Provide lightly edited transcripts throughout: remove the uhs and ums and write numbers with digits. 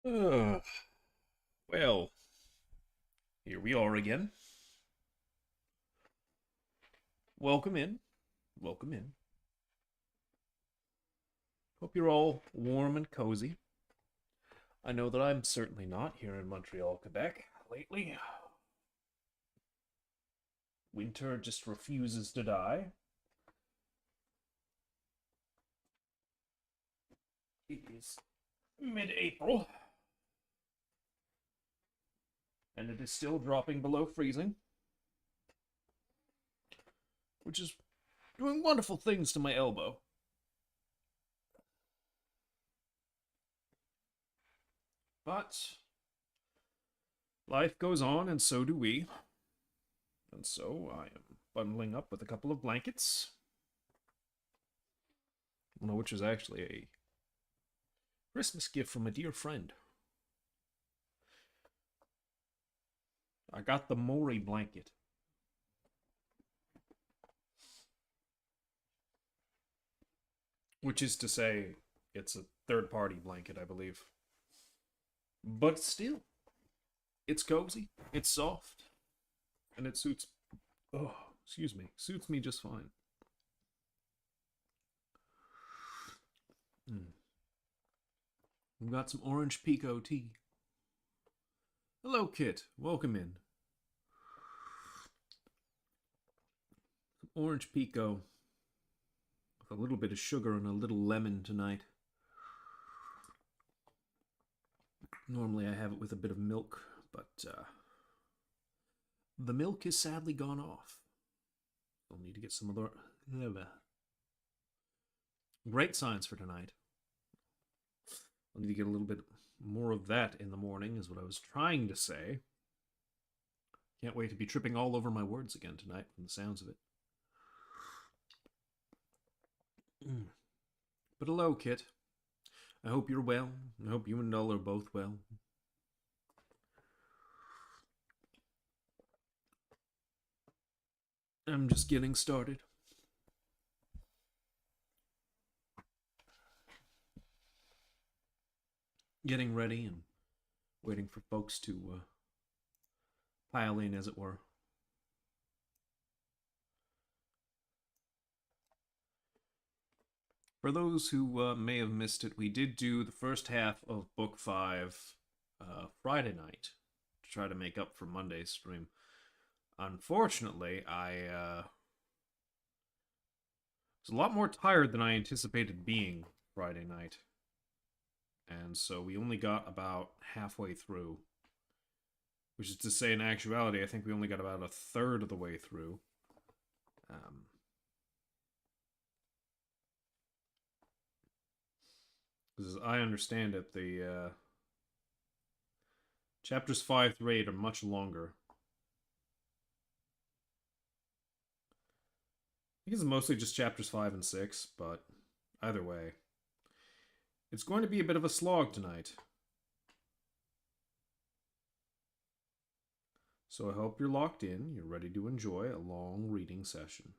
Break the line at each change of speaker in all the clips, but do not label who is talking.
Uh, well, here we are again. Welcome in. Welcome in. Hope you're all warm and cozy. I know that I'm certainly not here in Montreal, Quebec lately. Winter just refuses to die. It is mid April, and it is still dropping below freezing, which is doing wonderful things to my elbow. But life goes on, and so do we. And so I am bundling up with a couple of blankets, one of which is actually a Christmas gift from a dear friend. I got the Mori blanket, which is to say, it's a third party blanket, I believe. But still, it's cozy, it's soft, and it suits. Oh, excuse me, suits me just fine. Mm. We've got some orange pico tea. Hello, Kit. Welcome in. Some orange pico with a little bit of sugar and a little lemon tonight. Normally I have it with a bit of milk, but the milk is sadly gone off. I'll need to get some other. Great signs for tonight. I'll need to get a little bit more of that in the morning, is what I was trying to say. Can't wait to be tripping all over my words again tonight from the sounds of it. But hello, Kit. I hope you're well. I hope you and Null are both well. I'm just getting started. Getting ready and waiting for folks to pile in, as it were. For those who may have missed it, we did do the first half of Book 5 Friday night to try to make up for Monday's stream. Unfortunately, I was a lot more tired than I anticipated being Friday night. And so we only got about halfway through. Which is to say, in actuality, I think we only got about a third of the way through. Because as I understand it, the chapters 5 through 8 are much longer. I think it's mostly just chapters 5 and 6, but either way. It's going to be a bit of a slog tonight. So I hope you're locked in, you're ready to enjoy a long reading session.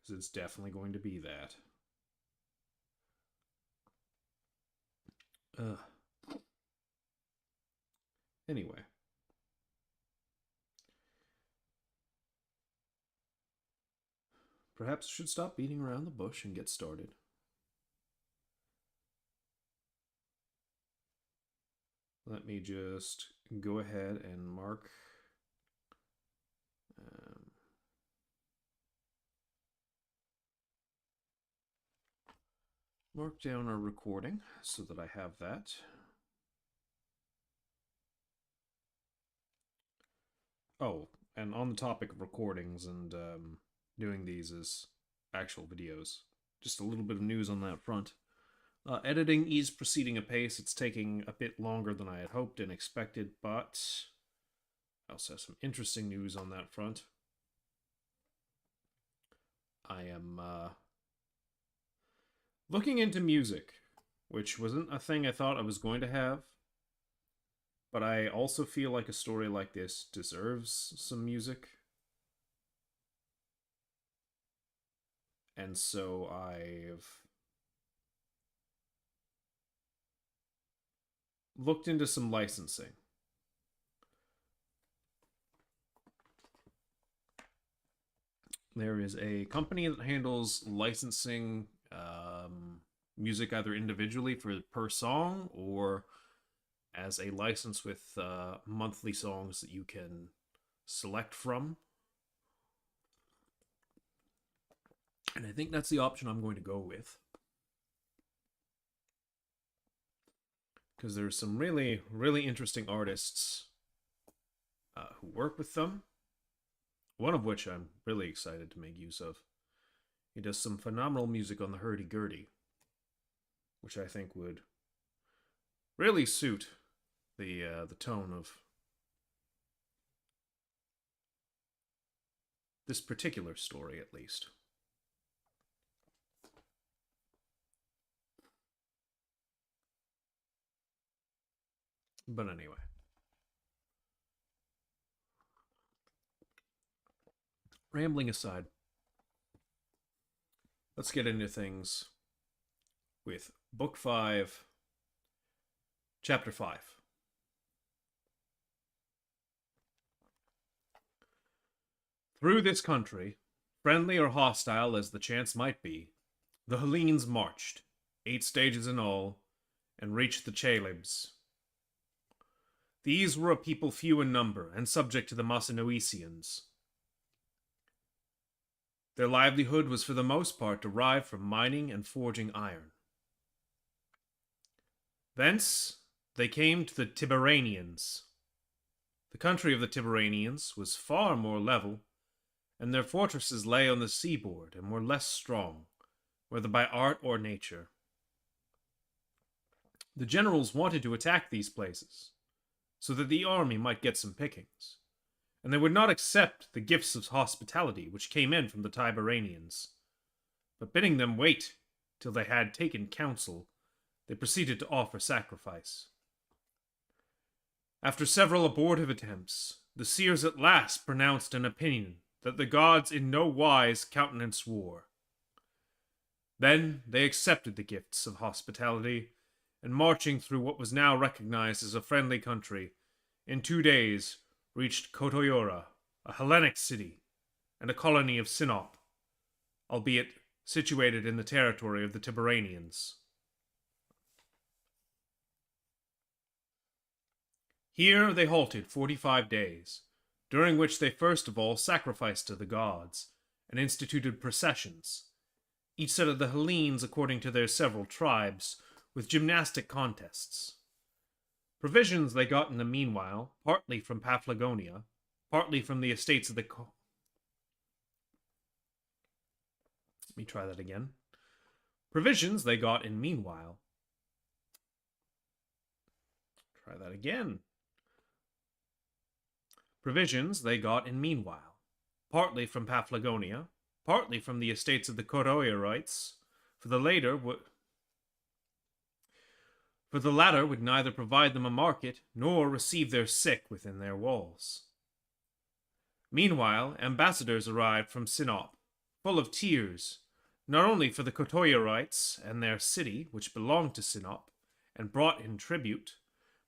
Because it's definitely going to be that. Anyway. Perhaps I should stop beating around the bush and get started. Let me just go ahead and mark mark down our recording so that I have that. Oh, and on the topic of recordings and doing these as actual videos, just a little bit of news on that front. Editing is proceeding apace. It's taking a bit longer than I had hoped and expected, but I also have some interesting news on that front. I am looking into music, which wasn't a thing I thought I was going to have, but I also feel like a story like this deserves some music. And so I've looked into some licensing. There is a company that handles licensing music either individually per song or as a license with monthly songs that you can select from. And I think that's the option I'm going to go with. Because there's some really, really interesting artists who work with them. One of which I'm really excited to make use of. He does some phenomenal music on the hurdy-gurdy, which I think would really suit the tone of this particular story, at least. But anyway. Rambling aside, let's get into things with Book 5, Chapter 5. Through this country, friendly or hostile as the chance might be, the Hellenes marched, 8 stages in all, and reached the Chalybs. These were a people few in number and subject to the Mossynoesians. Their livelihood was for the most part derived from mining and forging iron. Thence they came to the Tibaranians. The country of the Tibaranians was far more level, and their fortresses lay on the seaboard and were less strong, whether by art or nature. The generals wanted to attack these places, so that the army might get some pickings, and they would not accept the gifts of hospitality which came in from the Tibaranians, but bidding them wait till they had taken counsel, they proceeded to offer sacrifice. After several abortive attempts, the seers at last pronounced an opinion that the gods in no wise countenanced war. Then they accepted the gifts of hospitality, and marching through what was now recognized as a friendly country, in 2 days reached Kotoyora, a Hellenic city, and a colony of Sinop, albeit situated in the territory of the Tibaranians. Here they halted 45 days, during which they first of all sacrificed to the gods, and instituted processions, each set of the Hellenes according to their several tribes, with gymnastic contests. Provisions they got in the meanwhile, partly from Paphlagonia, partly from the estates of the Let me try that again. Provisions they got in meanwhile. Try that again. Provisions they got in meanwhile, partly from Paphlagonia, partly from the estates of the Koroyarites, for the latter would neither provide them a market, nor receive their sick within their walls. Meanwhile, ambassadors arrived from Sinop, full of tears, not only for the Kotoyarites and their city, which belonged to Sinop, and brought in tribute,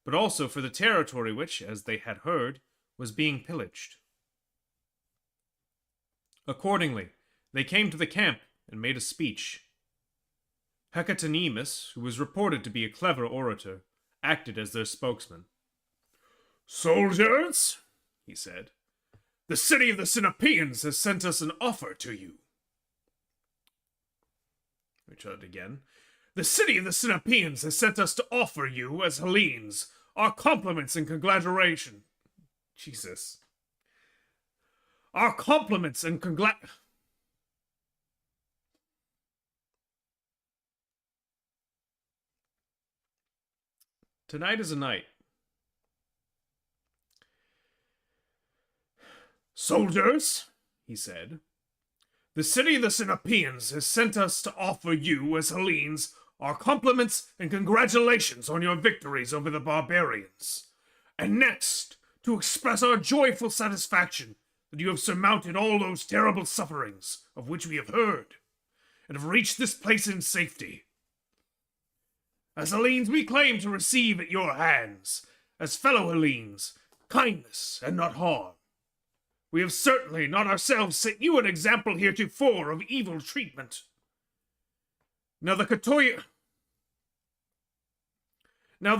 but also for the territory which, as they had heard, was being pillaged. Accordingly, they came to the camp and made a speech. Hecatonemus, who was reported to be a clever orator, acted as their spokesman. "Soldiers," he said, "the city of the Sinopeans has sent us an offer to you." We try it again. "The city of the Sinopeans has sent us to offer you, as Hellenes, our compliments and congratulation." Jesus. "Our compliments and Tonight is a night. "Soldiers," he said, "the city of the Sinopeans has sent us to offer you, as Hellenes, our compliments and congratulations on your victories over the barbarians, and next, to express our joyful satisfaction that you have surmounted all those terrible sufferings of which we have heard, and have reached this place in safety. As Hellenes, we claim to receive at your hands, as fellow Hellenes, kindness and not harm. We have certainly not ourselves set you an example heretofore of evil treatment. Now the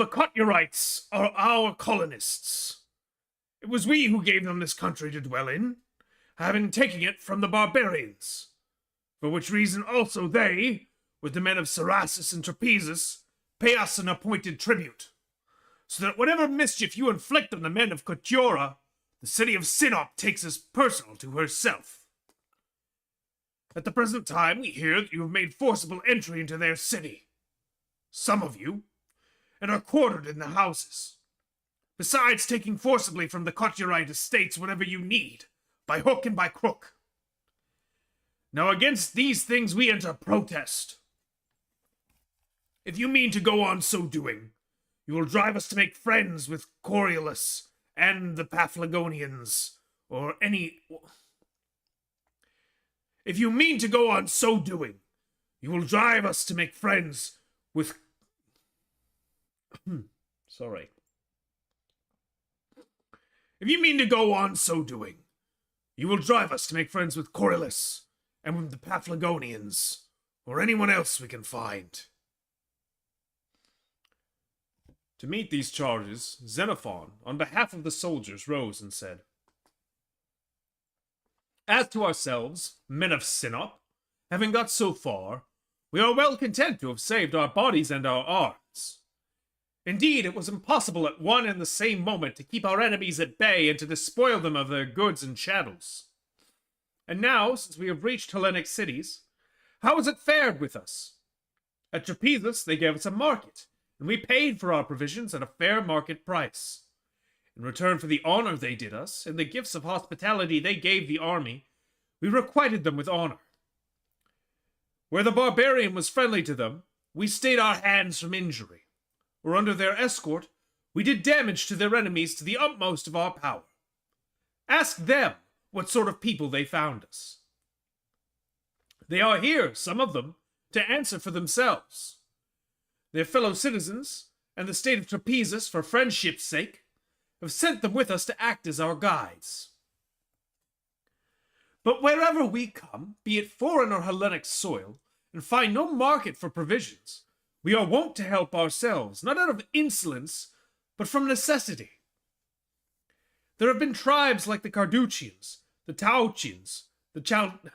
Coturites are our colonists. It was we who gave them this country to dwell in, having taken it from the barbarians, for which reason also they, with the men of Cerasus and Trapezus, pay us an appointed tribute, so that whatever mischief you inflict on the men of Cotura, the city of Sinop takes as personal to herself. At the present time, we hear that you have made forcible entry into their city, some of you, and are quartered in the houses, besides taking forcibly from the Coturite estates whatever you need, by hook and by crook. Now against these things we enter protest. If you mean to go on so doing, you will drive us to make friends with Coriolis and the Paphlagonians, or any... If you mean to go on so doing, you will drive us to make friends with... Sorry. If you mean to go on so doing, you will drive us to make friends with Coriolis and with the Paphlagonians, or anyone else we can find. To meet these charges, Xenophon, on behalf of the soldiers, rose and said, As to ourselves, men of Sinop, having got so far, we are well content to have saved our bodies and our arms. Indeed, it was impossible at one and the same moment to keep our enemies at bay and to despoil them of their goods and chattels. And now, since we have reached Hellenic cities, how has it fared with us? At Trapezus they gave us a market, and we paid for our provisions at a fair market price. In return for the honor they did us, and the gifts of hospitality they gave the army, we requited them with honor. Where the barbarian was friendly to them, we stayed our hands from injury, or under their escort, we did damage to their enemies to the utmost of our power. Ask them what sort of people they found us. They are here, some of them, to answer for themselves. Their fellow citizens, and the state of Trapezus, for friendship's sake, have sent them with us to act as our guides. But wherever we come, be it foreign or Hellenic soil, and find no market for provisions, we are wont to help ourselves, not out of insolence, but from necessity. There have been tribes like the Carduchians, the Tauchians, There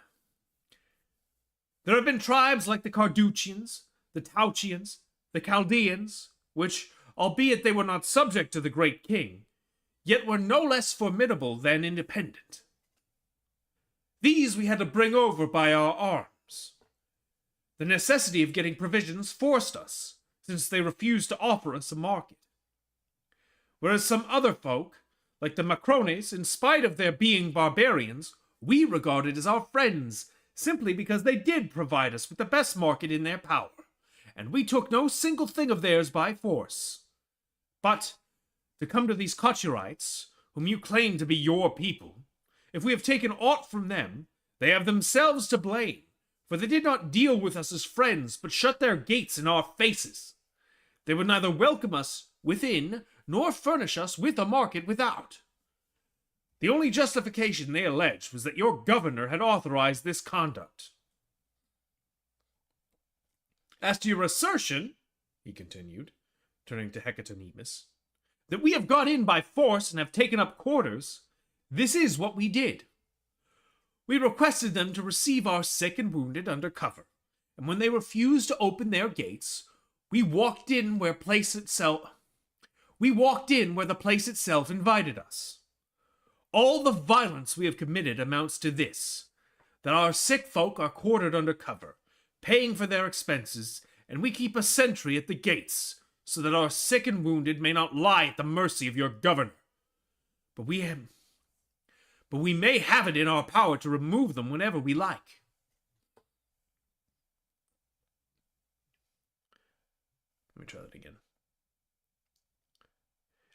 have been tribes like the Carduchians, the Tauchians, the Chaldeans, which, albeit they were not subject to the great king, yet were no less formidable than independent. These we had to bring over by our arms. The necessity of getting provisions forced us, since they refused to offer us a market. Whereas some other folk, like the Macrones, in spite of their being barbarians, we regarded as our friends, simply because they did provide us with the best market in their power, and we took no single thing of theirs by force. But, to come to these Coturites, whom you claim to be your people, if we have taken aught from them, they have themselves to blame, for they did not deal with us as friends, but shut their gates in our faces. They would neither welcome us within, nor furnish us with a market without. The only justification they alleged was that your governor had authorized this conduct. As to your assertion, he continued, turning to Hecatonemus, that we have got in by force and have taken up quarters, this is what we did. We requested them to receive our sick and wounded under cover, and when they refused to open their gates, we walked in where the place itself invited us. All the violence we have committed amounts to this, that our sick folk are quartered under cover, paying for their expenses, and we keep a sentry at the gates, so that our sick and wounded may not lie at the mercy of your governor. But we may have it in our power to remove them whenever we like. Let me try that again.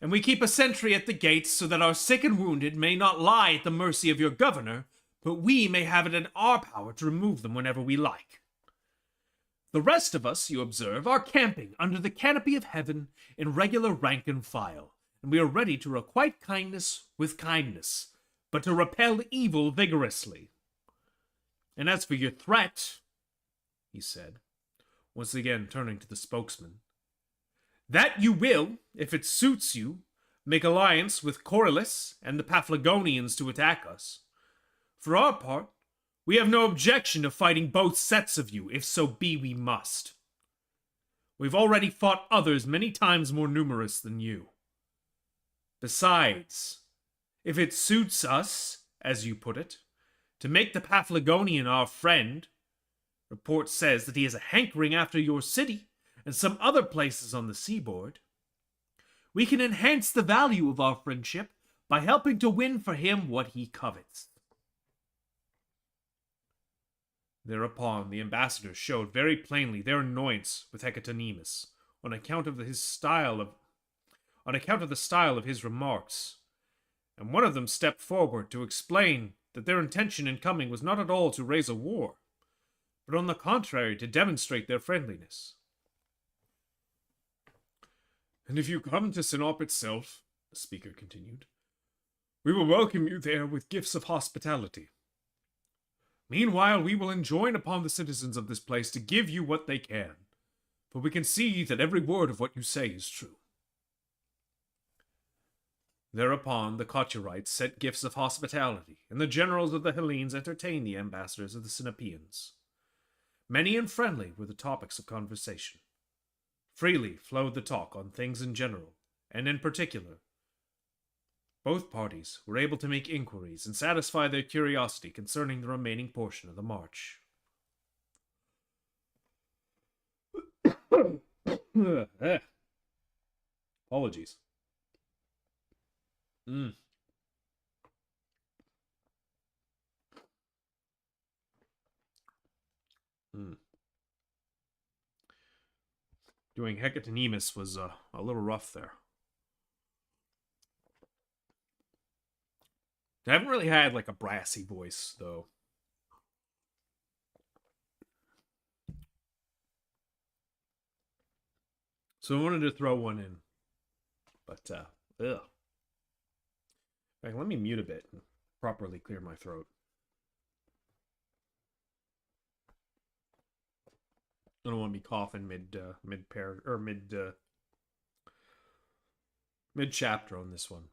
And we keep a sentry at the gates so that our sick and wounded may not lie at the mercy of your governor, but we may have it in our power to remove them whenever we like. The rest of us, you observe, are camping under the canopy of heaven in regular rank and file, and we are ready to requite kindness with kindness, but to repel evil vigorously. And as for your threat, he said, once again turning to the spokesman, that you will, if it suits you, make alliance with Corylus and the Paphlagonians to attack us. For our part, we have no objection to fighting both sets of you, if so be we must. We've already fought others many times more numerous than you. Besides, if it suits us, as you put it, to make the Paphlagonian our friend, report says that he has a hankering after your city and some other places on the seaboard, we can enhance the value of our friendship by helping to win for him what he covets. Thereupon the ambassadors showed very plainly their annoyance with Hecatonemus on account of the style of his remarks, and one of them stepped forward to explain that their intention in coming was not at all to raise a war, but on the contrary to demonstrate their friendliness. And if you come to Sinop itself, the speaker continued, we will welcome you there with gifts of hospitality. Meanwhile, we will enjoin upon the citizens of this place to give you what they can, for we can see that every word of what you say is true. Thereupon the Coturites sent gifts of hospitality, and the generals of the Hellenes entertained the ambassadors of the Sinopeans. Many and friendly were the topics of conversation. Freely flowed the talk on things in general, and in particular. Both parties were able to make inquiries and satisfy their curiosity concerning the remaining portion of the march. Apologies. Doing Hecatonemus was a little rough there. I haven't really had like a brassy voice, though. So I wanted to throw one in. But, ugh. In fact, let me mute a bit and properly clear my throat. I don't want to be coughing mid chapter on this one.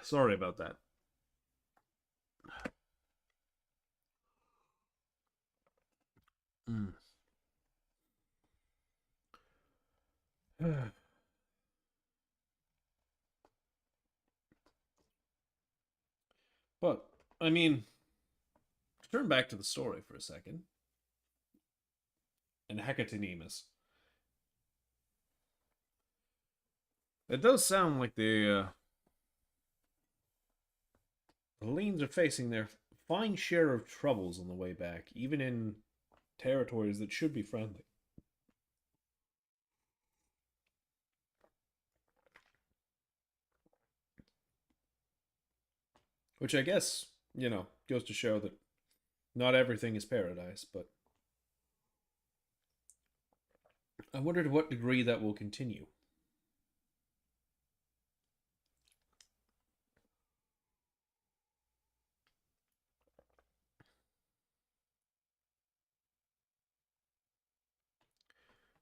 Sorry about that. But, I mean, turn back to the story for a second. And Hecatonemus. It does sound like the Hellenes are facing their fine share of troubles on the way back, even in territories that should be friendly. Which I guess, goes to show that not everything is paradise, but I wonder to what degree that will continue.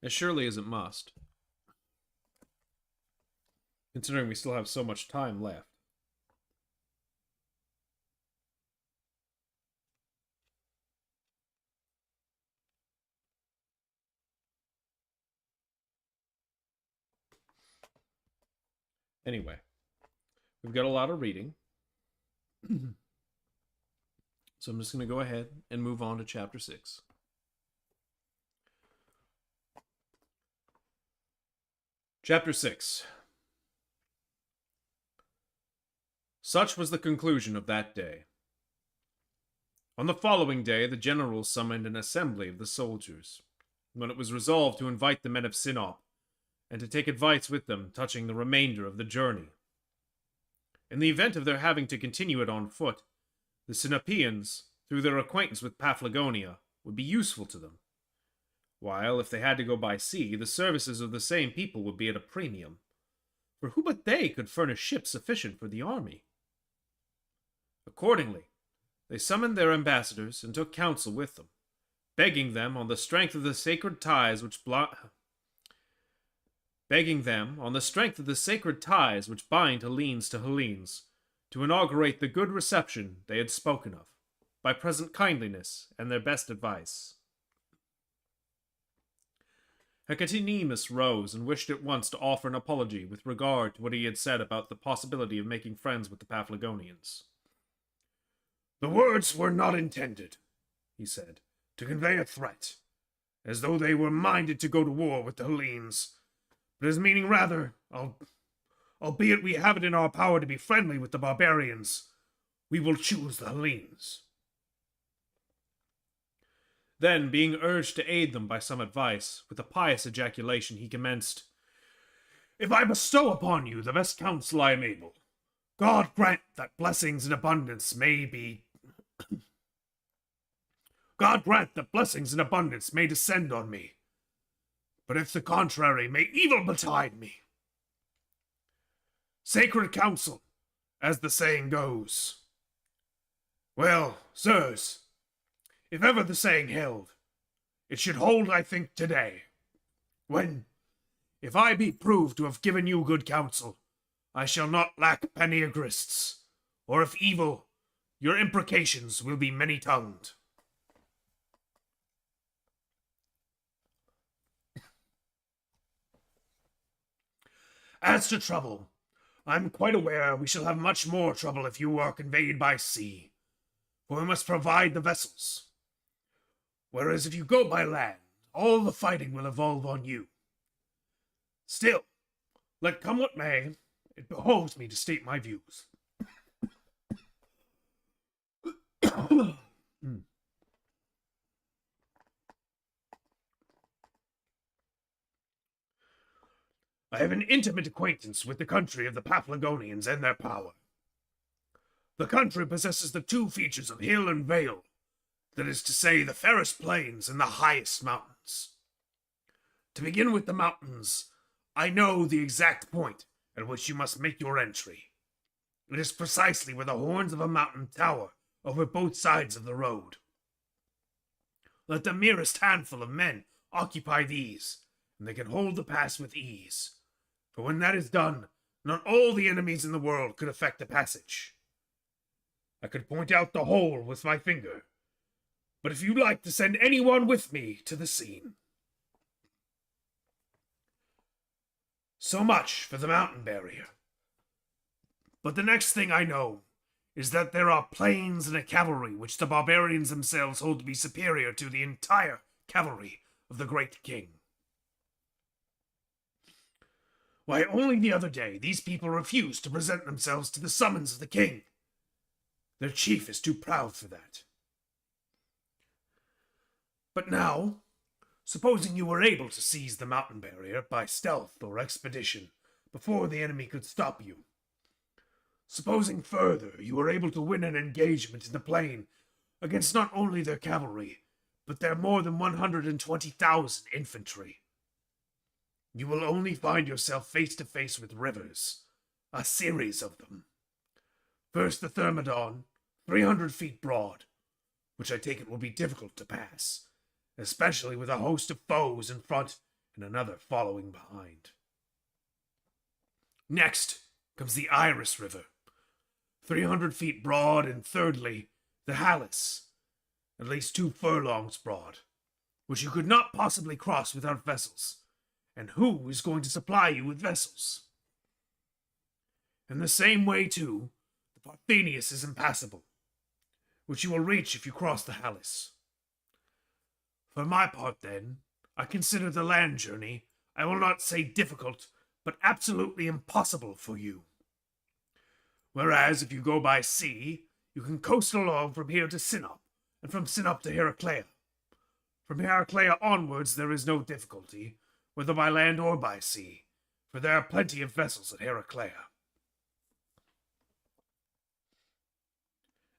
As surely as it must. Considering we still have so much time left. Anyway, we've got a lot of reading. So I'm just going to go ahead and move on to chapter 6. Chapter 6. Such was the conclusion of that day. On the following day, the generals summoned an assembly of the soldiers, when it was resolved to invite the men of Sinop, and to take advice with them touching the remainder of the journey. In the event of their having to continue it on foot, the Sinopians, through their acquaintance with Paphlagonia, would be useful to them, while, if they had to go by sea, the services of the same people would be at a premium, for who but they could furnish ships sufficient for the army? Accordingly, they summoned their ambassadors and took counsel with them, begging them on the strength of the sacred ties which bind Hellenes to Hellenes, to inaugurate the good reception they had spoken of, by present kindliness and their best advice. Hecatinimus rose and wished at once to offer an apology with regard to what he had said about the possibility of making friends with the Paphlagonians. "The words were not intended," he said, "to convey a threat, as though they were minded to go to war with the Hellenes, but as meaning rather, albeit we have it in our power to be friendly with the barbarians, we will choose the Hellenes." Then, being urged to aid them by some advice, with a pious ejaculation he commenced, "If I bestow upon you the best counsel I am able, God grant that blessings in abundance may descend on me, but if the contrary, may evil betide me. Sacred counsel, as the saying goes. Well, sirs, if ever the saying held, it should hold, I think, today, when, if I be proved to have given you good counsel, I shall not lack panegyrists, or if evil, your imprecations will be many-tongued. As to trouble, I am quite aware we shall have much more trouble if you are conveyed by sea, for we must provide the vessels. Whereas if you go by land, all the fighting will evolve on you. Still, let come what may, it behoves me to state my views. I have an intimate acquaintance with the country of the Paphlagonians and their power. The country possesses the two features of hill and vale, that is to say, the fairest plains and the highest mountains. To begin with the mountains, I know the exact point at which you must make your entry. It is precisely where the horns of a mountain tower over both sides of the road. Let the merest handful of men occupy these, and they can hold the pass with ease. For when that is done, not all the enemies in the world could effect the passage. I could point out the whole with my finger, but if you like to send anyone with me to the scene. So much for the mountain barrier. But the next thing I know is that there are planes and a cavalry which the barbarians themselves hold to be superior to the entire cavalry of the great king. Why, only the other day these people refused to present themselves to the summons of the king. Their chief is too proud for that. But now, supposing you were able to seize the mountain barrier by stealth or expedition before the enemy could stop you. Supposing further you were able to win an engagement in the plain against not only their cavalry, but their more than 120,000 infantry. You will only find yourself face to face with rivers, a series of them. First the Thermodon, 300 feet broad, which I take it will be difficult to pass, especially with a host of foes in front and another following behind. Next comes the Iris River, 300 feet broad, and thirdly, the Halys, at least 2 furlongs broad, which you could not possibly cross without vessels. And who is going to supply you with vessels? In the same way, too, the Parthenius is impassable, which you will reach if you cross the Halys. For my part, then, I consider the land journey, I will not say difficult, but absolutely impossible for you. Whereas if you go by sea, you can coast along from here to Sinop, and from Sinop to Heraclea. From Heraclea onwards there is no difficulty, whether by land or by sea, for there are plenty of vessels at Heraclea.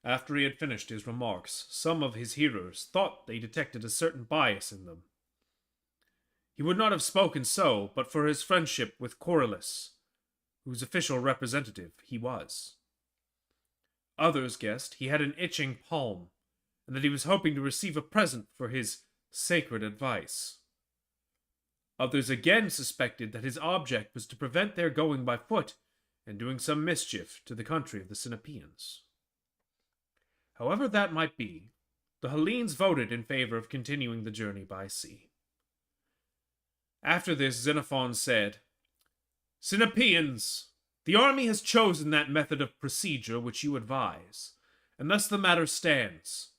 After he had finished his remarks, some of his hearers thought they detected a certain bias in them. He would not have spoken so but for his friendship with Corylus, whose official representative he was. Others guessed he had an itching palm, and that he was hoping to receive a present for his sacred advice. Others again suspected that his object was to prevent their going by foot and doing some mischief to the country of the Sinopeans. However that might be, the Hellenes voted in favor of continuing the journey by sea. After this, Xenophon said, Sinopeans, the army has chosen that method of procedure which you advise, and thus the matter stands.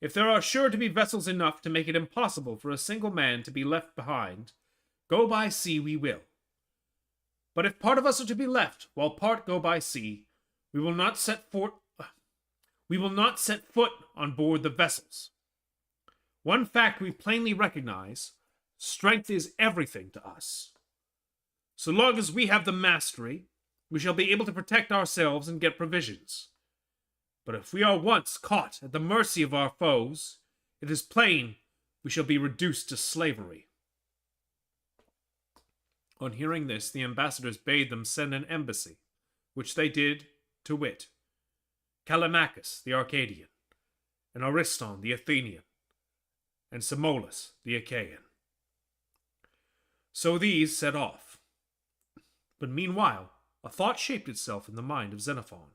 If there are sure to be vessels enough to make it impossible for a single man to be left behind, go by sea we will. But if part of us are to be left, while part go by sea, we will not set foot on board the vessels. One fact we plainly recognize: strength is everything to us. So long as we have the mastery, we shall be able to protect ourselves and get provisions. But if we are once caught at the mercy of our foes, it is plain we shall be reduced to slavery. On hearing this, the ambassadors bade them send an embassy, which they did, to wit, Callimachus the Arcadian, and Ariston the Athenian, and Simolas the Achaean. So these set off. But meanwhile, a thought shaped itself in the mind of Xenophon,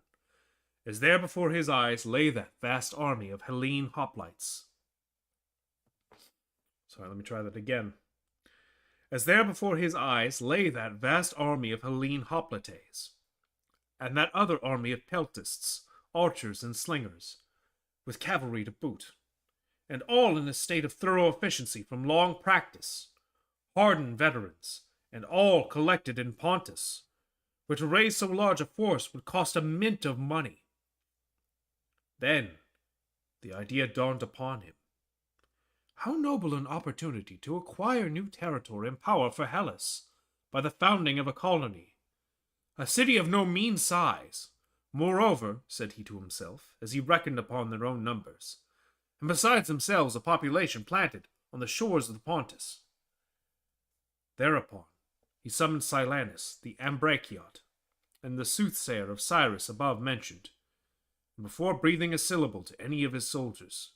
as there before his eyes lay that vast army of Hellene hoplites. As there before his eyes lay that vast army of Hellene hoplites, and that other army of peltists, archers and slingers, with cavalry to boot, and all in a state of thorough efficiency from long practice, hardened veterans, and all collected in Pontus, where to raise so large a force would cost a mint of money. Then the idea dawned upon him. How noble an opportunity to acquire new territory and power for Hellas by the founding of a colony, a city of no mean size. Moreover, said he to himself, as he reckoned upon their own numbers, and besides themselves a population planted on the shores of the Pontus. Thereupon he summoned Silanus, the Ambrachiot, and the soothsayer of Cyrus above mentioned, and before breathing a syllable to any of his soldiers,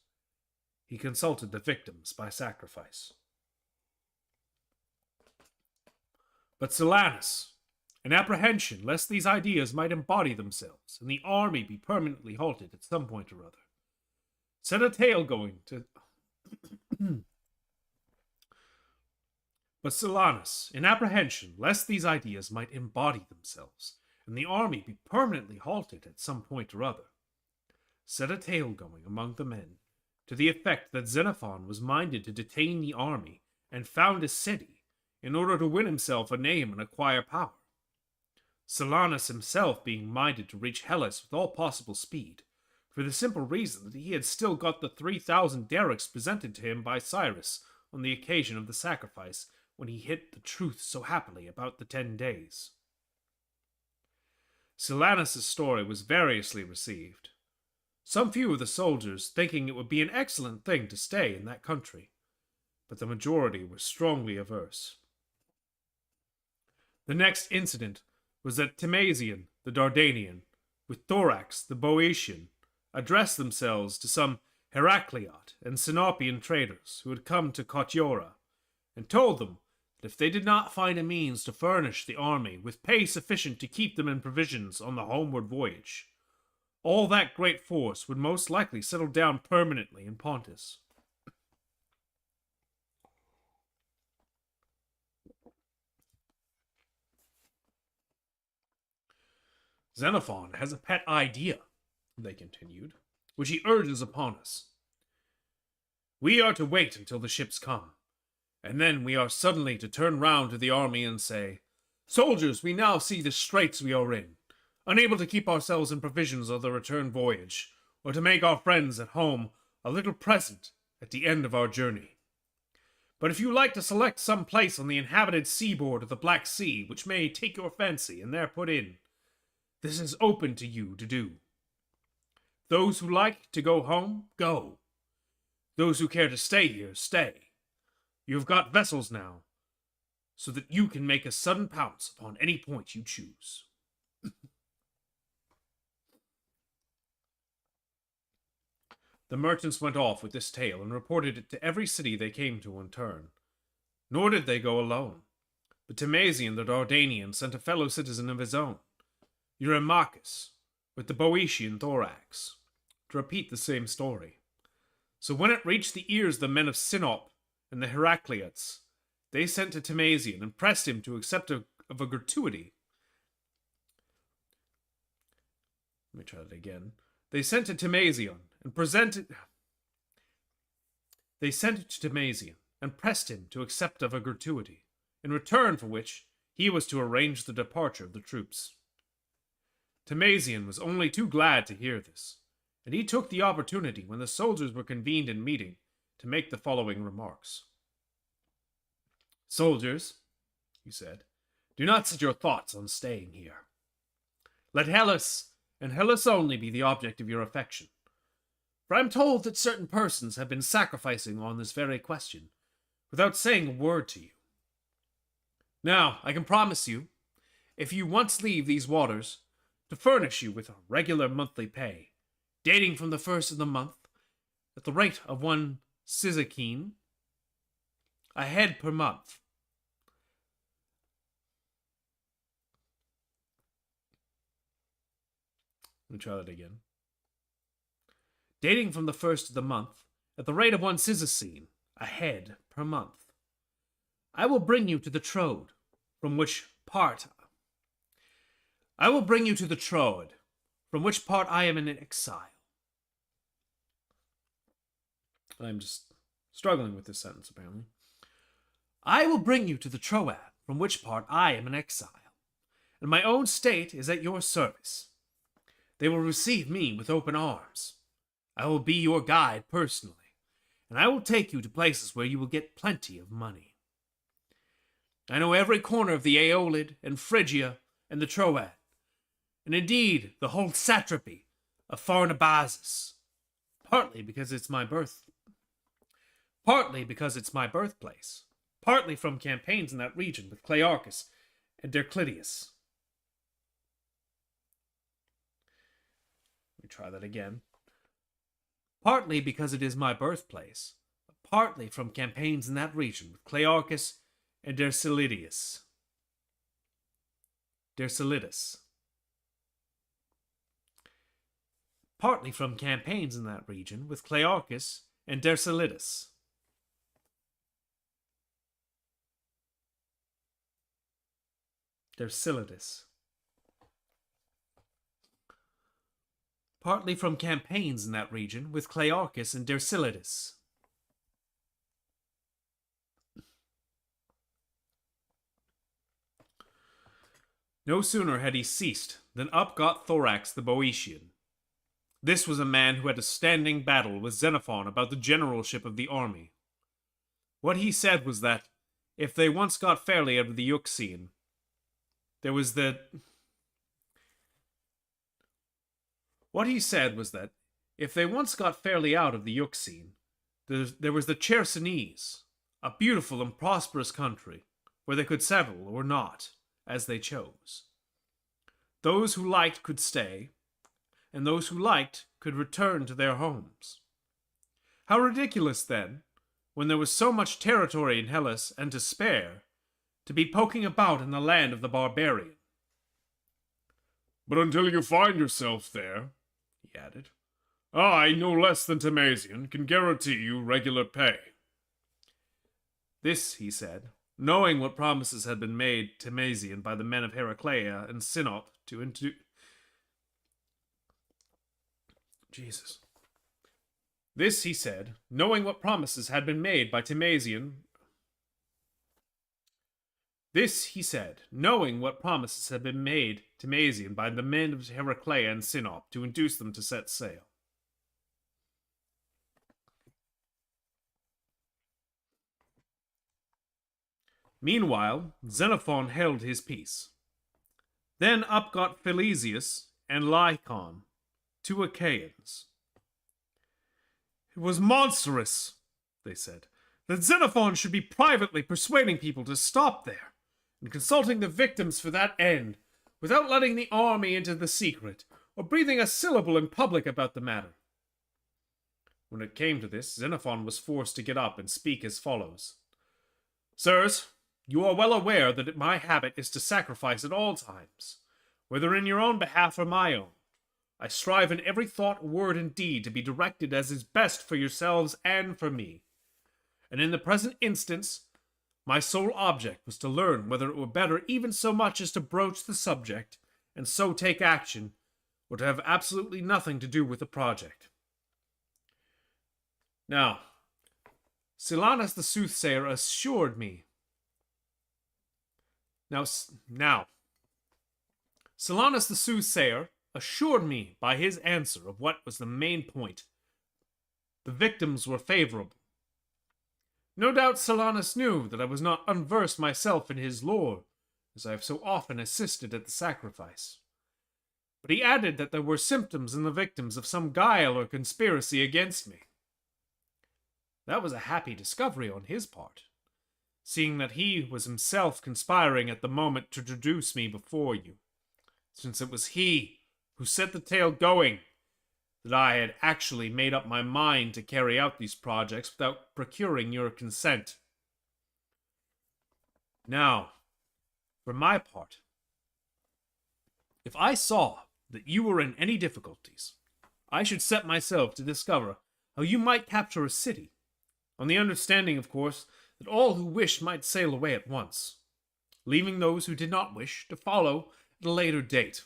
he consulted the victims by sacrifice. But Silanus, in apprehension lest these ideas might embody themselves and the army be permanently halted at some point or other, set a tale going to... But Silanus, in apprehension lest these ideas might embody themselves and the army be permanently halted at some point or other, set a tale going among the men to the effect that Xenophon was minded to detain the army and found a city in order to win himself a name and acquire power. Silanus himself being minded to reach Hellas with all possible speed, for the simple reason that he had still got the 3,000 derricks presented to him by Cyrus on the occasion of the sacrifice, when he hit the truth so happily about the 10 days. Silanus' story was variously received. Some few of the soldiers thinking it would be an excellent thing to stay in that country, but the majority were strongly averse. The next incident was that Timasian, the Dardanian, with Thorax, the Boeotian, addressed themselves to some Heracliot and Sinopian traders who had come to Kotiora, and told them that if they did not find a means to furnish the army with pay sufficient to keep them in provisions on the homeward voyage, all that great force would most likely settle down permanently in Pontus. Xenophon has a pet idea, they continued. which he urges upon us. We are to wait until the ships come, and then we are suddenly to turn round to the army and say, Soldiers, we now see the straits we are in, unable to keep ourselves in provisions of the return voyage, or to make our friends at home a little present at the end of our journey. But if you like to select some place on the inhabited seaboard of the Black Sea which may take your fancy and there put in, this is open to you to do. Those who like to go home, go. Those who care to stay here, stay. You have got vessels now, so that you can make a sudden pounce upon any point you choose. The merchants went off with this tale and reported it to every city they came to in turn. Nor did they go alone, but Timasian the Dardanian sent a fellow citizen of his own, Eurymachus, with the Boeotian thorax, to repeat the same story. So when it reached the ears of the men of Sinop and the Heracleots, they sent to Timasian and pressed him to accept of a gratuity. Let me try that again. They sent to Timasian and pressed him to accept of a gratuity, in return for which he was to arrange the departure of the troops. Timasian was only too glad to hear this, and he took the opportunity when the soldiers were convened in meeting to make the following remarks. Soldiers, he said, do not set your thoughts on staying here. Let Hellas, and Hellas only, be the object of your affection. For I am told that certain persons have been sacrificing on this very question, without saying a word to you. Now, I can promise you, if you once leave these waters, to furnish you with a regular monthly pay, dating from the first of the month, at the rate of 1 sizacine, a head per month. Let me try that again. Dating from the first of the month, at the rate of 1 sizacine, a head per month. I will bring you to the Troad, from which part I am in exile. I'm just struggling with this sentence, apparently. I will bring you to the Troad, from which part I am in exile, and my own state is at your service. They will receive me with open arms. I will be your guide personally, and I will take you to places where you will get plenty of money. I know every corner of the Aeolid and Phrygia and the Troad, and indeed the whole satrapy of Anabasis, partly because it's my birthplace, partly from campaigns in that region with Clearchus and Derclidius. Let me try that again. Partly because it is my birthplace, but partly from campaigns in that region with Clearchus and Derclidius. Partly from campaigns in that region with Clearchus and Derclidius. Partly from campaigns in that region with Clearchus and Derclidius. No sooner had he ceased than up got Thorax the Boeotian. This was a man who had a standing battle with Xenophon about the generalship of the army. What he said was that, if they once got fairly out of the Euxine, there was the Chersonese, a beautiful and prosperous country, where they could settle or not, as they chose. Those who liked could stay, and those who liked could return to their homes. How ridiculous, then, when there was so much territory in Hellas and to spare, to be poking about in the land of the barbarian. But until you find yourself there, he added, I, no less than Timasian, can guarantee you regular pay. This, he said, knowing what promises had been made Timasian by the men of Heraclea and Sinop to This he said, knowing what promises had been made by Timasian. This he said, knowing what promises had been made Timasian by the men of Heraclea and Sinop to induce them to set sail. Meanwhile, Xenophon held his peace. Then up got Philesius and Lycon, two Achaeans. It was monstrous, they said, that Xenophon should be privately persuading people to stop there, and consulting the victims for that end, without letting the army into the secret, or breathing a syllable in public about the matter. When it came to this, Xenophon was forced to get up and speak as follows. Sirs, you are well aware that my habit is to sacrifice at all times, whether in your own behalf or my own. I strive in every thought, word, and deed to be directed as is best for yourselves and for me. And in the present instance, my sole object was to learn whether it were better even so much as to broach the subject, and so take action, or to have absolutely nothing to do with the project. Now, Silanus the soothsayer assured me. Silanus the soothsayer assured me by his answer of what was the main point. The victims were favorable. No doubt Silanus knew that I was not unversed myself in his lore, as I have so often assisted at the sacrifice. But he added that there were symptoms in the victims of some guile or conspiracy against me. That was a happy discovery on his part, seeing that he was himself conspiring at the moment to introduce me before you, since it was he who set the tale going that I had actually made up my mind to carry out these projects without procuring your consent. Now, for my part, if I saw that you were in any difficulties, I should set myself to discover how you might capture a city, on the understanding, of course, that all who wished might sail away at once, leaving those who did not wish to follow at a later date,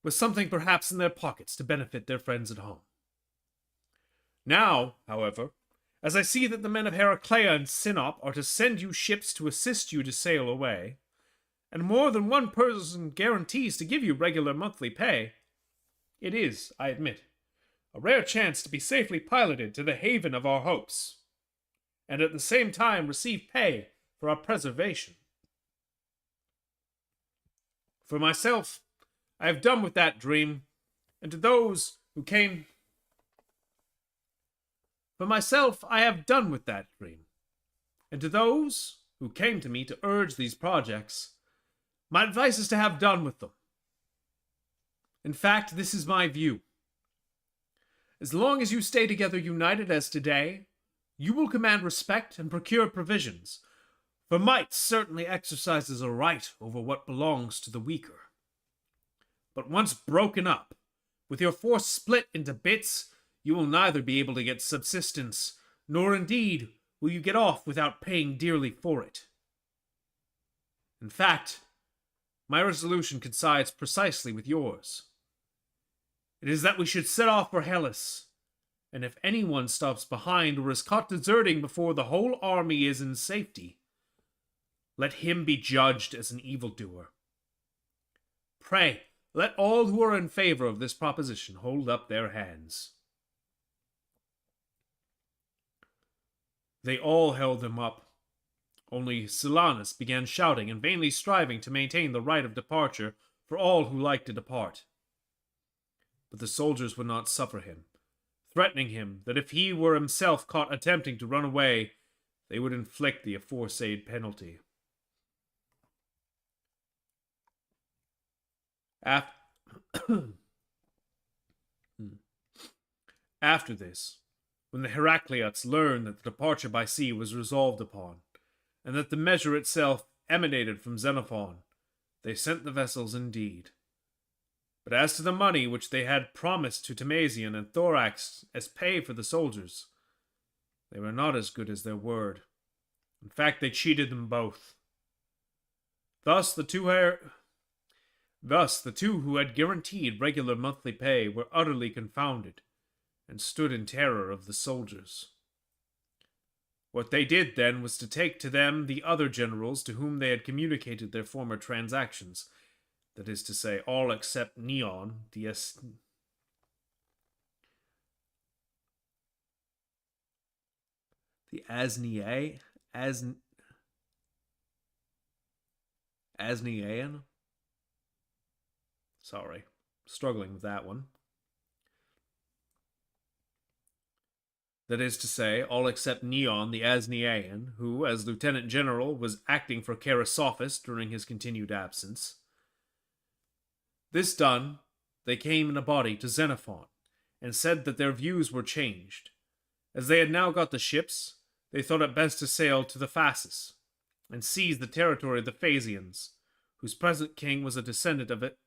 with something perhaps in their pockets to benefit their friends at home. Now, however, as I see that the men of Heraclea and Sinop are to send you ships to assist you to sail away, and more than one person guarantees to give you regular monthly pay, it is, I admit, a rare chance to be safely piloted to the haven of our hopes, and at the same time receive pay for our preservation. For myself, I have done with that dream, and to those who came... For myself, I have done with that dream, and to those who came to me to urge these projects, my advice is to have done with them. In fact, this is my view. As long as you stay together united as today, you will command respect and procure provisions, for might certainly exercises a right over what belongs to the weaker. But once broken up, with your force split into bits, you will neither be able to get subsistence, nor indeed will you get off without paying dearly for it. In fact, my resolution coincides precisely with yours. It is that we should set off for Hellas, and if anyone stops behind or is caught deserting before the whole army is in safety, let him be judged as an evildoer. Pray, let all who are in favor of this proposition hold up their hands. They all held them up. Only Silanus began shouting and vainly striving to maintain the right of departure for all who liked to depart. But the soldiers would not suffer him, threatening him that if he were himself caught attempting to run away, they would inflict the aforesaid penalty. After this, when the Heracleots learned that the departure by sea was resolved upon, and that the measure itself emanated from Xenophon, they sent the vessels indeed. But as to the money which they had promised to Timasian and Thorax as pay for the soldiers, they were not as good as their word. In fact, they cheated them both. Thus the two who had guaranteed regular monthly pay were utterly confounded, and stood in terror of the soldiers. What they did then was to take to them the other generals to whom they had communicated their former transactions, that is to say, all except Neon, the Asniae? Asniaean? Sorry, struggling with that one. That is to say, all except Neon the Asniaean, who, as Lieutenant General, was acting for Kerasophis during his continued absence. This done, they came in a body to Xenophon, and said that their views were changed. As they had now got the ships, they thought it best to sail to the Phasis, and seize the territory of the Phasians, whose present king was a descendant of it.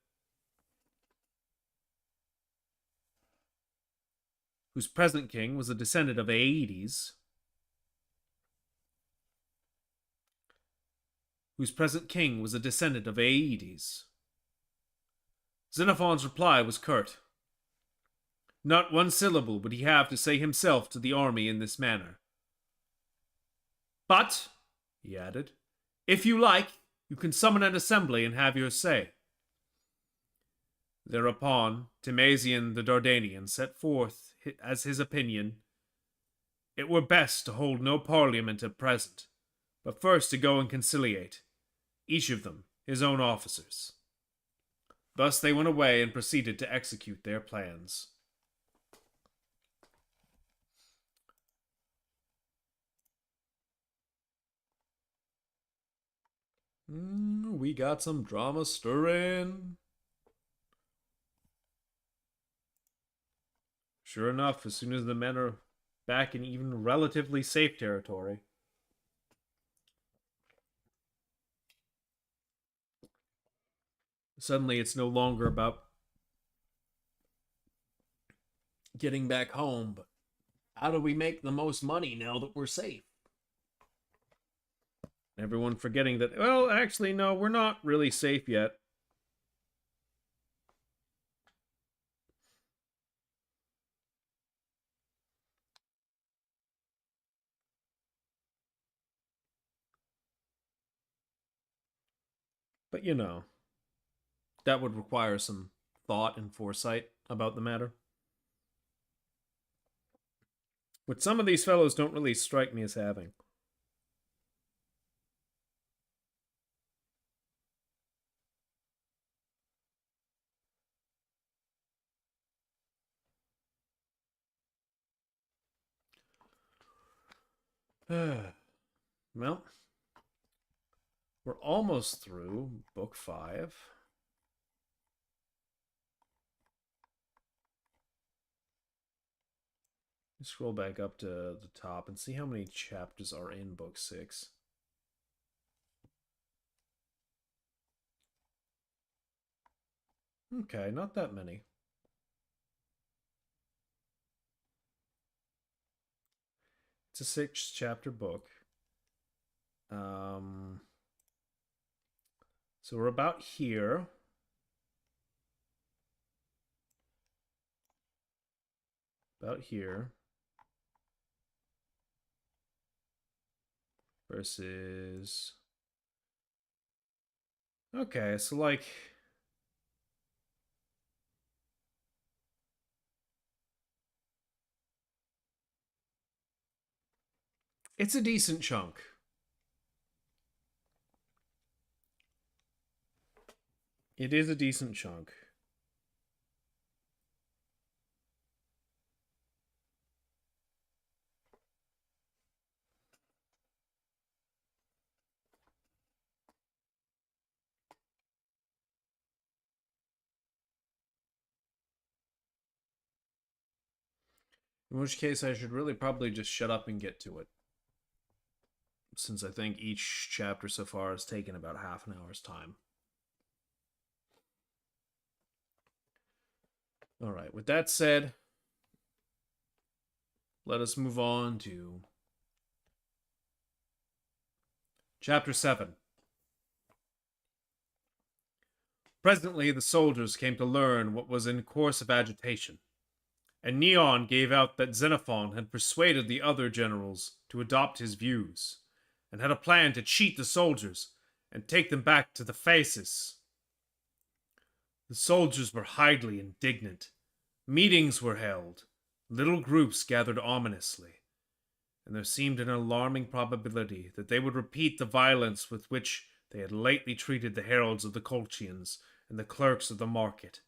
Whose present king was a descendant of Aedes, Xenophon's reply was curt. Not one syllable would he have to say himself to the army in this manner. But, he added, if you like, you can summon an assembly and have your say. Thereupon, Timasian the Dardanian set forth as his opinion, it were best to hold no parliament at present, but first to go and conciliate, each of them his own officers. Thus they went away and proceeded to execute their plans. We got some drama stirring. Sure enough, as soon as the men are back in even relatively safe territory, suddenly it's no longer about getting back home, but how do we make the most money now that we're safe? Everyone forgetting that, well, actually, no, we're not really safe yet. But you know, that would require some thought and foresight about the matter. Which some of these fellows don't really strike me as having. Well, we're almost through book 5. Scroll back up to the top and see how many chapters are in book 6. Okay, not that many. It's a 6-chapter book. So we're about here. About here. Versus... Okay, so like... It's a decent chunk. It is a decent chunk. In which case, I should really probably just shut up and get to it. Since I think each chapter so far has taken about half an hour's time. Alright, with that said, let us move on to Chapter 7. Presently the soldiers came to learn what was in course of agitation, and Neon gave out that Xenophon had persuaded the other generals to adopt his views, and had a plan to cheat the soldiers and take them back to the Phasis. The soldiers were highly indignant. Meetings were held, little groups gathered ominously, and there seemed an alarming probability that they would repeat the violence with which they had lately treated the heralds of the Colchians and the clerks of the market,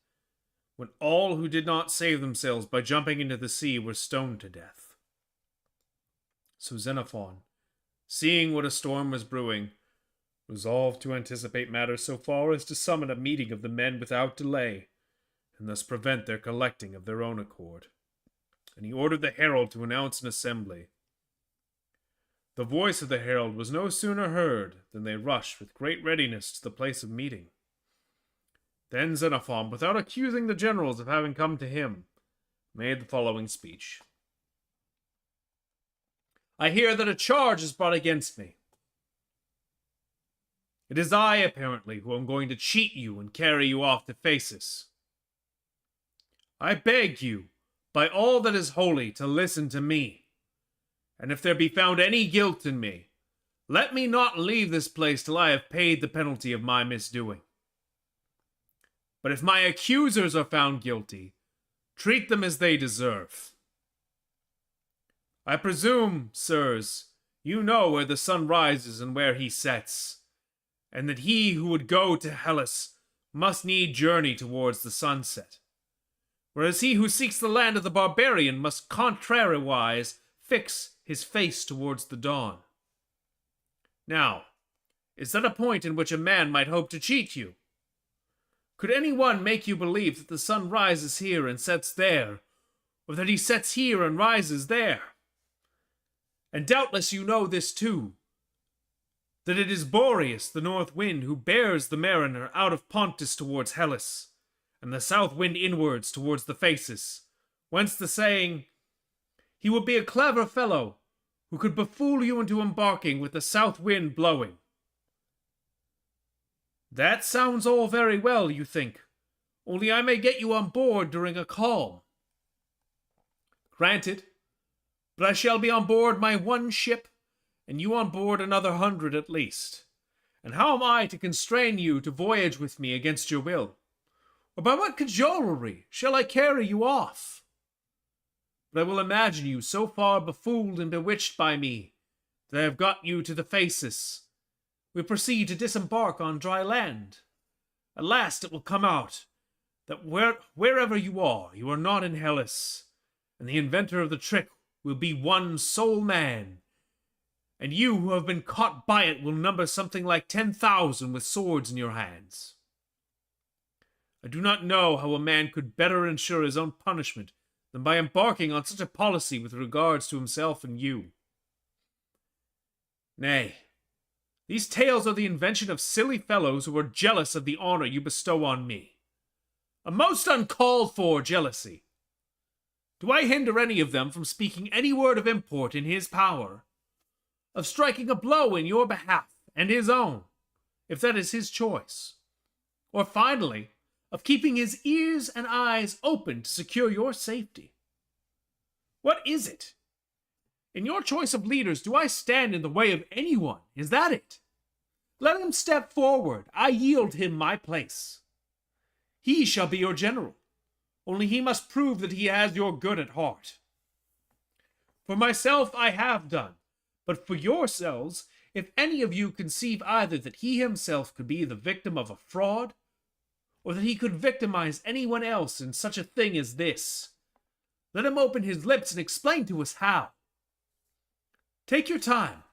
when all who did not save themselves by jumping into the sea were stoned to death. So Xenophon, seeing what a storm was brewing, resolved to anticipate matters so far as to summon a meeting of the men without delay, and thus prevent their collecting of their own accord. And he ordered the herald to announce an assembly. The voice of the herald was no sooner heard than they rushed with great readiness to the place of meeting. Then Xenophon, without accusing the generals of having come to him, made the following speech. I hear that a charge is brought against me. It is I, apparently, who am going to cheat you and carry you off to Phasis. I beg you, by all that is holy, to listen to me, and if there be found any guilt in me, let me not leave this place till I have paid the penalty of my misdoing. But if my accusers are found guilty, treat them as they deserve. I presume, sirs, you know where the sun rises and where he sets, and that he who would go to Hellas must need journey towards the sunset, whereas he who seeks the land of the barbarian must contrariwise fix his face towards the dawn. Now, is that a point in which a man might hope to cheat you? Could any one make you believe that the sun rises here and sets there, or that he sets here and rises there? And doubtless you know this too, that it is Boreas, the north wind, who bears the mariner out of Pontus towards Hellas, and the south wind inwards towards the Phasis, whence the saying, he would be a clever fellow who could befool you into embarking with the south wind blowing. That sounds all very well, you think, only I may get you on board during a calm. Granted, but I shall be on board my one ship, and you on board another 100 at least. And how am I to constrain you to voyage with me against your will? Or by what cajolery shall I carry you off? But I will imagine you so far befooled and bewitched by me that I have got you to the Phasis. We proceed to disembark on dry land. At last it will come out that wherever you are not in Hellas, and the inventor of the trick will be one sole man, and you who have been caught by it will number something like 10,000 with swords in your hands. I do not know how a man could better ensure his own punishment than by embarking on such a policy with regards to himself and you. Nay, these tales are the invention of silly fellows who are jealous of the honor you bestow on me. A most uncalled for jealousy. Do I hinder any of them from speaking any word of import in his power, of striking a blow in your behalf and his own, if that is his choice, or finally, of keeping his ears and eyes open to secure your safety? What is it? In your choice of leaders, do I stand in the way of anyone? Is that it? Let him step forward. I yield him my place. He shall be your general. Only he must prove that he has your good at heart. For myself I have done, but for yourselves, if any of you conceive either that he himself could be the victim of a fraud, or that he could victimize anyone else in such a thing as this, let him open his lips and explain to us how. Take your time.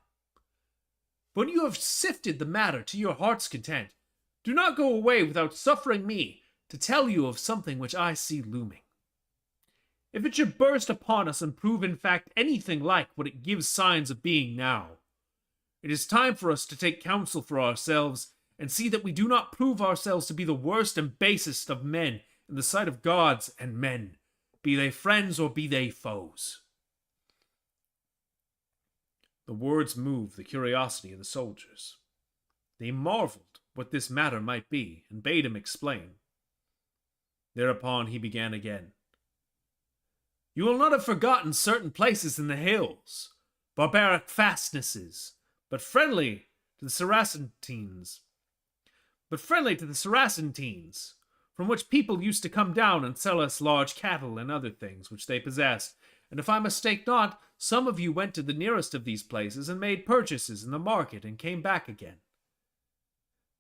When you have sifted the matter to your heart's content, do not go away without suffering me to tell you of something which I see looming. If it should burst upon us and prove in fact anything like what it gives signs of being now, it is time for us to take counsel for ourselves and see that we do not prove ourselves to be the worst and basest of men in the sight of gods and men, be they friends or be they foes. The words moved the curiosity of the soldiers. They marveled what this matter might be, and bade him explain. Thereupon he began again. You will not have forgotten certain places in the hills, barbaric fastnesses, but friendly to the Saracens, from which people used to come down and sell us large cattle and other things which they possessed. And if I mistake not, some of you went to the nearest of these places and made purchases in the market and came back again.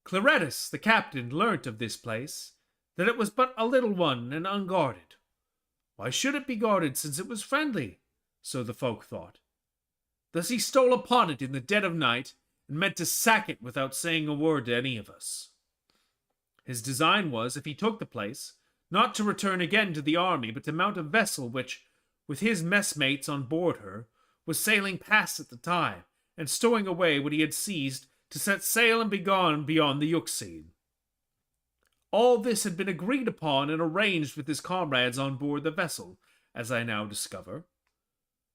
Claretus, the captain, learnt of this place, that it was but a little one and unguarded. Why should it be guarded, since it was friendly? So the folk thought. Thus he stole upon it in the dead of night, and meant to sack it without saying a word to any of us. His design was, if he took the place, not to return again to the army, but to mount a vessel which, with his messmates on board her, was sailing past at the time, and stowing away what he had seized, to set sail and be gone beyond the Euxine. All this had been agreed upon and arranged with his comrades on board the vessel, as I now discover.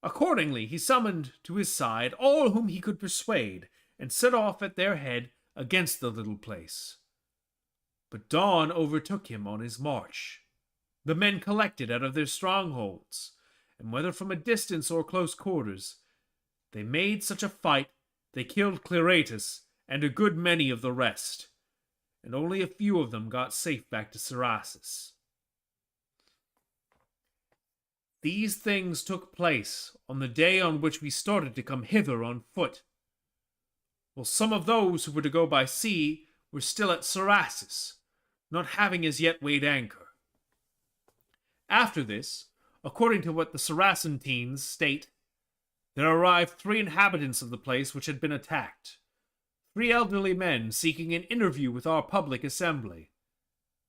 Accordingly, he summoned to his side all whom he could persuade, and set off at their head against the little place. But dawn overtook him on his march. The men collected out of their strongholds, and whether from a distance or close quarters, they made such a fight, they killed Claretus and a good many of the rest, and only a few of them got safe back to Cerasus. These things took place on the day on which we started to come hither on foot, while some of those who were to go by sea were still at Cerasus, not having as yet weighed anchor. After this, according to what the Saracens state, there arrived 3 inhabitants of the place which had been attacked, 3 elderly men seeking an interview with our public assembly.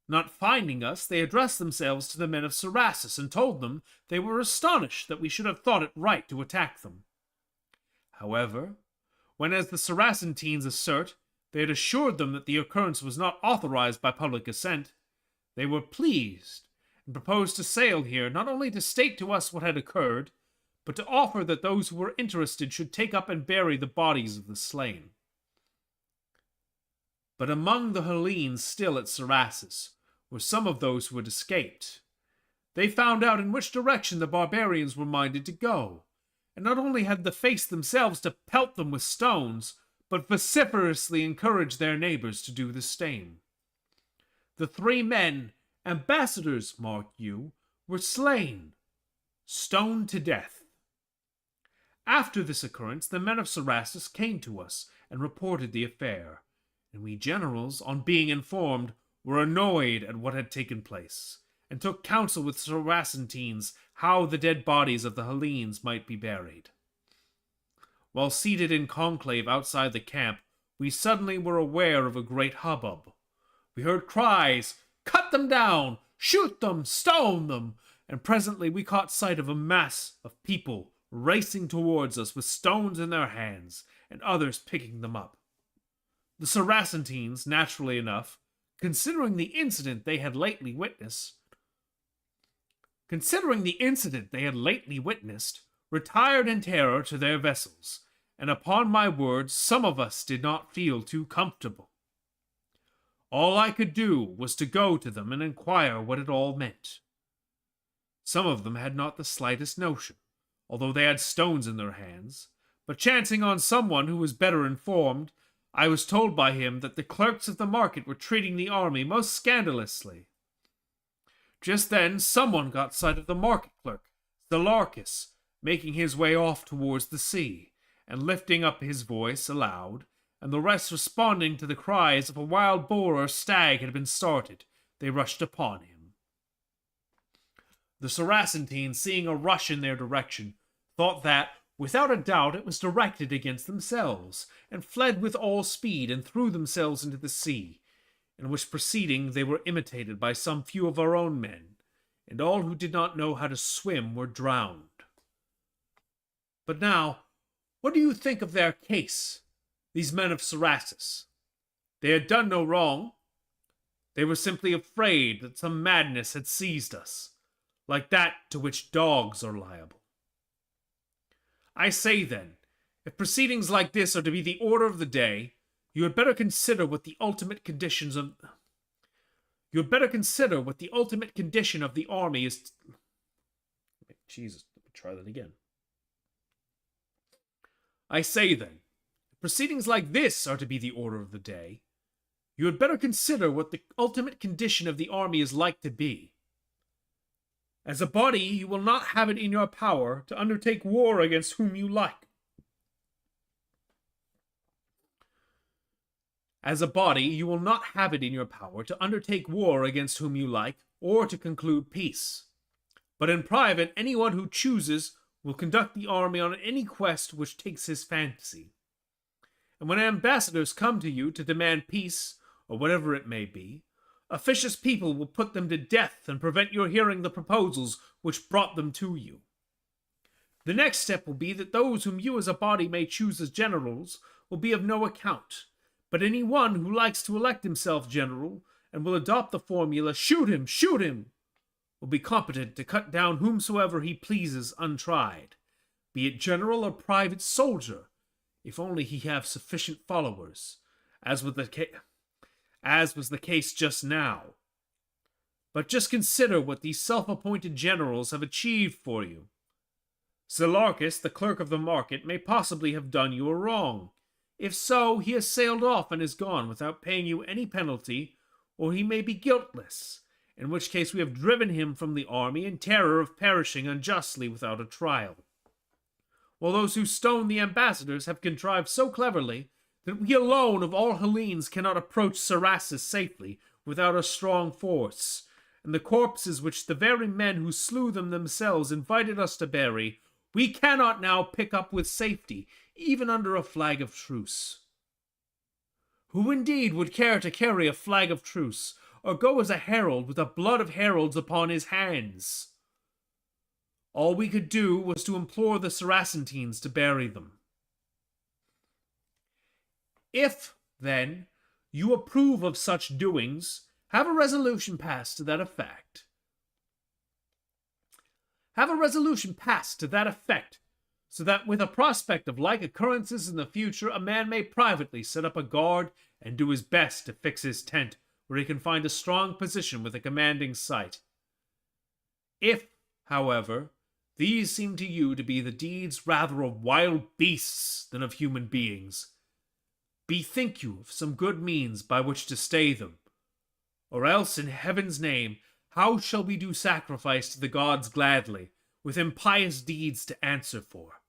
Not finding us, they addressed themselves to the men of Cerasus and told them they were astonished that we should have thought it right to attack them. However, when, as the Saracens assert, they had assured them that the occurrence was not authorized by public assent, they were pleased and proposed to sail here not only to state to us what had occurred, but to offer that those who were interested should take up and bury the bodies of the slain. But among the Hellenes still at Cerasus were some of those who had escaped. They found out in which direction the barbarians were minded to go, and not only had the face themselves to pelt them with stones, but vociferously encouraged their neighbors to do the same. The 3 men, ambassadors, mark you, were slain, stoned to death. After this occurrence, the men of Cerasus came to us and reported the affair, and we generals, on being informed, were annoyed at what had taken place, and took counsel with Saracens how the dead bodies of the Hellenes might be buried. While seated in conclave outside the camp, we suddenly were aware of a great hubbub. We heard cries, "Cut them down! Shoot them! Stone them!" And presently we caught sight of a mass of people racing towards us with stones in their hands, and others picking them up. The Saracens, naturally enough, considering the incident they had lately witnessed, retired in terror to their vessels, and upon my word, some of us did not feel too comfortable. All I could do was to go to them and inquire what it all meant. Some of them had not the slightest notion, although they had stones in their hands, but chancing on someone who was better informed, I was told by him that the clerks of the market were treating the army most scandalously. Just then someone got sight of the market clerk, Zelarchus, making his way off towards the sea, and lifting up his voice aloud, and the rest responding to the cry as if a wild boar or stag had been started, they rushed upon him. The Saracens, seeing a rush in their direction, thought that, without a doubt, it was directed against themselves, and fled with all speed and threw themselves into the sea, in which proceeding they were imitated by some few of our own men, and all who did not know how to swim were drowned. But now, what do you think of their case, these men of Cerasus? They had done no wrong. They were simply afraid that some madness had seized us, like that to which dogs are liable. I say then, if proceedings like this are to be the order of the day, you had better consider what the ultimate condition of the army is. Jesus, try that again. I say then, proceedings like this are to be the order of the day. You had better consider what the ultimate condition of the army is like to be. As a body, you will not have it in your power to undertake war against whom you like. As a body, you will not have it in your power to undertake war against whom you like, or to conclude peace. But in private, anyone who chooses will conduct the army on any quest which takes his fancy. And when ambassadors come to you to demand peace, or whatever it may be, officious people will put them to death and prevent your hearing the proposals which brought them to you. The next step will be that those whom you as a body may choose as generals will be of no account, but any one who likes to elect himself general and will adopt the formula, "Shoot him, shoot him," will be competent to cut down whomsoever he pleases untried, be it general or private soldier, if only he have sufficient followers, as was the case just now. But just consider what these self-appointed generals have achieved for you. Zelarchus, the clerk of the market, may possibly have done you a wrong. If so, he has sailed off and is gone without paying you any penalty, or he may be guiltless, in which case we have driven him from the army in terror of perishing unjustly without a trial. While those who stoned the ambassadors have contrived so cleverly that we alone of all Hellenes cannot approach Cerasus safely without a strong force, and the corpses which the very men who slew them themselves invited us to bury, we cannot now pick up with safety, even under a flag of truce. Who indeed would care to carry a flag of truce, or go as a herald with the blood of heralds upon his hands? All we could do was to implore the Saracentines to bury them. If, then, you approve of such doings, have a resolution passed to that effect. Have a resolution passed to that effect, so that with a prospect of like occurrences in the future, a man may privately set up a guard and do his best to fix his tent where he can find a strong position with a commanding sight. If, however, these seem to you to be the deeds rather of wild beasts than of human beings, bethink you of some good means by which to stay them, or else, in heaven's name, how shall we do sacrifice to the gods gladly, with impious deeds to answer for?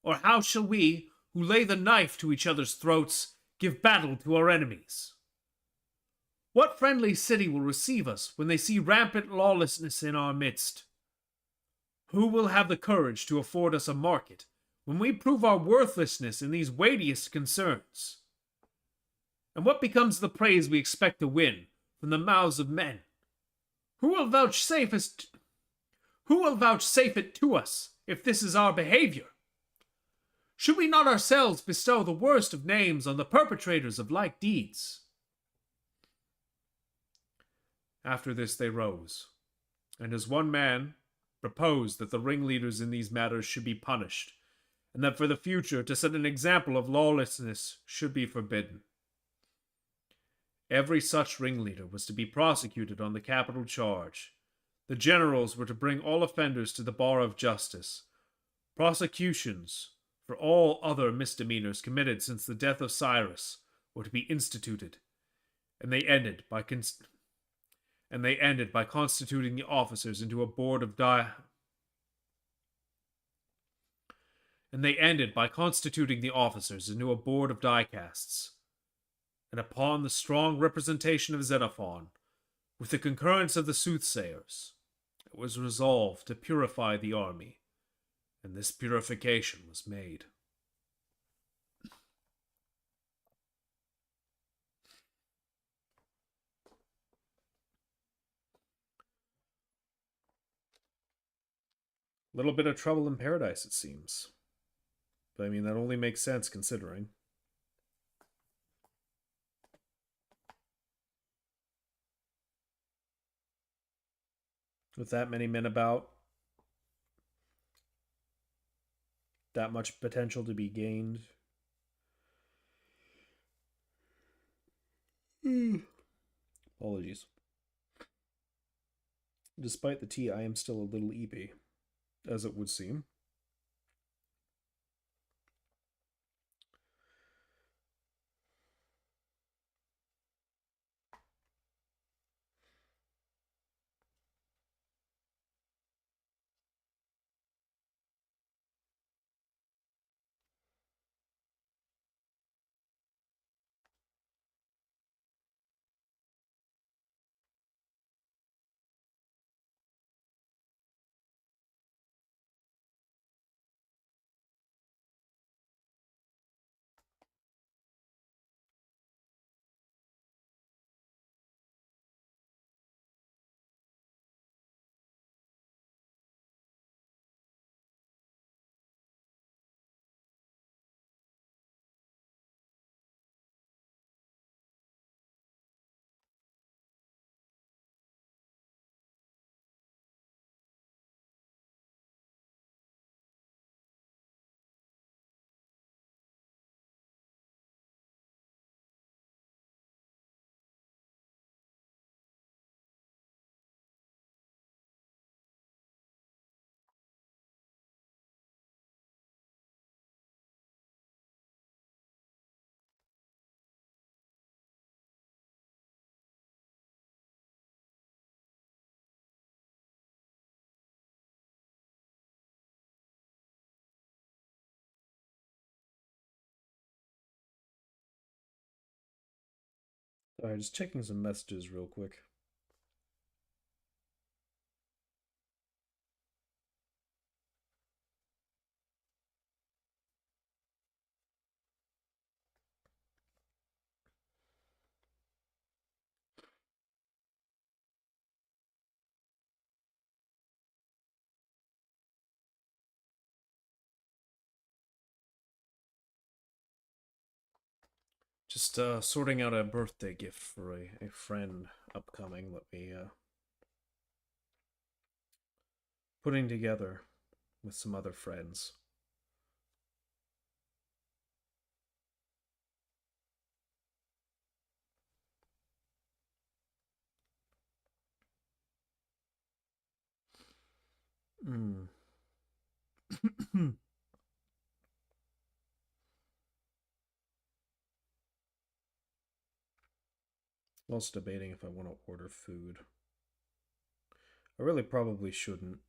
Or how shall we, who lay the knife to each other's throats, give battle to our enemies? What friendly city will receive us when they see rampant lawlessness in our midst? Who will have the courage to afford us a market when we prove our worthlessness in these weightiest concerns? And what becomes the praise we expect to win from the mouths of men? Who will vouchsafe it to us if this is our behavior? Should we not ourselves bestow the worst of names on the perpetrators of like deeds? After this they rose, and as one man proposed that the ringleaders in these matters should be punished, and that for the future to set an example of lawlessness should be forbidden. Every such ringleader was to be prosecuted on the capital charge. The generals were to bring all offenders to the bar of justice. Prosecutions for all other misdemeanors committed since the death of Cyrus were to be instituted, and they ended by constituting the officers into a board of die-casts. And upon the strong representation of Xenophon, with the concurrence of the soothsayers, it was resolved to purify the army, and this purification was made. A little bit of trouble in paradise, it seems. But I mean, that only makes sense considering. With that many men about, that much potential to be gained. Apologies. Despite the tea, I am still a little eepy. as it would seem. Alright, just checking some messages real quick. Just sorting out a birthday gift for a friend upcoming. Let me putting together with some other friends. Hmm. Also debating if I want to order food. I really probably shouldn't.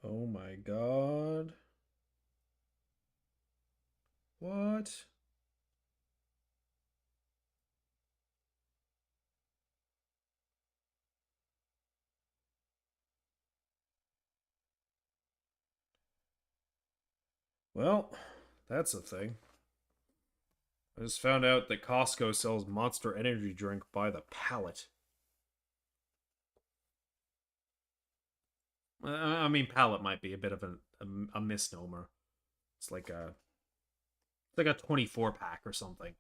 Oh my god. What? Well, that's a thing. I just found out that Costco sells Monster Energy drink by the pallet. I mean, pallet might be a bit of a misnomer. It's like a 24 pack or something.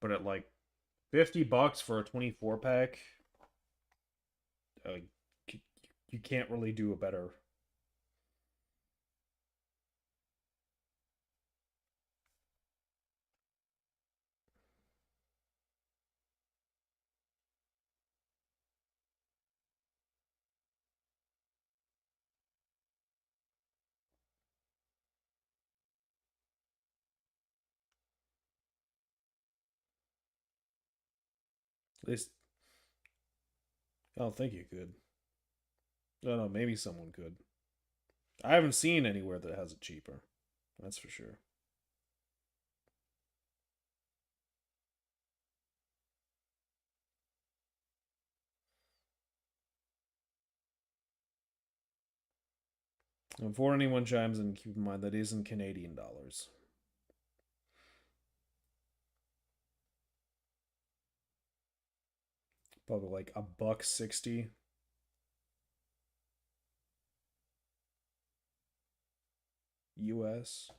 But at like $50 for a 24 pack, uh, you can't really do a better. At least I don't think you could. I don't know, maybe someone could. I haven't seen anywhere that has it cheaper. That's for sure. And before anyone chimes in, keep in mind that is in Canadian dollars. Probably like $1.60. U.S.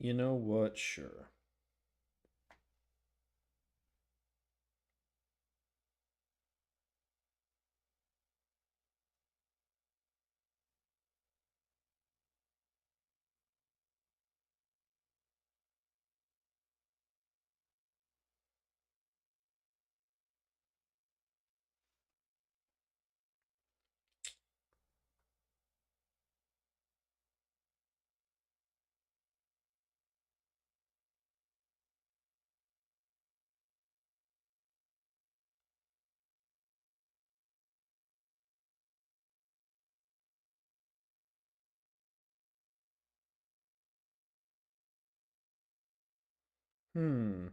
You know what? Sure. Hmm.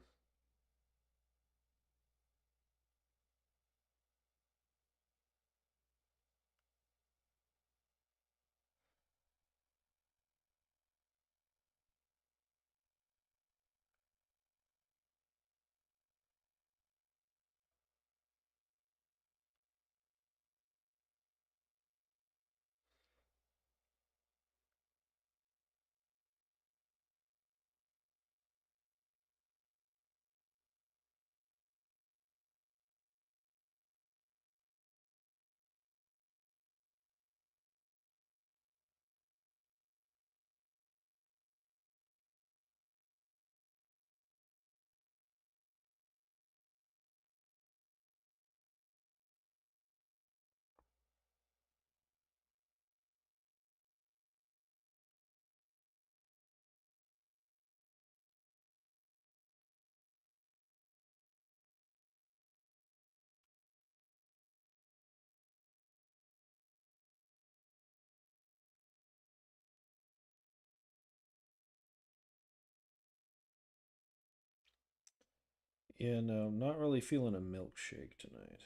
Yeah, no, I'm not really feeling a milkshake tonight.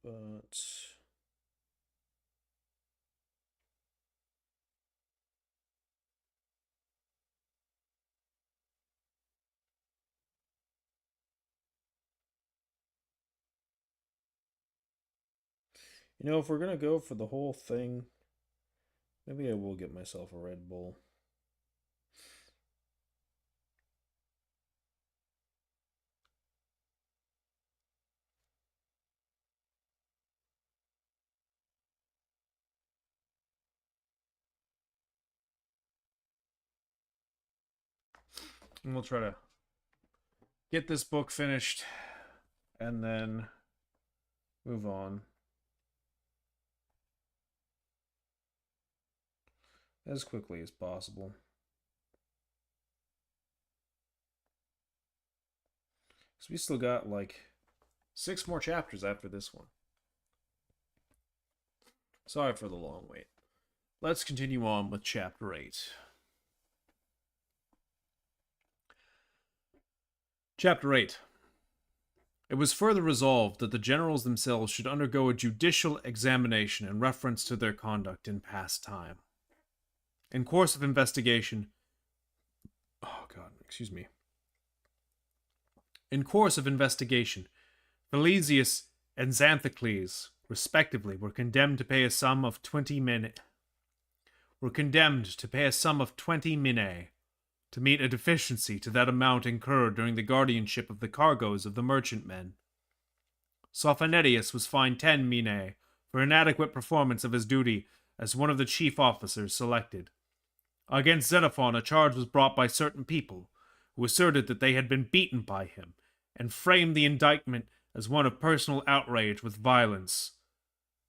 But if we're gonna go for the whole thing, maybe I will get myself a Red Bull. And we'll try to get this book finished and then move on as quickly as possible. Because we still got like 6 more chapters after this one. Sorry for the long wait. Let's continue on with chapter 8. Chapter 8. It was further resolved that the generals themselves should undergo a judicial examination in reference to their conduct in past time. In course of investigation... Oh, God, excuse me. In course of investigation, Phalesius and Xanthocles, respectively, were condemned to pay a sum of 20 minae to meet a deficiency to that amount incurred during the guardianship of the cargoes of the merchantmen. Sophanetius was fined 10 minae for inadequate performance of his duty as one of the chief officers selected. Against Xenophon a charge was brought by certain people, who asserted that they had been beaten by him, and framed the indictment as one of personal outrage with violence.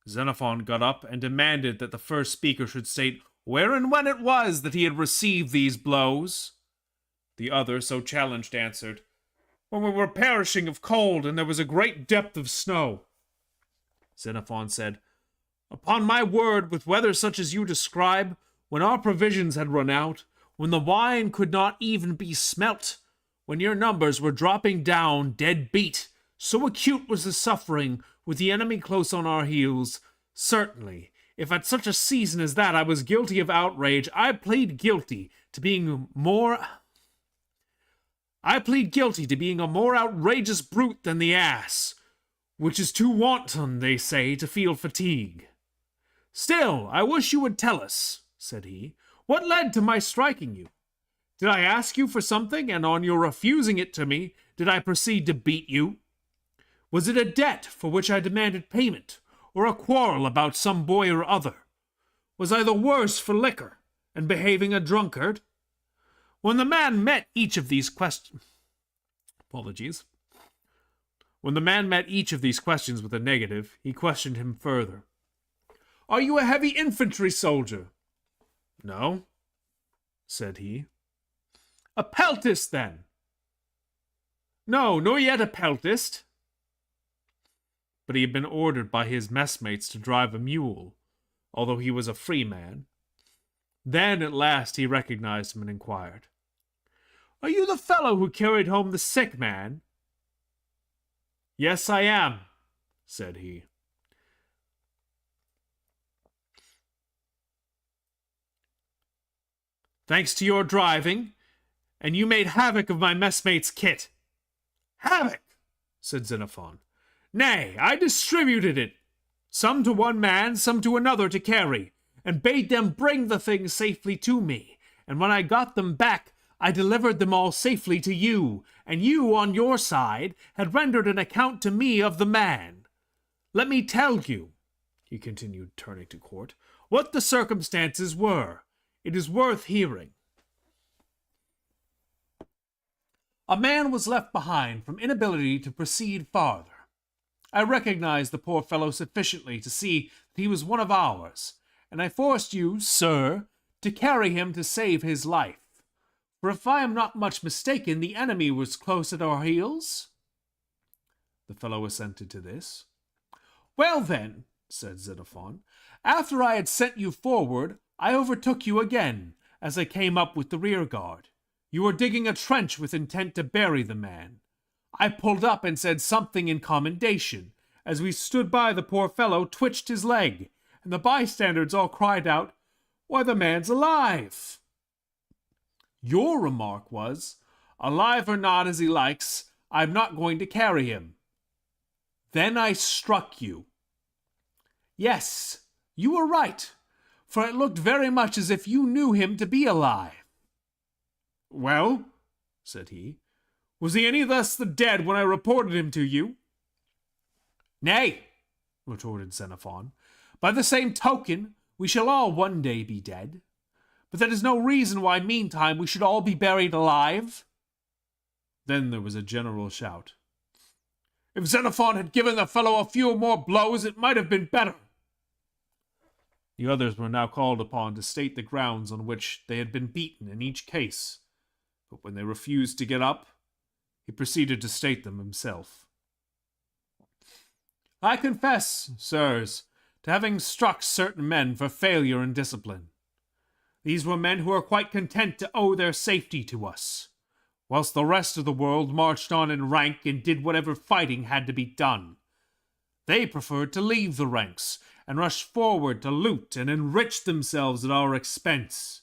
Xenophon got up and demanded that the first speaker should state where and when it was that he had received these blows. The other, so challenged, answered, when we were perishing of cold and there was a great depth of snow. Xenophon said, Upon my word, with weather such as you describe, when our provisions had run out, when the wine could not even be smelt, when your numbers were dropping down dead beat, so acute was the suffering, with the enemy close on our heels, certainly, if at such a season as that I was guilty of outrage, I plead guilty to being a more outrageous brute than the ass, which is too wanton, they say, to feel fatigue. Still, I wish you would tell us, said he, what led to my striking you? Did I ask you for something, and on your refusing it to me, did I proceed to beat you? Was it a debt for which I demanded payment, or a quarrel about some boy or other? Was I the worse for liquor, and behaving a drunkard? When the man met each of these questions... When the man met each of these questions with a negative, he questioned him further. Are you a heavy infantry soldier? No, said he. A peltist, then? No, nor yet a peltist. But he had been ordered by his messmates to drive a mule, although he was a free man. Then at last he recognized him and inquired, Are you the fellow who carried home the sick man? Yes, I am, said he. Thanks to your driving, and you made havoc of my messmate's kit. Havoc, said Xenophon. Nay, I distributed it, some to one man, some to another to carry, and bade them bring the things safely to me, and when I got them back, I delivered them all safely to you, and you, on your side, had rendered an account to me of the man. Let me tell you, he continued, turning to court, what the circumstances were. It is worth hearing. A man was left behind from inability to proceed farther. I recognized the poor fellow sufficiently to see that he was one of ours, and I forced you, sir, to carry him to save his life. For if I am not much mistaken, the enemy was close at our heels. The fellow assented to this. Well then, said Xenophon, after I had sent you forward, I overtook you again, as I came up with the rear guard. You were digging a trench with intent to bury the man. I pulled up and said something in commendation. As we stood by, the poor fellow twitched his leg, and the bystanders all cried out, Why, the man's alive! Your remark was, Alive or not as he likes, I'm not going to carry him. Then I struck you. Yes, you were right, for it looked very much as if you knew him to be alive. Well, said he, was he any thus the dead when I reported him to you? Nay, retorted Xenophon, by the same token, we shall all one day be dead. But that is no reason why meantime we should all be buried alive. Then there was a general shout. If Xenophon had given the fellow a few more blows, it might have been better. The others were now called upon to state the grounds on which they had been beaten in each case, but when they refused to get up, he proceeded to state them himself. I confess, sirs, to having struck certain men for failure in discipline. These were men who were quite content to owe their safety to us, whilst the rest of the world marched on in rank and did whatever fighting had to be done. They preferred to leave the ranks and rush forward to loot and enrich themselves at our expense.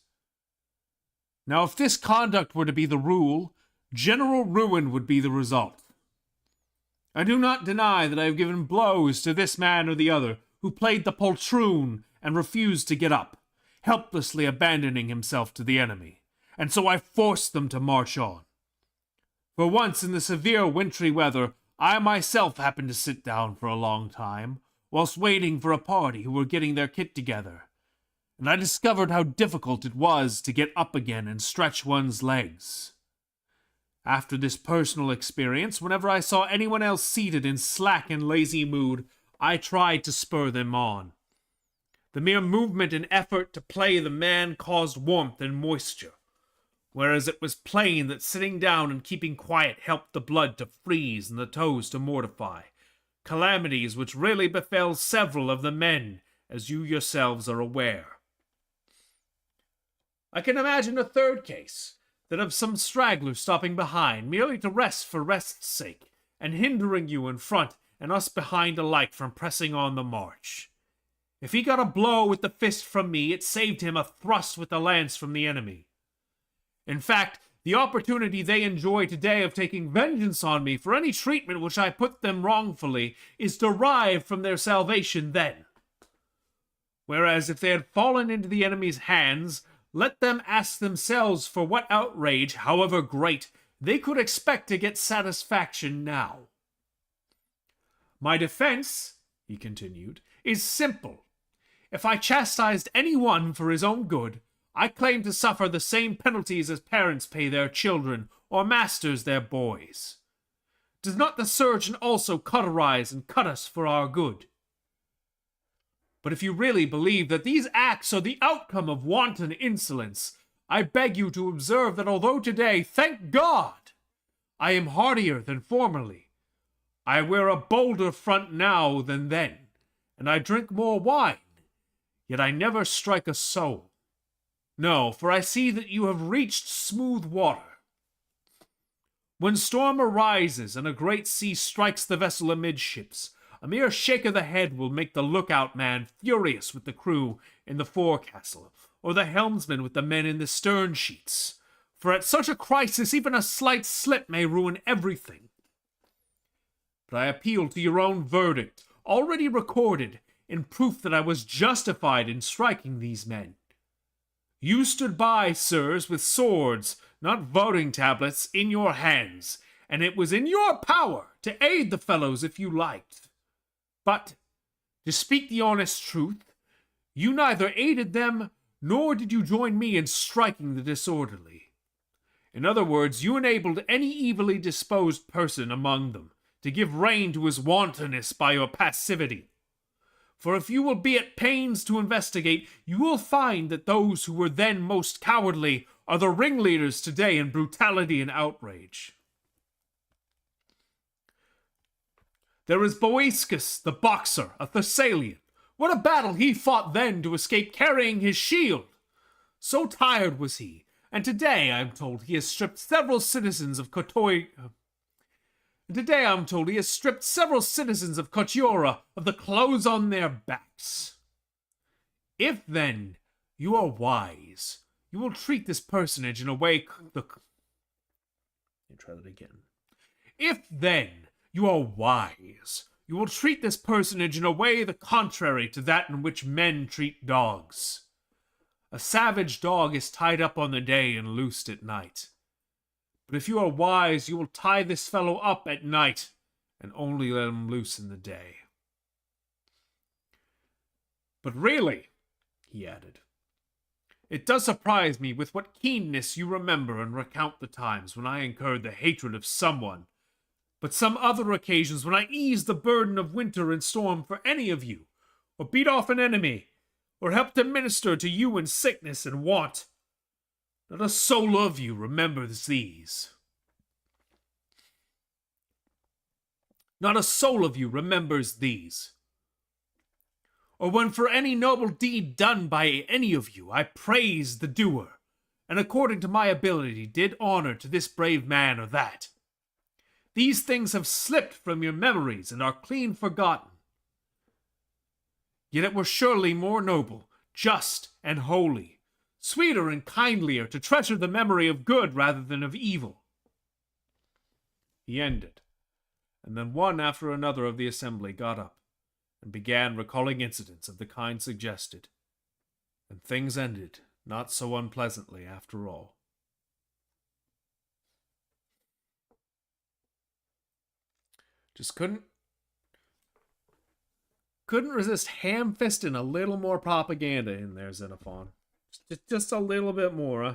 Now, if this conduct were to be the rule, general ruin would be the result. I do not deny that I have given blows to this man or the other who played the poltroon and refused to get up, helplessly abandoning himself to the enemy, and so I forced them to march on. For once in the severe wintry weather, I myself happened to sit down for a long time, whilst waiting for a party who were getting their kit together, and I discovered how difficult it was to get up again and stretch one's legs. After this personal experience, whenever I saw anyone else seated in slack and lazy mood, I tried to spur them on. The mere movement and effort to play the man caused warmth and moisture. whereas it was plain that sitting down and keeping quiet helped the blood to freeze and the toes to mortify, calamities which really befell several of the men, as you yourselves are aware. I can imagine a third case, that of some straggler stopping behind, merely to rest for rest's sake, and hindering you in front and us behind alike from pressing on the march. If he got a blow with the fist from me, it saved him a thrust with the lance from the enemy. In fact, the opportunity they enjoy today of taking vengeance on me for any treatment which I put them wrongfully is derived from their salvation then. Whereas if they had fallen into the enemy's hands, let them ask themselves for what outrage, however great, they could expect to get satisfaction now. My defense, he continued, is simple. If I chastised any one for his own good, I claim to suffer the same penalties as parents pay their children, or masters their boys. Does not the surgeon also cauterize and cut us for our good? But if you really believe that these acts are the outcome of wanton insolence, I beg you to observe that although today, thank God, I am hardier than formerly, I wear a bolder front now than then, and I drink more wine, yet I never strike a soul. No, for I see that you have reached smooth water. When storm arises and a great sea strikes the vessel amidships, a mere shake of the head will make the lookout man furious with the crew in the forecastle, or the helmsman with the men in the stern sheets. For at such a crisis even a slight slip may ruin everything. But I appeal to your own verdict, already recorded, in proof that I was justified in striking these men. You stood by, sirs, with swords, not voting tablets, in your hands, and it was in your power to aid the fellows if you liked. But, to speak the honest truth, you neither aided them, nor did you join me in striking the disorderly. In other words, you enabled any evilly disposed person among them to give rein to his wantonness by your passivity. For if you will be at pains to investigate, you will find that those who were then most cowardly are the ringleaders today in brutality and outrage. There is Boeiscus, the boxer, a Thessalian. What a battle he fought then to escape carrying his shield! So tired was he, and today, I am told, he has stripped several citizens of Cotiora of the clothes on their backs. If, then, you are wise, you will treat this personage in a way Try that again. If, then, you are wise, you will treat this personage in a way the contrary to that in which men treat dogs. A savage dog is tied up on the day and loosed at night. But if you are wise, you will tie this fellow up at night and only let him loose in the day. But really, he added, it does surprise me with what keenness you remember and recount the times when I incurred the hatred of someone, but some other occasions when I eased the burden of winter and storm for any of you, or beat off an enemy, or helped to minister to you in sickness and want. Not a soul of you remembers these. Not a soul of you remembers these. Or when for any noble deed done by any of you, I praised the doer, and according to my ability did honor to this brave man or that. These things have slipped from your memories and are clean forgotten. Yet it were surely more noble, just, and holy, sweeter and kindlier to treasure the memory of good rather than of evil. He ended, and then one after another of the assembly got up and began recalling incidents of the kind suggested, and things ended not so unpleasantly after all. Just couldn't resist ham-fisting a little more propaganda in there, Xenophon. Just a little bit more, huh?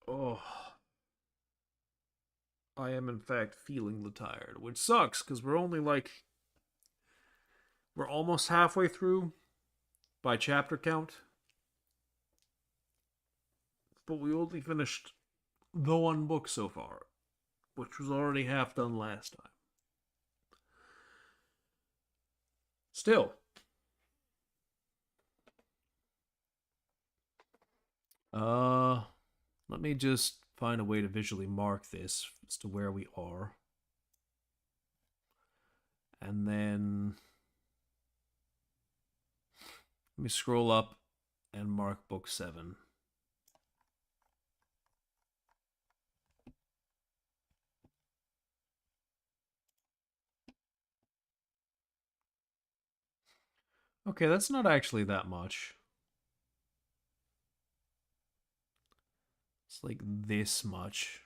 Oh, I am in fact feeling tired, which sucks because we're only we're almost halfway through by chapter count, but we only finished the one book so far, which was already half done last time. Still, uh, let me just find a way to visually mark this as to where we are. And then let me scroll up and mark book 7. Okay, that's not actually that much. It's like this much.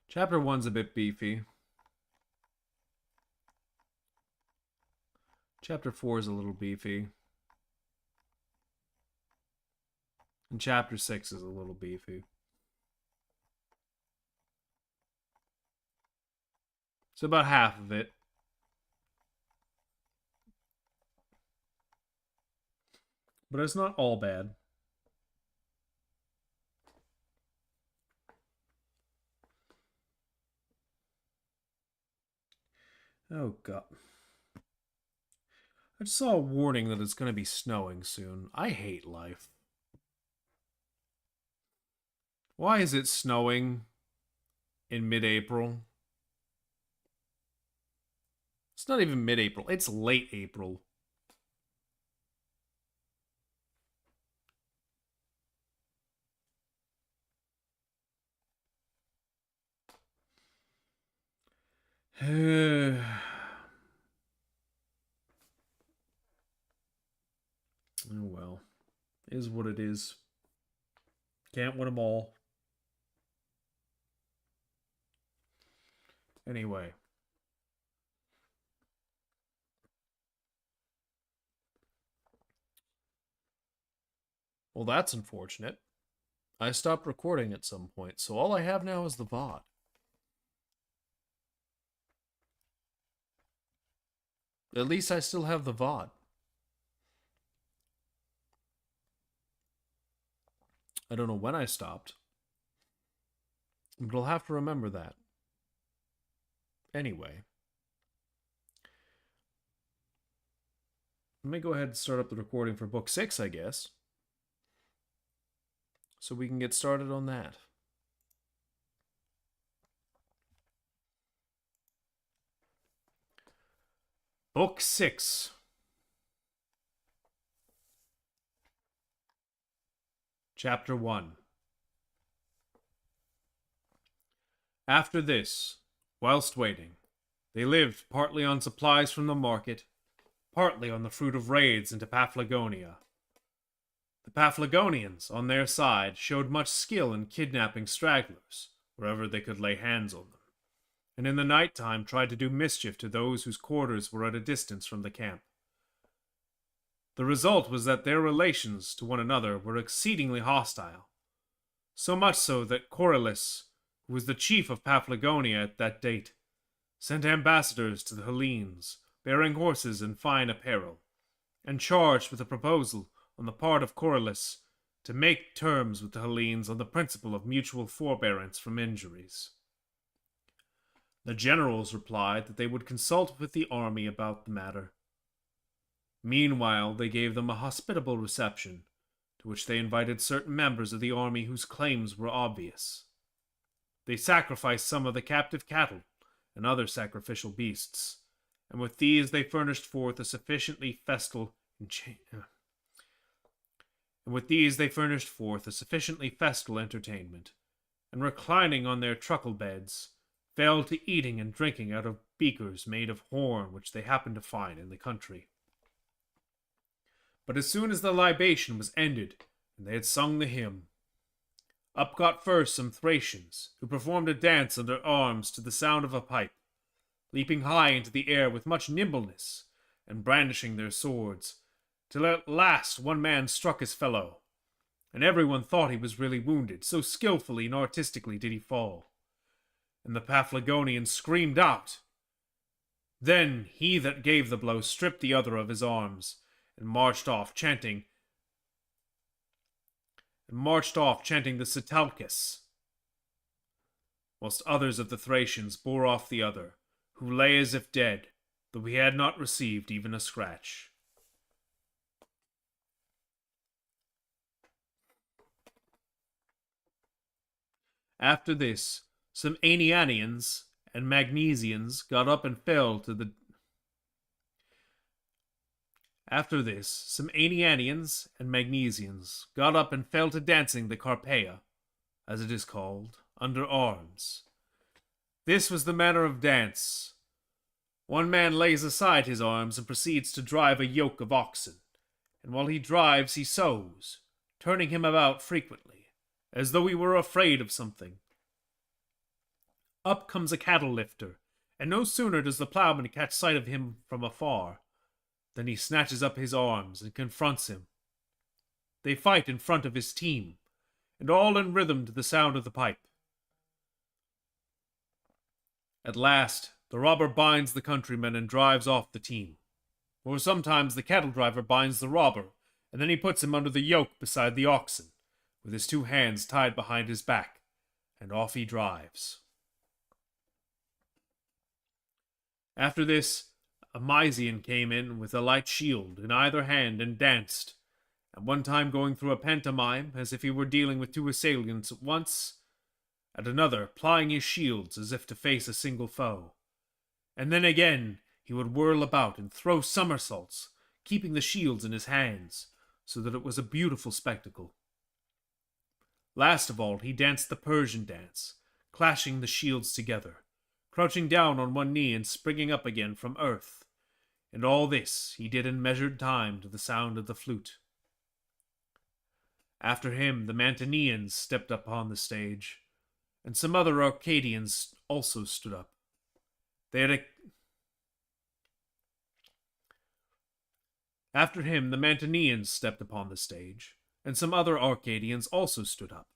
Chapter 1's a bit beefy. Chapter 4 is a little beefy. And chapter 6 is a little beefy. So about half of it. But it's not all bad. Oh, God. I just saw a warning that it's going to be snowing soon. I hate life. Why is it snowing in mid-April? It's not even mid-April. It's late April. Oh well. Is what it is. Can't win them all. Anyway. Well, that's unfortunate. I stopped recording at some point, so all I have now is the VOD. At least I still have the VOD. I don't know when I stopped, but I'll have to remember that. Anyway. Let me go ahead and start up the recording for book 6, I guess. So we can get started on that. Book 6. Chapter 1. After this, whilst waiting, they lived partly on supplies from the market, partly on the fruit of raids into Paphlagonia. The Paphlagonians, on their side, showed much skill in kidnapping stragglers, wherever they could lay hands on them, and in the night time tried to do mischief to those whose quarters were at a distance from the camp. The result was that their relations to one another were exceedingly hostile, so much so that Corylus, who was the chief of Paphlagonia at that date, sent ambassadors to the Hellenes, bearing horses and fine apparel, and charged with a proposal on the part of Corylus to make terms with the Hellenes on the principle of mutual forbearance from injuries. The generals replied that they would consult with the army about the matter. Meanwhile, they gave them a hospitable reception, to which they invited certain members of the army whose claims were obvious. They sacrificed some of the captive cattle and other sacrificial beasts, and with these they furnished forth a sufficiently festal entertainment, and reclining on their truckle beds, fell to eating and drinking out of beakers made of horn which they happened to find in the country. But as soon as the libation was ended, and they had sung the hymn, Up got first some Thracians, who performed a dance under arms to the sound of a pipe, leaping high into the air with much nimbleness, and brandishing their swords, till at last one man struck his fellow, and everyone thought he was really wounded, so skillfully and artistically did he fall. And the Paphlagonians screamed out. Then he that gave the blow stripped the other of his arms, and marched off chanting the Sitalkis, whilst others of the Thracians bore off the other, who lay as if dead, though he had not received even a scratch. After this, some Aenianians and Magnesians got up and fell to the dancing the Carpeia, as it is called, under arms. This was the manner of dance. One man lays aside his arms and proceeds to drive a yoke of oxen, and while he drives he sows, turning him about frequently, as though he were afraid of something. Up comes a cattle lifter, and no sooner does the plowman catch sight of him from afar than he snatches up his arms and confronts him. They fight in front of his team, and all in rhythm to the sound of the pipe. At last, the robber binds the countryman and drives off the team. Or sometimes the cattle driver binds the robber, and then he puts him under the yoke beside the oxen, with his two hands tied behind his back, and off he drives. After this, a Mysian came in with a light shield in either hand and danced, at one time going through a pantomime as if he were dealing with two assailants at once, at another plying his shields as if to face a single foe. And then again he would whirl about and throw somersaults, keeping the shields in his hands, so that it was a beautiful spectacle. Last of all he danced the Persian dance, clashing the shields together, crouching down on one knee and springing up again from earth, and all this he did in measured time to the sound of the flute. After him the Mantineans stepped upon the stage, and some other Arcadians also stood up. After him the Mantineans stepped upon the stage, and some other Arcadians also stood up.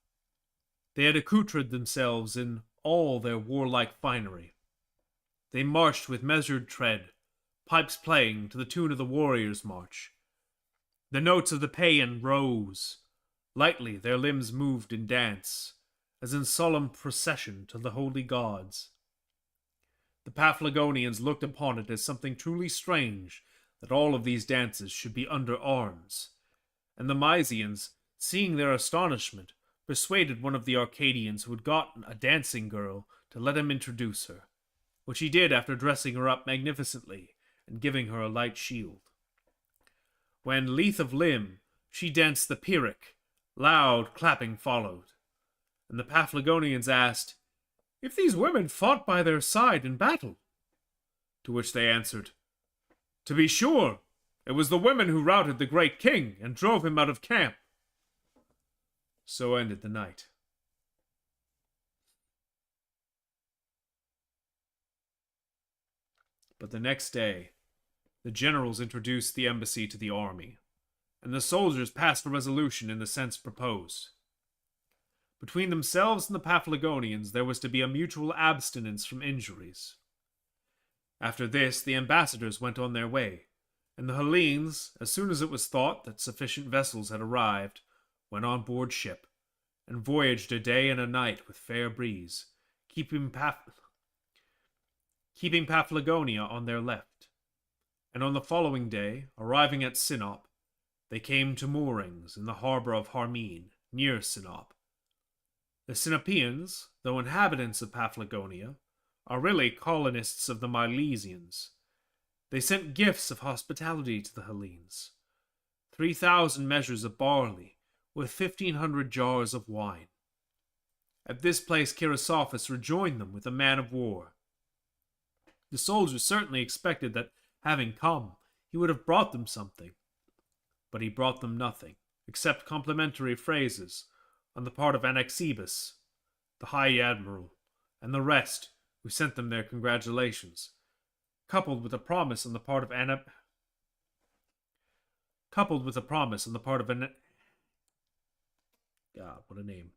They had accoutred themselves in all their warlike finery. They marched with measured tread, pipes playing to the tune of the warriors' march. The notes of the paean rose. Lightly their limbs moved in dance, as in solemn procession to the holy gods. The Paphlagonians looked upon it as something truly strange that all of these dances should be under arms, and the Mysians, seeing their astonishment, persuaded one of the Arcadians who had gotten a dancing girl to let him introduce her, which he did after dressing her up magnificently and giving her a light shield. When, lithe of limb, she danced the Pyrrhic, loud clapping followed, and the Paphlagonians asked, "If these women fought by their side in battle?" To which they answered, "To be sure, it was the women who routed the great king and drove him out of camp." So ended the night. But the next day, the generals introduced the embassy to the army, and the soldiers passed a resolution in the sense proposed. Between themselves and the Paphlagonians there was to be a mutual abstinence from injuries. After this, the ambassadors went on their way, and the Hellenes, as soon as it was thought that sufficient vessels had arrived, went on board ship, and voyaged a day and a night with fair breeze, keeping Paphlagonia on their left. And on the following day, arriving at Sinop, they came to moorings in the harbor of Harmene, near Sinop. The Sinopians, though inhabitants of Paphlagonia, are really colonists of the Milesians. They sent gifts of hospitality to the Hellenes, 3,000 measures of barley, with 1,500 jars of wine. At this place Chrysophus rejoined them with a man of war. The soldiers certainly expected that, having come, he would have brought them something, but he brought them nothing, except complimentary phrases, on the part of Anaxibus, the High Admiral, and the rest who sent them their congratulations, coupled with a promise on the part of coupled with a promise on the part of God, what a name.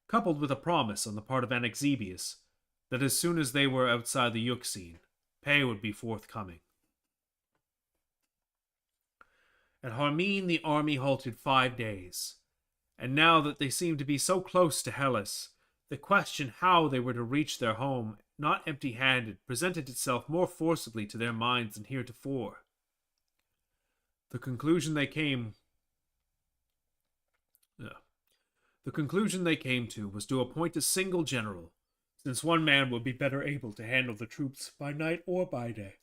Coupled with a promise on the part of Anaxagoras that as soon as they were outside the Euxine, pay would be forthcoming. At Harmene the army halted 5 days, and now that they seemed to be so close to Hellas, the question how they were to reach their home, not empty-handed, presented itself more forcibly to their minds than heretofore. The conclusion they came to was to appoint a single general, since one man would be better able to handle the troops by night or by day.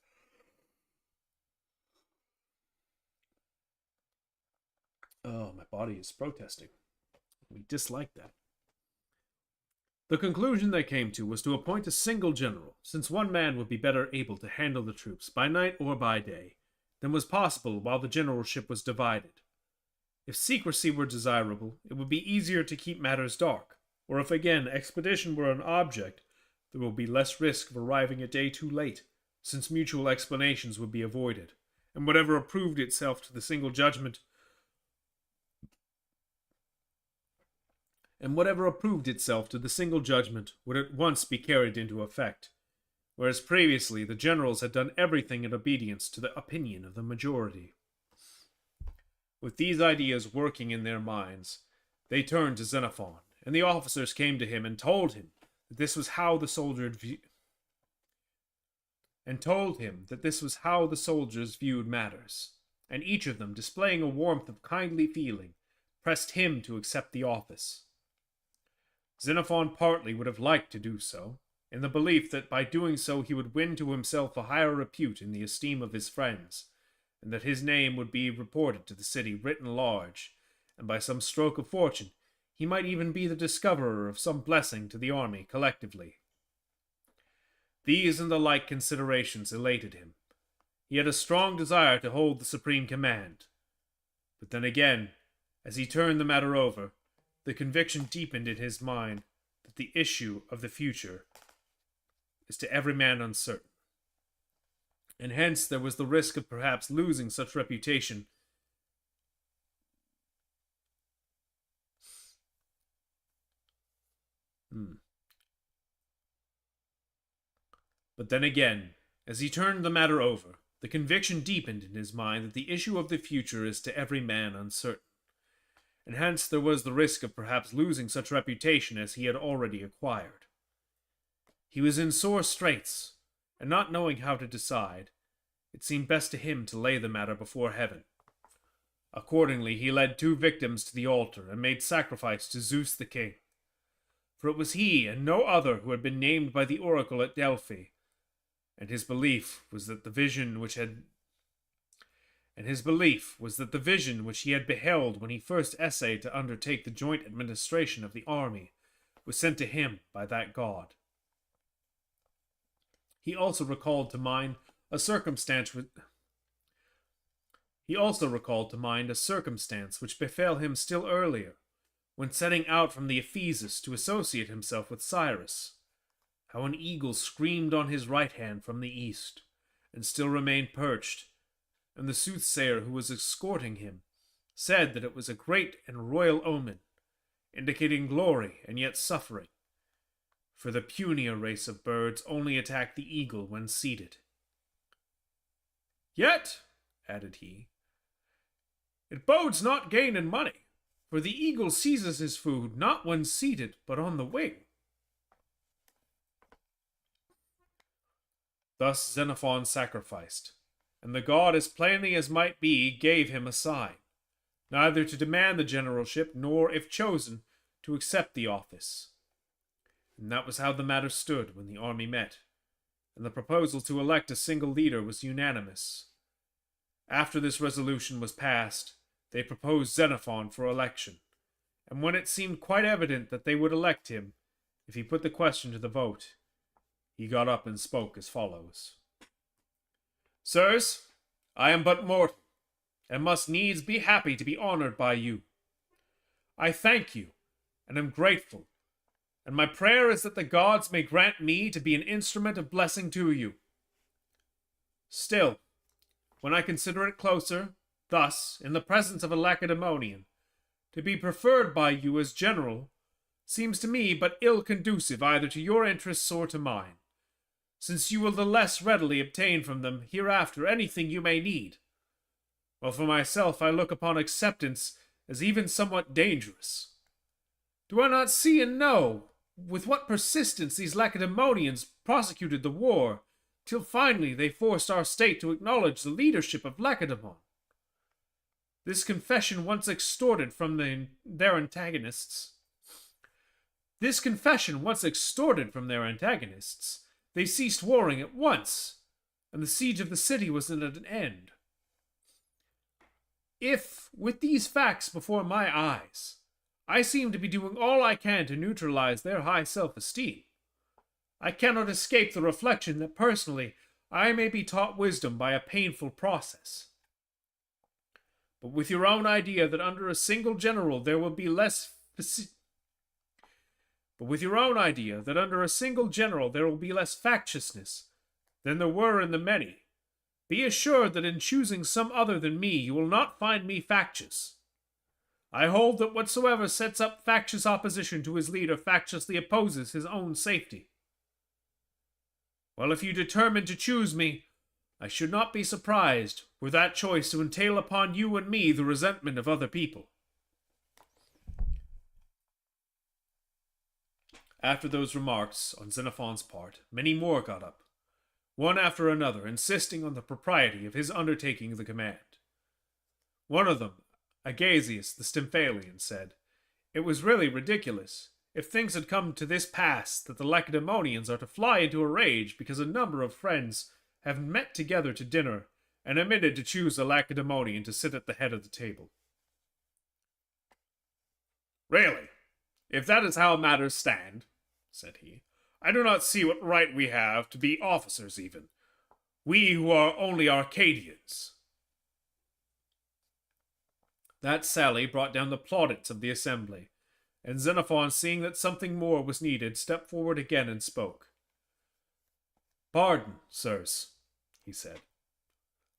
Oh, my body is protesting. We dislike that. The conclusion they came to was to appoint a single general, since one man would be better able to handle the troops by night or by day than was possible while the generalship was divided. If secrecy were desirable, it would be easier to keep matters dark, or if again expedition were an object, there would be less risk of arriving a day too late, since mutual explanations would be avoided, and whatever approved itself to the single judgment would at once be carried into effect, whereas previously the generals had done everything in obedience to the opinion of the majority. With these ideas working in their minds, they turned to Xenophon, and the officers came to him and told him that this was how the soldiers viewed matters, and each of them, displaying a warmth of kindly feeling, pressed him to accept the office. Xenophon partly would have liked to do so, in the belief that by doing so he would win to himself a higher repute in the esteem of his friends, and that his name would be reported to the city written large, and by some stroke of fortune he might even be the discoverer of some blessing to the army collectively. These and the like considerations elated him. He had a strong desire to hold the supreme command. But then again, as he turned the matter over, the conviction deepened in his mind that the issue of the future is to every man uncertain, and hence there was the risk of perhaps losing such reputation But then again, as he turned the matter over, the conviction deepened in his mind that the issue of the future is to every man uncertain, and hence there was the risk of perhaps losing such reputation as he had already acquired. He was in sore straits, and not knowing how to decide, it seemed best to him to lay the matter before heaven. Accordingly, he led 2 victims to the altar and made sacrifice to Zeus the king. For it was he and no other who had been named by the oracle at Delphi, and his belief was that the vision which he had beheld when he first essayed to undertake the joint administration of the army was sent to him by that god. He also recalled to mind a circumstance which befell him still earlier, when setting out from the Ephesus to associate himself with Cyrus, how an eagle screamed on his right hand from the east, and still remained perched, and the soothsayer who was escorting him said that it was a great and royal omen, indicating glory and yet suffering, for the punier race of birds only attack the eagle when seated. Yet, added he, it bodes not gain in money, for the eagle seizes his food not when seated, but on the wing. Thus Xenophon sacrificed, and the god, as plainly as might be, gave him a sign, neither to demand the generalship, nor, if chosen, to accept the office. And that was how the matter stood when the army met, and the proposal to elect a single leader was unanimous. After this resolution was passed, they proposed Xenophon for election, and when it seemed quite evident that they would elect him, if he put the question to the vote, he got up and spoke as follows. Sirs, I am but mortal, and must needs be happy to be honored by you. I thank you, and am grateful, and my prayer is that the gods may grant me to be an instrument of blessing to you. Still, when I consider it closer, thus, in the presence of a Lacedaemonian, to be preferred by you as general seems to me but ill conducive either to your interests or to mine, since you will the less readily obtain from them hereafter anything you may need. While for myself I look upon acceptance as even somewhat dangerous. Do I not see and know with what persistence these Lacedaemonians prosecuted the war, till finally they forced our state to acknowledge the leadership of Lacedaemon? This confession once extorted from their antagonists, they ceased warring at once, and the siege of the city was at an end. If, with these facts before my eyes, I seem to be doing all I can to neutralize their high self-esteem, I cannot escape the reflection that personally I may be taught wisdom by a painful process. But with your own idea that under a single general there will be less factiousness than there were in the many, be assured that in choosing some other than me you will not find me factious. I hold that whatsoever sets up factious opposition to his leader factiously opposes his own safety. Well, if you determine to choose me, I should not be surprised were that choice to entail upon you and me the resentment of other people. After those remarks on Xenophon's part, many more got up, one after another, insisting on the propriety of his undertaking the command. One of them, Agasius the Stymphalian, said, "It was really ridiculous, if things had come to this pass, that the Lacedaemonians are to fly into a rage because a number of friends have met together to dinner, and omitted to choose a Lacedaemonian to sit at the head of the table." "Really, if that is how matters stand," said he, "I do not see what right we have to be officers even, we who are only Arcadians." That sally brought down the plaudits of the assembly, and Xenophon, seeing that something more was needed, stepped forward again and spoke. "Pardon, sirs," he said.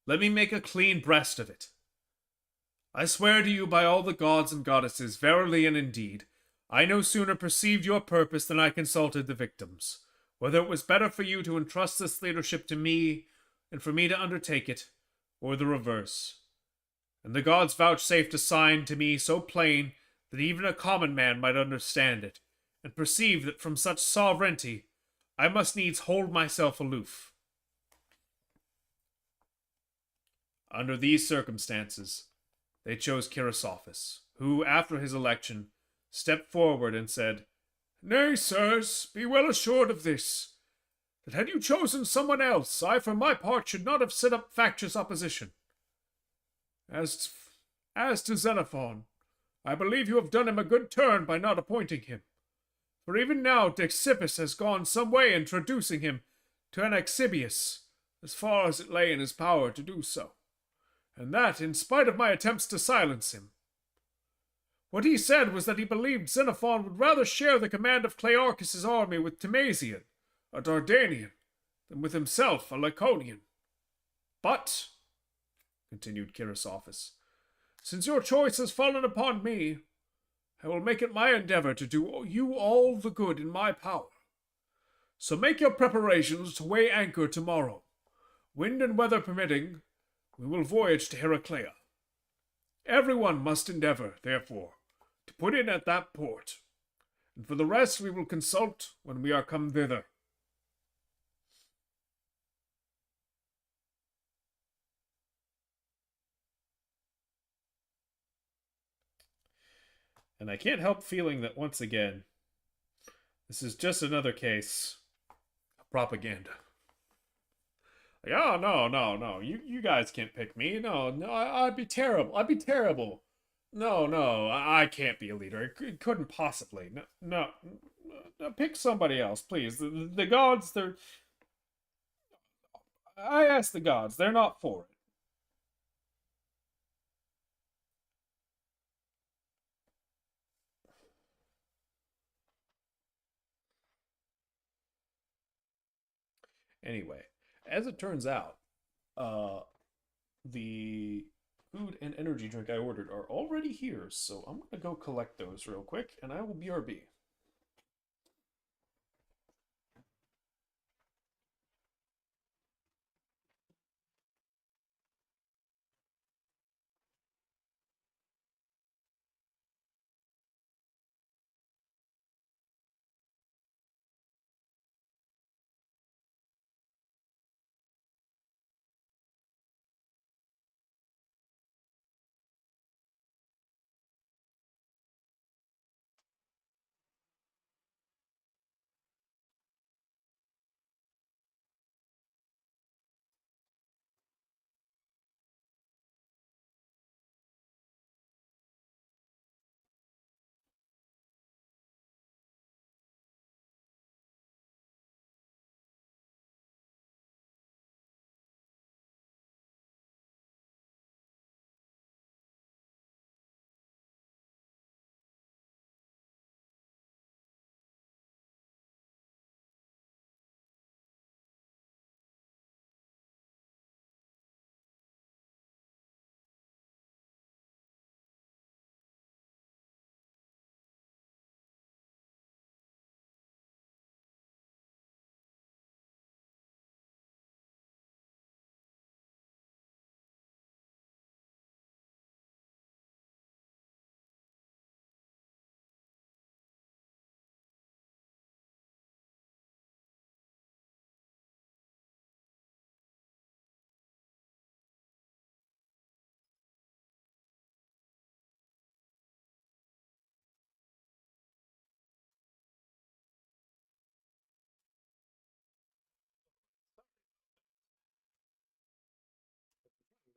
"Let me make a clean breast of it. I swear to you by all the gods and goddesses, verily and indeed, I no sooner perceived your purpose than I consulted the victims, whether it was better for you to entrust this leadership to me, and for me to undertake it, or the reverse. And the gods vouchsafed a sign to me so plain that even a common man might understand it, and perceive that from such sovereignty I must needs hold myself aloof. Under these circumstances, they chose Chrysophis, who, after his election, stepped forward and said, "Nay, sirs, be well assured of this, that had you chosen someone else, I for my part should not have set up factious opposition. As to Xenophon, I believe you have done him a good turn by not appointing him, for even now Dexippus has gone some way in introducing him to Anaxagoras, as far as it lay in his power to do so, and that in spite of my attempts to silence him. What he said was that he believed Xenophon would rather share the command of Clearchus's army with Timasian, a Dardanian, than with himself, a Laconian. But," continued Chrysophis, "since your choice has fallen upon me, I will make it my endeavor to do you all the good in my power. So make your preparations to weigh anchor tomorrow. Wind and weather permitting, we will voyage to Heraclea. Everyone must endeavor, therefore, to put in at that port, and for the rest we will consult when we are come thither." And I can't help feeling that once again, this is just another case of propaganda. Like, oh, no, you guys can't pick me. No, I'd be terrible. No, I can't be a leader. It couldn't possibly. No, pick somebody else, please. The gods, I asked the gods, they're not for it. Anyway, as it turns out, uh, the food and energy drink I ordered are already here, so I'm gonna go collect those real quick, and I will BRB.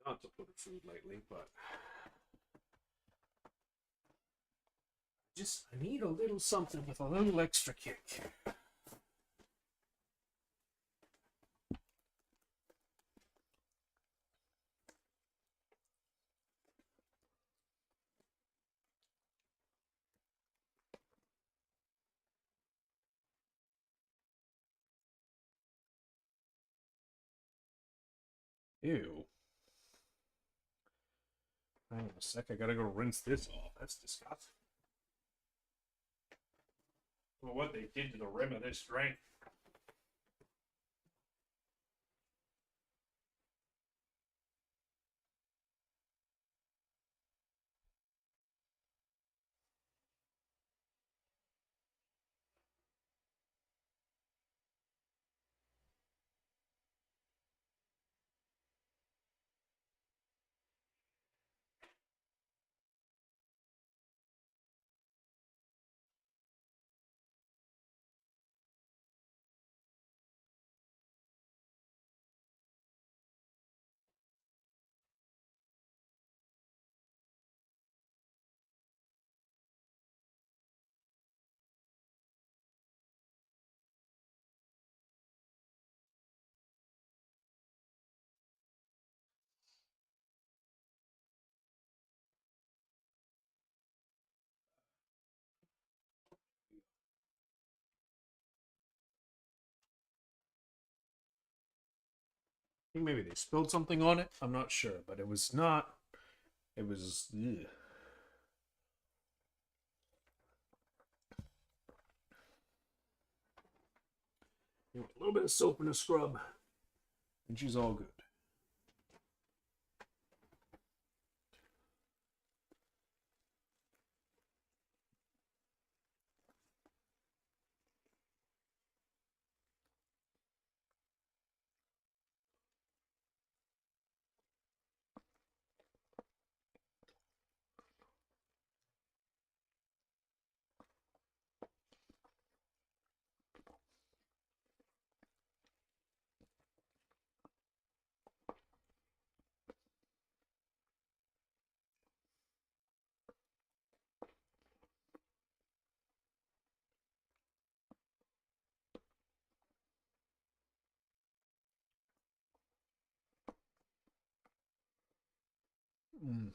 Not to put food lately, but just I need a little something with a little extra kick. Ew. Hang on a sec, I gotta go rinse this off. That's disgusting. Well, what they did to the rim of this drink. I think maybe they spilled something on it. I'm not sure, but it was not. It was. Ugh. You know, a little bit of soap and a scrub, and she's all good. Mm.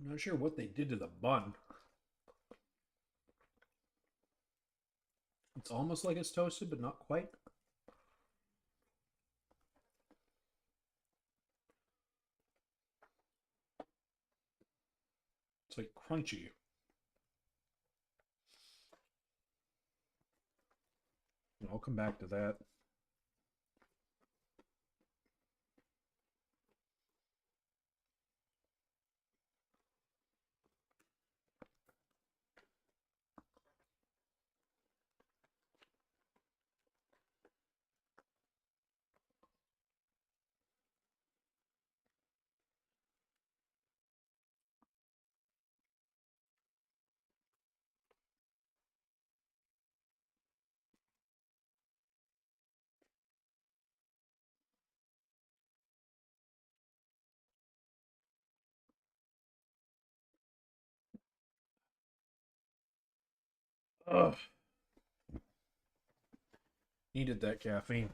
I'm not sure what they did to the bun. It's almost like it's toasted, but not quite. It's like crunchy. I'll come back to that. Ugh. Needed that caffeine.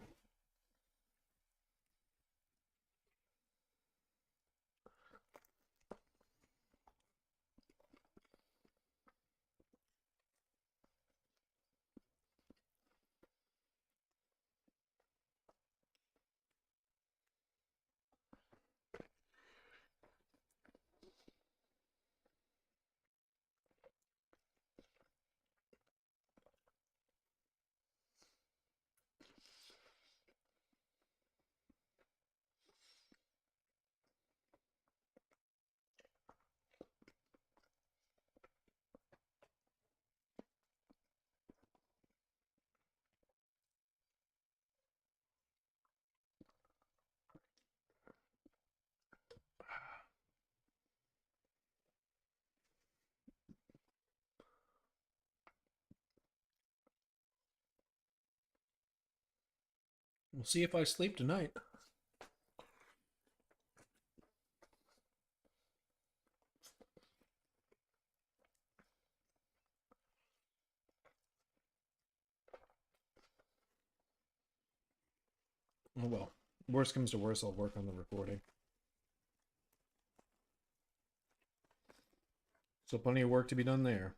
We'll see if I sleep tonight. Oh well. Worst comes to worst, I'll work on the recording. So plenty of work to be done there.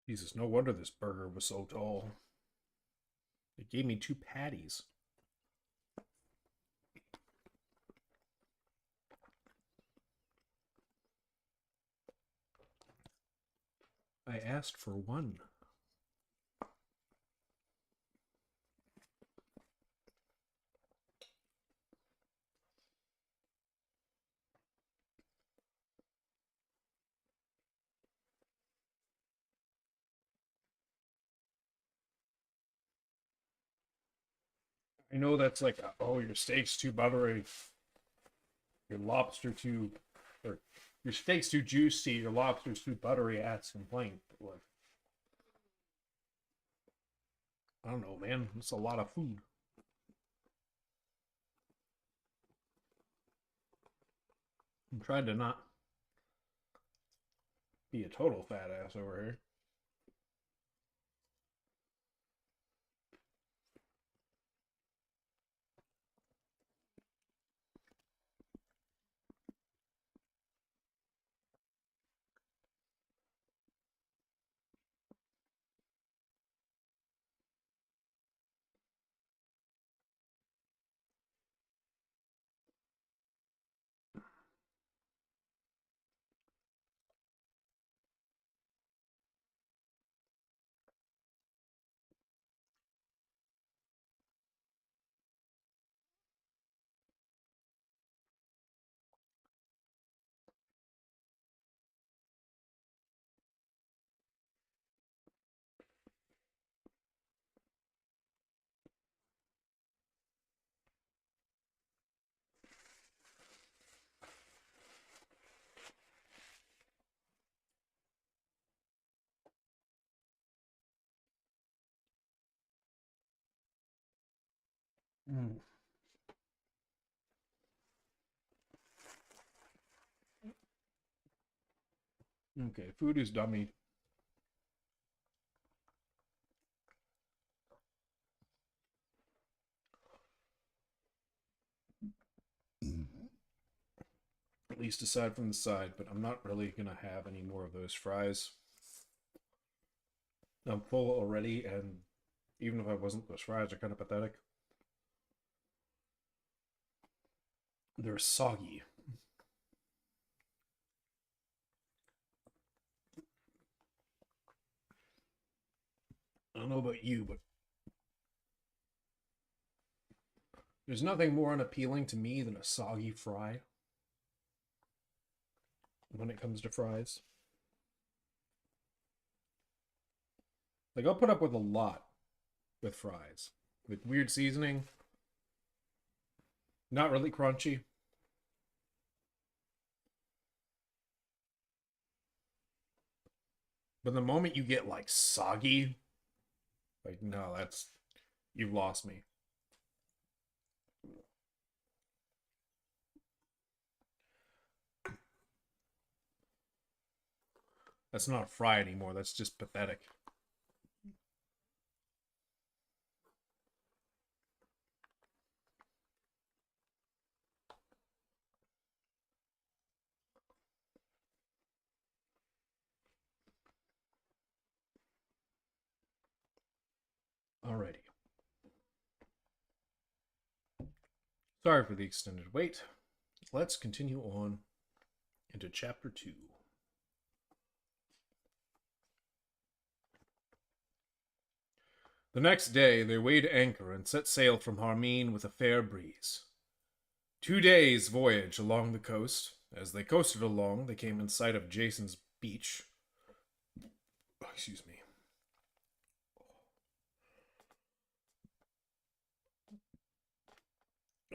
Jesus, no wonder this burger was so tall. It gave me 2 patties. I asked for one. I know that's like, oh, your steak's too buttery, your lobster too, or your steak's too juicy, your lobster's too buttery. Ass complaint. But like, I don't know, man. It's a lot of food. I'm trying to not be a total fat ass over here. Mm. Okay, food is dummy. At least aside from the side, but I'm not really gonna have any more of those fries. I'm full already, and even if I wasn't, those fries are kind of pathetic. They're soggy. I don't know about you, but there's nothing more unappealing to me than a soggy fry when it comes to fries. Like, I'll put up with a lot with fries. With weird seasoning, not really crunchy. But the moment you get, like, soggy, like, no, that's... You've lost me. That's not a fry anymore. That's just pathetic. Alrighty. Sorry for the extended wait. Let's continue on into chapter 2. The next day they weighed anchor and set sail from Harmeen with a fair breeze. 2 days' voyage along the coast. As they coasted along, they came in sight of Jason's beach. Oh, excuse me.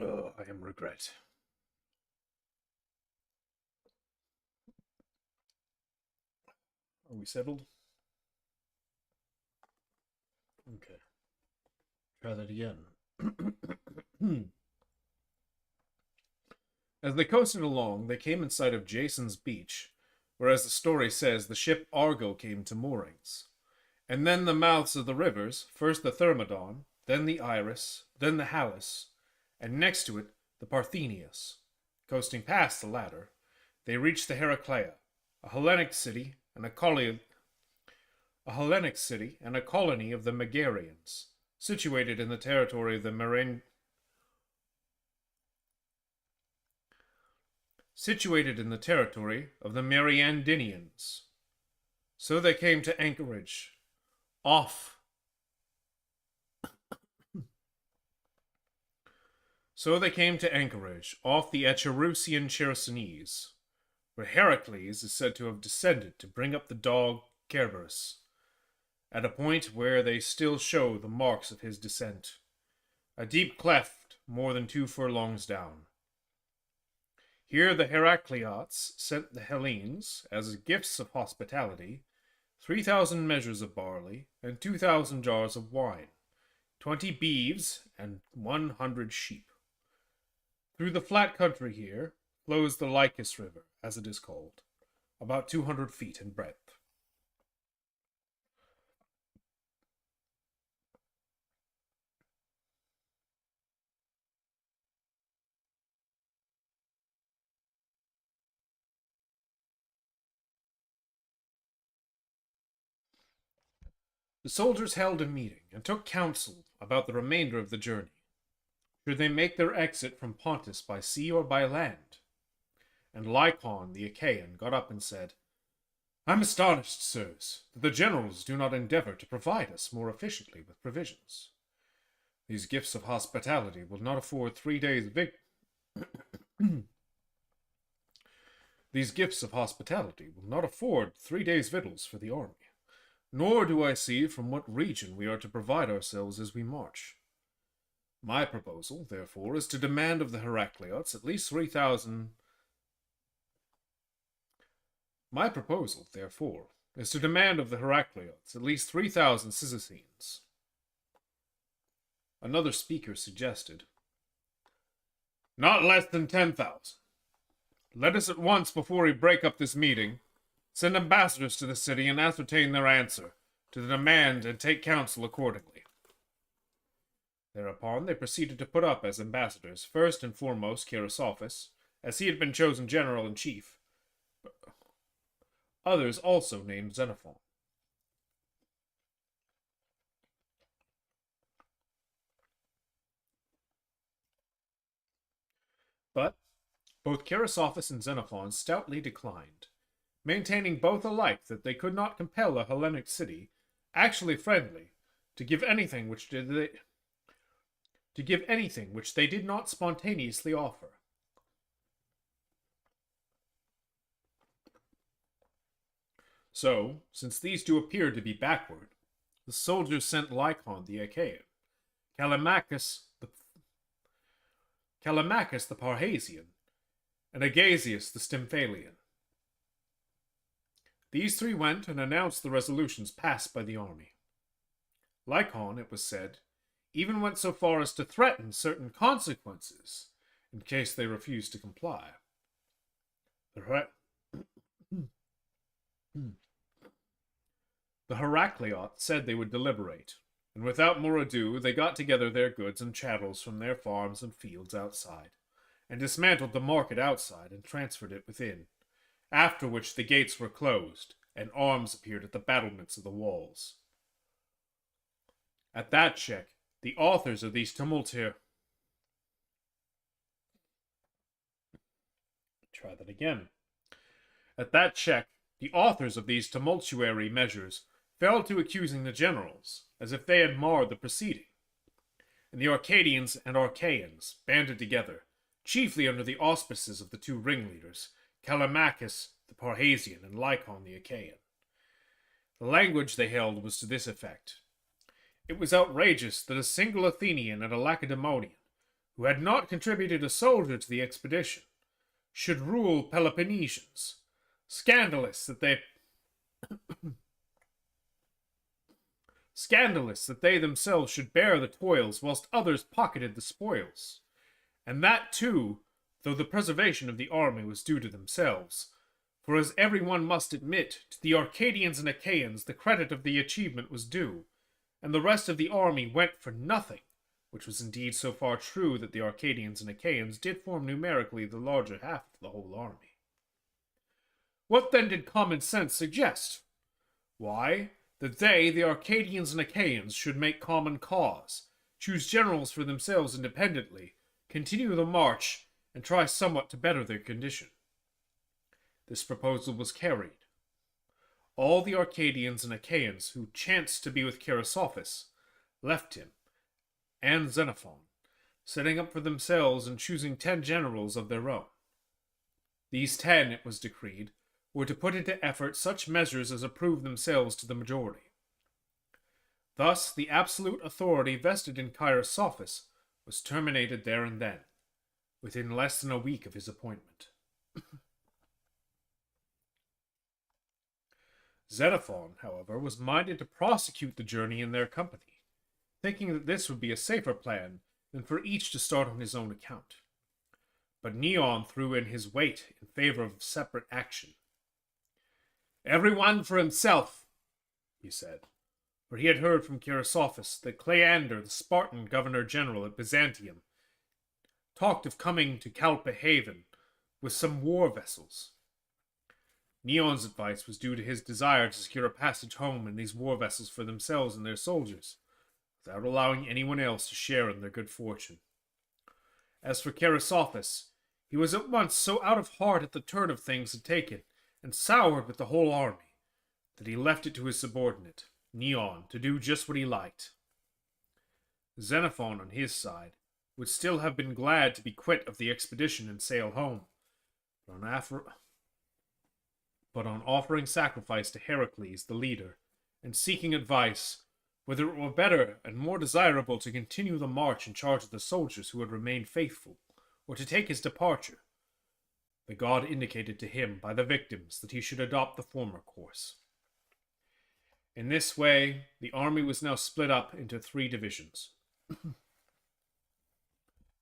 Oh, I am regret. Are we settled? Okay. Try that again. As they coasted along, they came in sight of Jason's beach, where, as the story says, the ship Argo came to moorings. And then the mouths of the rivers, first the Thermodon, then the Iris, then the Halys, and next to it the Parthenius. Coasting past the latter, they reached the Heraclea, a Hellenic city and a colony of the Megarians, situated in the territory of the Mariandynians. So they came to anchorage off the Echerusian Chersonese, where Heracles is said to have descended to bring up the dog Cerberus, at a point where they still show the marks of his descent, a deep cleft more than 2 furlongs down. Here the Heracleots sent the Hellenes, as gifts of hospitality, 3,000 measures of barley and 2,000 jars of wine, 20 beeves and 100 sheep. Through the flat country here flows the Lycus River, as it is called, about 200 feet in breadth. The soldiers held a meeting and took counsel about the remainder of the journey. Should they make their exit from Pontus by sea or by land? And Lycon the Achaean got up and said, I am astonished, sirs, that the generals do not endeavor to provide us more efficiently with provisions. These gifts of hospitality will not afford 3 days' victuals for the army. Nor do I see from what region we are to provide ourselves as we march. My proposal, therefore, is to demand of the Heracleots at least 3,000 Cyzicines. Another speaker suggested, "Not less than 10,000. Let us at once, before we break up this meeting, send ambassadors to the city and ascertain their answer to the demand and take counsel accordingly." Thereupon they proceeded to put up as ambassadors, first and foremost Kerasophis, as he had been chosen general-in-chief. Others also named Xenophon. But both Kerasophis and Xenophon stoutly declined, maintaining both alike that they could not compel a Hellenic city, actually friendly, to give anything which they did not spontaneously offer. So, since these two appeared to be backward, the soldiers sent Lycon the Achaean, Callimachus the Parrhasian, and Agasius the Stymphalian. These three went and announced the resolutions passed by the army. Lycon, it was said, even went so far as to threaten certain consequences in case they refused to comply. The Heracleots said they would deliberate, and without more ado they got together their goods and chattels from their farms and fields outside, and dismantled the market outside and transferred it within, after which the gates were closed, and arms appeared at the battlements of the walls. At that check, the authors of these tumultuary measures fell to accusing the generals, as if they had marred the proceeding. And the Arcadians and Achaeans banded together, chiefly under the auspices of the two ringleaders, Callimachus the Parrhasian and Lycon the Achaean. The language they held was to this effect: it was outrageous that a single Athenian and a Lacedaemonian, who had not contributed a soldier to the expedition, should rule Peloponnesians. Scandalous that they themselves should bear the toils, whilst others pocketed the spoils. And that, too, though the preservation of the army was due to themselves. For as every one must admit, to the Arcadians and Achaeans the credit of the achievement was due, and the rest of the army went for nothing, which was indeed so far true that the Arcadians and Achaeans did form numerically the larger half of the whole army. What then did common sense suggest? Why, that they, the Arcadians and Achaeans, should make common cause, choose generals for themselves independently, continue the march, and try somewhat to better their condition. This proposal was carried. All the Arcadians and Achaeans who chanced to be with Kerasophis left him, and Xenophon, setting up for themselves and choosing 10 generals of their own. These 10, it was decreed, were to put into effort such measures as approved themselves to the majority. Thus, the absolute authority vested in Kerasophis was terminated there and then, within less than a week of his appointment. Xenophon, however, was minded to prosecute the journey in their company, thinking that this would be a safer plan than for each to start on his own account. But Neon threw in his weight in favor of separate action. "Every one for himself," he said, for he had heard from Kerasophis that Cleander, the Spartan governor-general at Byzantium, talked of coming to Calpe Haven with some war vessels. Neon's advice was due to his desire to secure a passage home in these war vessels for themselves and their soldiers, without allowing anyone else to share in their good fortune. As for Kerasophis, he was at once so out of heart at the turn of things had taken, and soured with the whole army, that he left it to his subordinate, Neon, to do just what he liked. Xenophon, on his side, would still have been glad to be quit of the expedition and sail home, but on offering sacrifice to Heracles, the leader, and seeking advice whether it were better and more desirable to continue the march in charge of the soldiers who had remained faithful, or to take his departure, the god indicated to him by the victims that he should adopt the former course. In this way, the army was now split up into 3 divisions.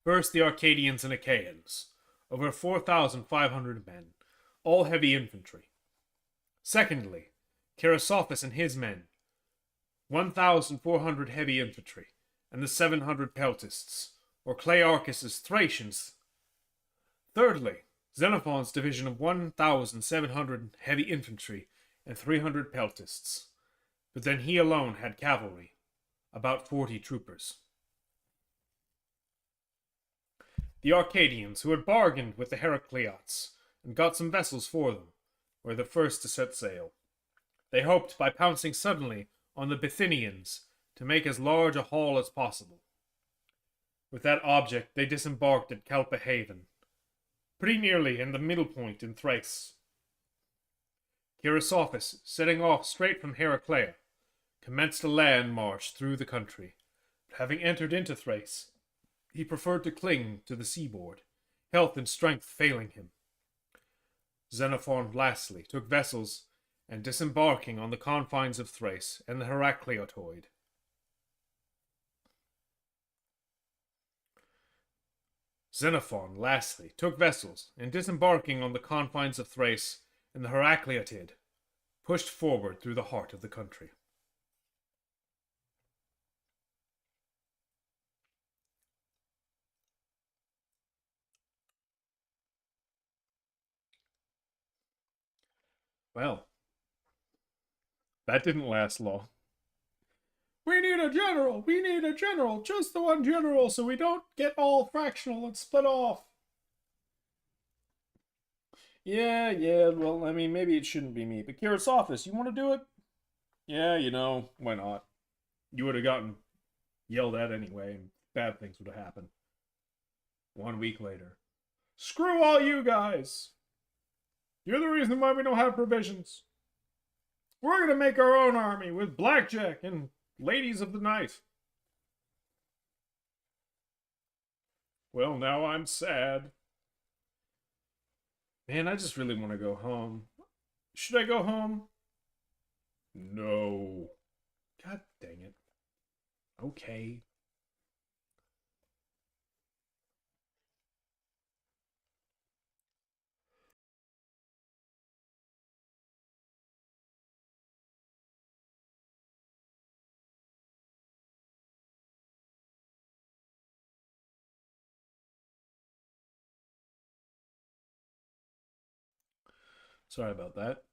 First, the Arcadians and Achaeans, over 4,500 men, all heavy infantry. Secondly, Chrysophus and his men, 1,400 heavy infantry, and the 700 peltists, or Clearchus's Thracians. Thirdly, Xenophon's division of 1,700 heavy infantry and 300 peltists. But then he alone had cavalry, about 40 troopers. The Arcadians, who had bargained with the Heracleots and got some vessels for them, were the first to set sail. They hoped by pouncing suddenly on the Bithynians to make as large a haul as possible. With that object, they disembarked at Calpe Haven, pretty nearly in the middle point in Thrace. Chrysophus, setting off straight from Heraclea, commenced a land march through the country, but having entered into Thrace, he preferred to cling to the seaboard, health and strength failing him. Xenophon lastly took vessels and disembarking on the confines of Thrace and the Heracleotoid. Xenophon lastly took vessels and disembarking on the confines of Thrace and the Heracleotid, pushed forward through the heart of the country. Well, that didn't last long. We need a general! We need a general! Just the one general so we don't get all fractional and split off! Yeah, well, I mean, maybe it shouldn't be me. But Chrysophus, you want to do it? Yeah, why not? You would have gotten yelled at anyway, and bad things would have happened. 1 week later. Screw all you guys! You're the reason why we don't have provisions. We're going to make our own army with blackjack and ladies of the night. Well, now I'm sad. Man, I just really want to go home. Should I go home? No. God dang it. Okay. Sorry about that.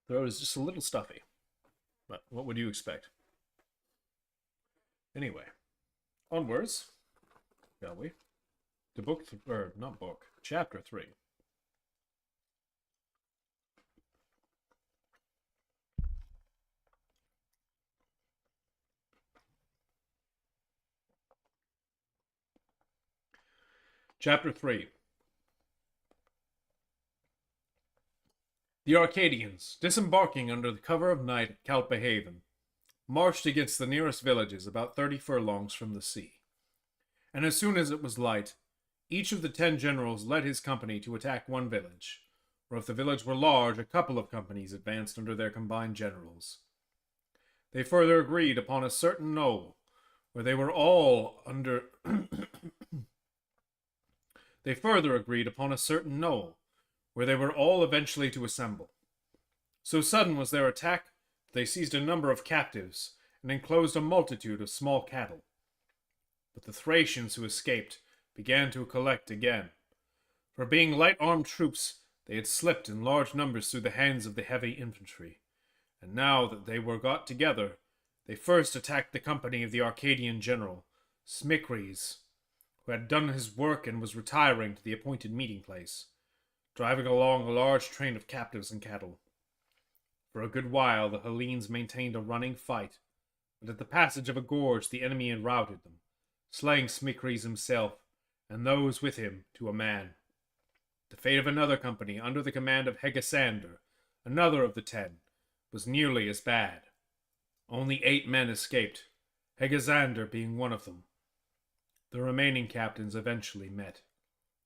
Throat is just a little stuffy. But what would you expect? Anyway, onwards, shall we? To chapter 3. Chapter 3. The Arcadians, disembarking under the cover of night at Calpe Haven, marched against the nearest villages about 30 furlongs from the sea. And as soon as it was light, each of the 10 generals led his company to attack one village, or if the village were large, a couple of companies advanced under their combined generals. They further agreed upon a certain knoll, where they were all under... They further agreed upon a certain knoll, where they were all eventually to assemble. So sudden was their attack that they seized a number of captives and enclosed a multitude of small cattle. But the Thracians who escaped began to collect again. For being light-armed troops, they had slipped in large numbers through the hands of the heavy infantry. And now that they were got together, they first attacked the company of the Arcadian general, Smicres, who had done his work and was retiring to the appointed meeting place, driving along a large train of captives and cattle. For a good while the Hellenes maintained a running fight, but at the passage of a gorge the enemy had routed them, slaying Smicres himself, and those with him to a man. The fate of another company, under the command of Hegesander, another of the 10, was nearly as bad. Only 8 men escaped, Hegesander being one of them. The remaining captains eventually met,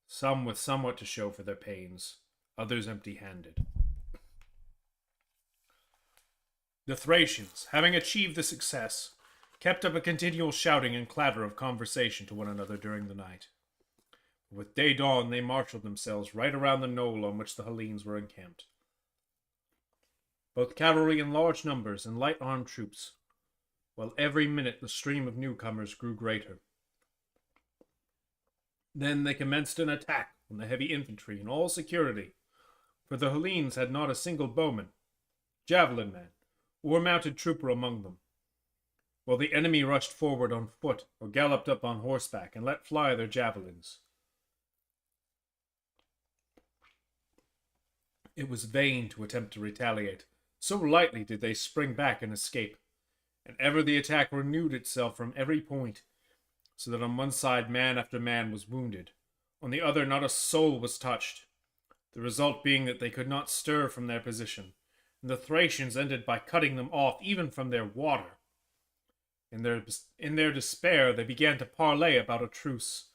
some with somewhat to show for their pains, others empty-handed. The Thracians, having achieved the success, kept up a continual shouting and clatter of conversation to one another during the night. With day dawn, they marshaled themselves right around the knoll on which the Hellenes were encamped. Both cavalry in large numbers and light armed troops, while every minute the stream of newcomers grew greater. Then they commenced an attack on the heavy infantry in all security, for the Hellenes had not a single bowman, javelin man, or mounted trooper among them, while the enemy rushed forward on foot or galloped up on horseback and let fly their javelins. It was vain to attempt to retaliate, so lightly did they spring back and escape, and ever the attack renewed itself from every point, so that on one side man after man was wounded, on the other not a soul was touched, the result being that they could not stir from their position, and the Thracians ended by cutting them off even from their water. In their despair, they began to parley about a truce,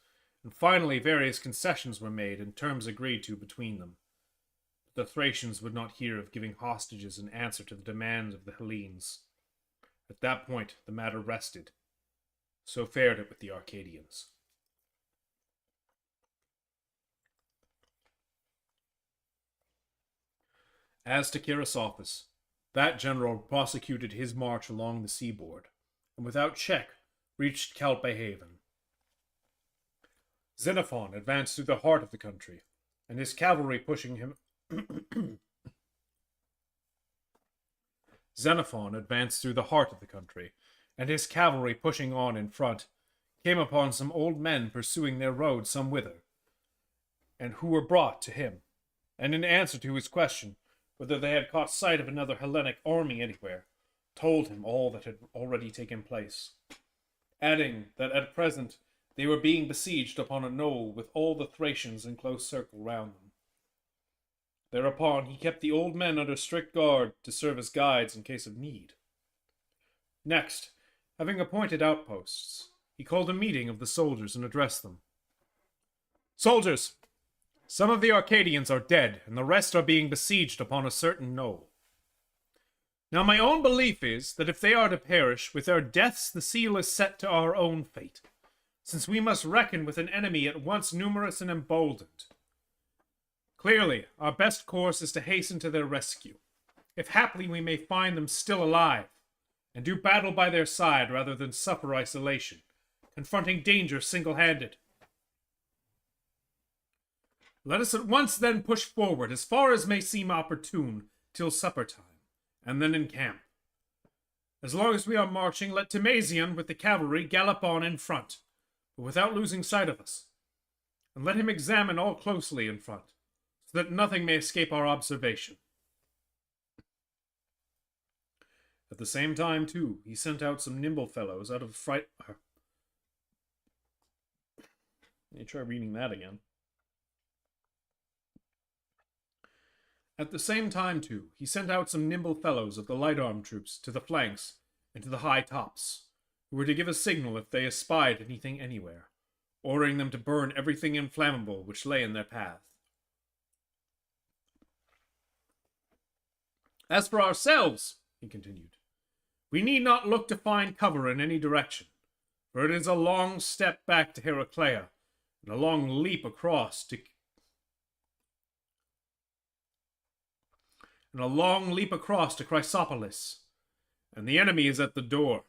and finally various concessions were made and terms agreed to between them. But the Thracians would not hear of giving hostages in answer to the demands of the Hellenes. At that point, the matter rested. So fared it with the Arcadians. As to Chrysophus, that general prosecuted his march along the seaboard, and without check reached Calpe haven. Xenophon advanced through the heart of the country, and his cavalry pushing him Xenophon advanced through the heart of the country, and his cavalry pushing on in front, came upon some old men pursuing their road some whither, and who were brought to him, and in answer to his question whether they had caught sight of another Hellenic army anywhere, told him all that had already taken place, adding that at present they were being besieged upon a knoll with all the Thracians in close circle round them. Thereupon he kept the old men under strict guard to serve as guides in case of need. Next, having appointed outposts, he called a meeting of the soldiers and addressed them. Soldiers, some of the Arcadians are dead, and the rest are being besieged upon a certain knoll. Now my own belief is that if they are to perish, with their deaths the seal is set to our own fate, since we must reckon with an enemy at once numerous and emboldened. Clearly, our best course is to hasten to their rescue, if haply we may find them still alive, and do battle by their side rather than suffer isolation, confronting danger single-handed. Let us at once then push forward as far as may seem opportune till supper time, and then encamp. As long as we are marching, let Timasian with the cavalry gallop on in front, but without losing sight of us, and let him examine all closely in front, so that nothing may escape our observation. At the same time, too, he sent out some nimble fellows out of fright. Let me try reading that again. At the same time, too, he sent out some nimble fellows of the light-armed troops to the flanks and to the high tops, who were to give a signal if they espied anything anywhere, ordering them to burn everything inflammable which lay in their path. As for ourselves, he continued, we need not look to find cover in any direction, for it is a long step back to Heraclea, and a long leap across to Chrysopolis, and the enemy is at the door.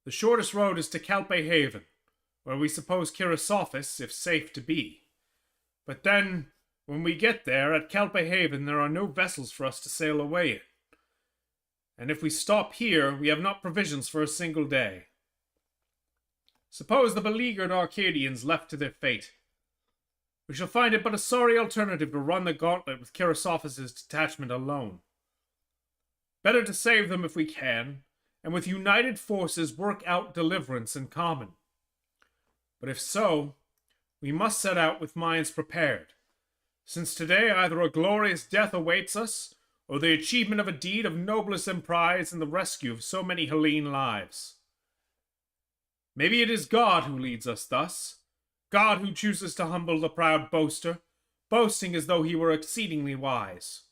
The shortest road is to Calpe haven, where we suppose Chrysophus, if safe, to be. But then, when we get there, at Calpe haven there are no vessels for us to sail away in. And if we stop here, we have not provisions for a single day. Suppose the beleaguered Arcadians left to their fate. We shall find it but a sorry alternative to run the gauntlet with Chrysophus' detachment alone. Better to save them if we can, and with united forces work out deliverance in common. But if so, we must set out with minds prepared, since today either a glorious death awaits us, or the achievement of a deed of noblest emprise and the rescue of so many Hellene lives. Maybe it is God who leads us thus, God who chooses to humble the proud boaster, boasting as though he were exceedingly wise.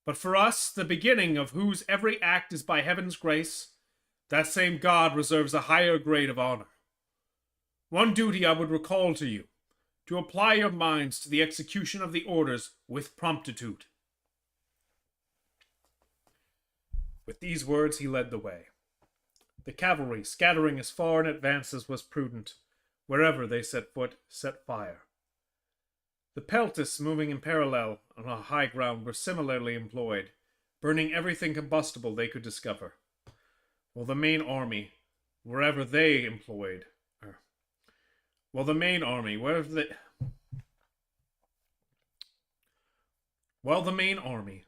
But for us, the beginning of whose every act is by heaven's grace, that same God reserves a higher grade of honor. One duty I would recall to you, to apply your minds to the execution of the orders with promptitude. With these words he led the way. The cavalry, scattering as far in advance as was prudent, wherever they set foot, set fire. The peltists moving in parallel on a high ground were similarly employed, burning everything combustible they could discover, while the main army, wherever they employed, while the main army,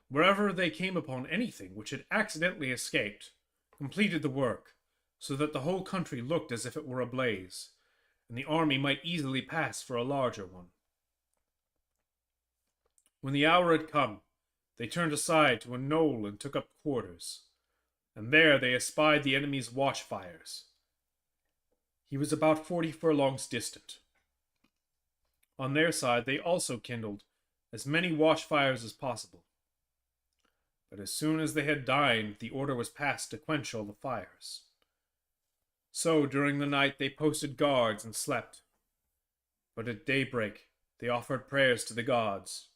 wherever they came upon anything which had accidentally escaped, completed the work, so that the whole country looked as if it were ablaze, and the army might easily pass for a larger one. When the hour had come, they turned aside to a knoll and took up quarters, and there they espied the enemy's watchfires. He was about 40 furlongs distant. On their side they also kindled as many watchfires as possible. But as soon as they had dined, the order was passed to quench all the fires. So during the night they posted guards and slept. But at daybreak they offered prayers to the gods,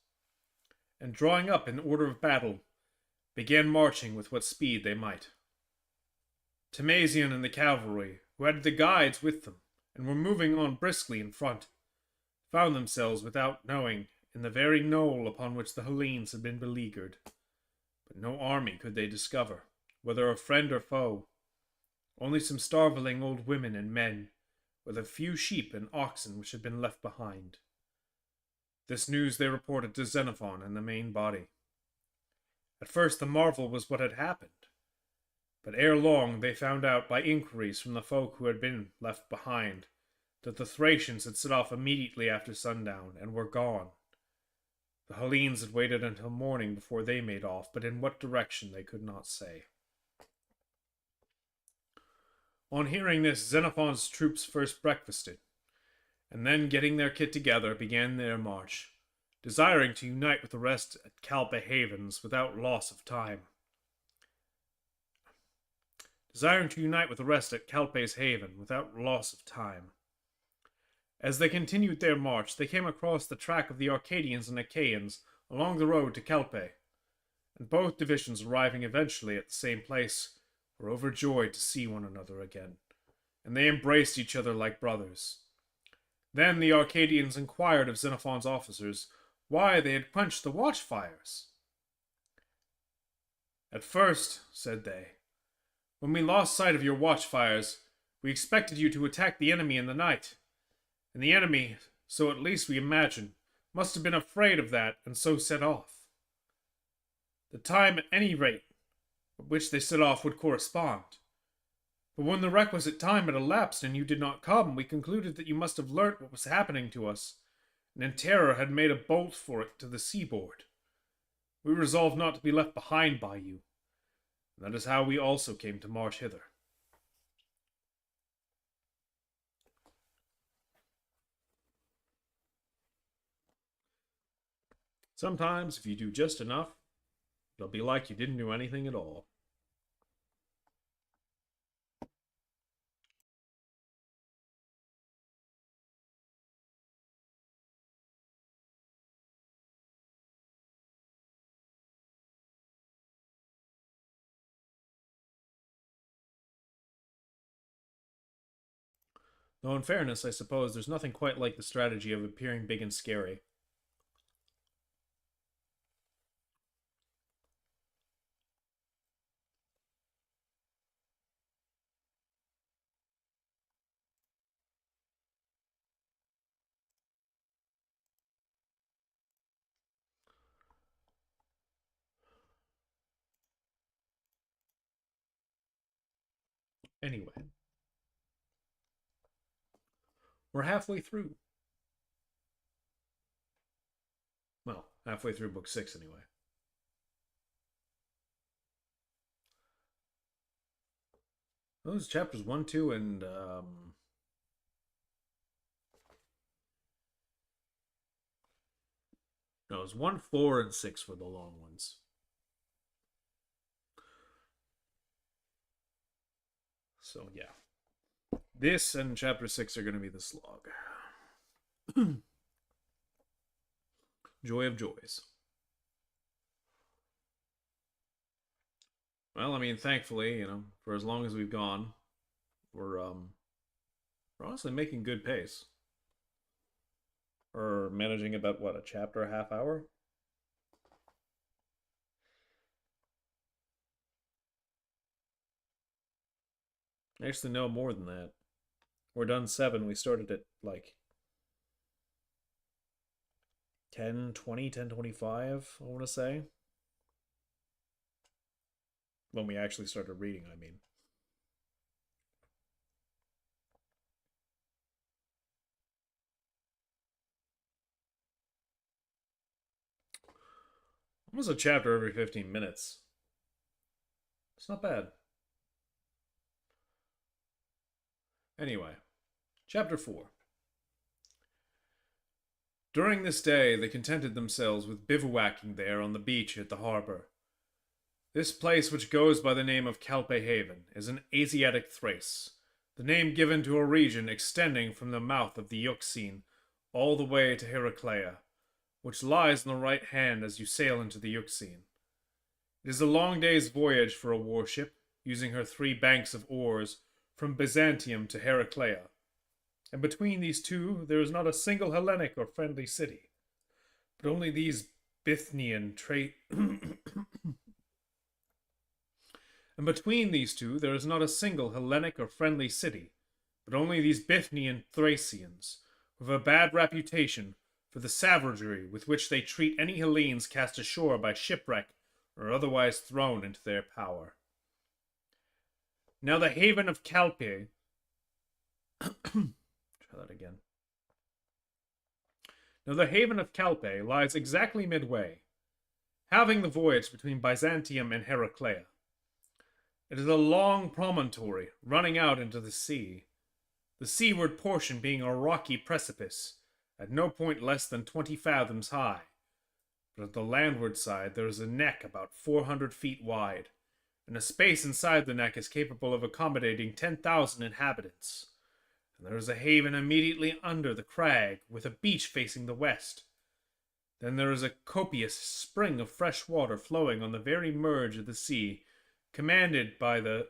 and drawing up in order of battle, began marching with what speed they might. Timasian and the cavalry, who had the guides with them, and were moving on briskly in front, found themselves without knowing in the very knoll upon which the Hellenes had been beleaguered. But no army could they discover, whether of friend or foe, only some starveling old women and men, with a few sheep and oxen which had been left behind. This news they reported to Xenophon and the main body. At first the marvel was what had happened, but ere long they found out by inquiries from the folk who had been left behind that the Thracians had set off immediately after sundown and were gone. The Hellenes had waited until morning before they made off, but in what direction they could not say. On hearing this, Xenophon's troops first breakfasted, and then getting their kit together, began their march, desiring to unite with the rest at Calpe Havens without loss of time. As they continued their march, they came across the track of the Arcadians and Achaeans along the road to Calpe, and both divisions arriving eventually at the same place were overjoyed to see one another again, and they embraced each other like brothers. Then the Arcadians inquired of Xenophon's officers why they had quenched the watchfires. At first, said they, when we lost sight of your watchfires, we expected you to attack the enemy in the night, and the enemy, so at least we imagine, must have been afraid of that and so set off. The time, at any rate, at which they set off would correspond. But when the requisite time had elapsed and you did not come, we concluded that you must have learnt what was happening to us, and in terror had made a bolt for it to the seaboard. We resolved not to be left behind by you, and that is how we also came to march hither. Sometimes, if you do just enough, it'll be like you didn't do anything at all. Though in fairness, I suppose there's nothing quite like the strategy of appearing big and scary. Anyway, we're halfway through. Well, halfway through book 6 anyway. Those chapters 1, 2, and no, it was 1, 4, and 6 were the long ones. So, yeah. This and Chapter 6 are going to be the slog. Joy of joys. Well, I mean, thankfully, for as long as we've gone, we're honestly making good pace. We're managing about, what, a chapter a half hour? Actually, no, more than that. We're done 7. We started at, like, 10:20, 10:25, I want to say. When we actually started reading, I mean. Almost a chapter every 15 minutes. It's not bad. Anyway, Chapter 4. During this day, they contented themselves with bivouacking there on the beach at the harbor. This place, which goes by the name of Calpe Haven, is in Asiatic Thrace, the name given to a region extending from the mouth of the Euxine all the way to Heraclea, which lies on the right hand as you sail into the Euxine. It is a long day's voyage for a warship, using her 3 banks of oars, from Byzantium to Heraclea, and between these two there is not a single Hellenic or friendly city, but only these Bithynian And between these two there is not a single Hellenic or friendly city, but only these Bithynian Thracians, who have a bad reputation for the savagery with which they treat any Hellenes cast ashore by shipwreck or otherwise thrown into their power. Now the haven of Calpe Try that again. Now the haven of Calpe lies exactly midway, having the voyage between Byzantium and Heraclea. It is a long promontory running out into the sea, the seaward portion being a rocky precipice, at no point less than 20 fathoms high. But at the landward side there is a neck about 400 feet wide, and a space inside the neck is capable of accommodating 10,000 inhabitants. And there is a haven immediately under the crag, with a beach facing the west. Then there is a copious spring of fresh water flowing on the very merge of the sea, commanded by the...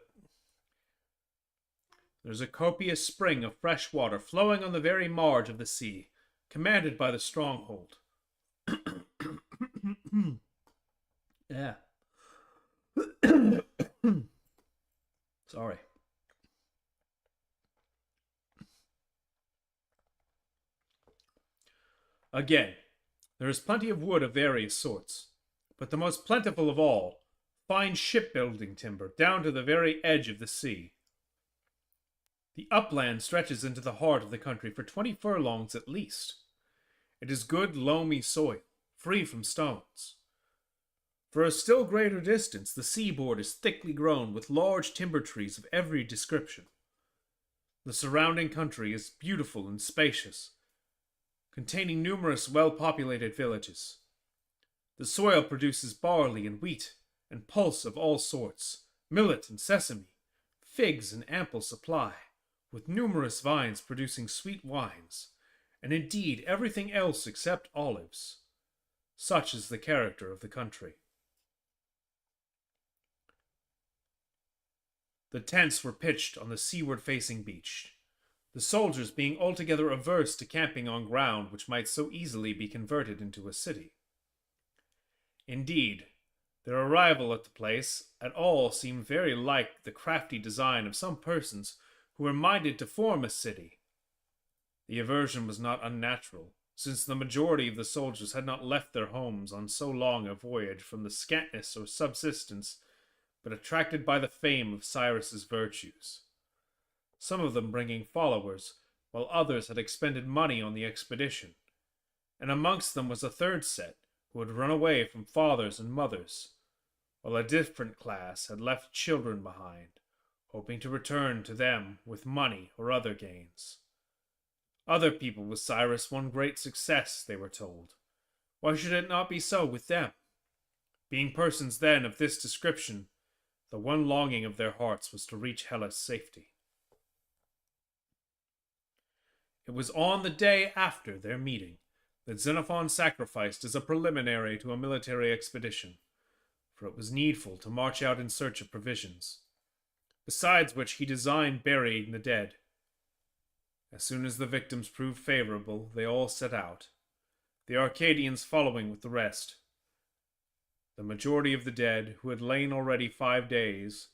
There's a copious spring of fresh water flowing on the very marge of the sea, commanded by the stronghold. Yeah. Sorry. Again, there is plenty of wood of various sorts, but the most plentiful of all, fine shipbuilding timber down to the very edge of the sea. The upland stretches into the heart of the country for 20 furlongs at least. It is good loamy soil, free from stones. For a still greater distance, the seaboard is thickly grown with large timber trees of every description. The surrounding country is beautiful and spacious, containing numerous well-populated villages. The soil produces barley and wheat, and pulse of all sorts, millet and sesame, figs in ample supply, with numerous vines producing sweet wines, and indeed everything else except olives. Such is the character of the country. The tents were pitched on the seaward-facing beach, the soldiers being altogether averse to camping on ground which might so easily be converted into a city. Indeed, their arrival at the place at all seemed very like the crafty design of some persons who were minded to form a city. The aversion was not unnatural, since the majority of the soldiers had not left their homes on so long a voyage from the scantness or subsistence, but attracted by the fame of Cyrus's virtues. Some of them bringing followers, while others had expended money on the expedition, and amongst them was a third set who had run away from fathers and mothers, while a different class had left children behind, hoping to return to them with money or other gains. Other people with Cyrus won great success, they were told. Why should it not be so with them? Being persons then of this description, The one longing of their hearts was to reach Hellas' safety. It was on the day after their meeting that Xenophon sacrificed as a preliminary to a military expedition, for it was needful to march out in search of provisions, besides which he designed burying the dead. As soon as the victims proved favorable, they all set out, the Arcadians following with the rest. The majority of the dead, who had lain already 5 days,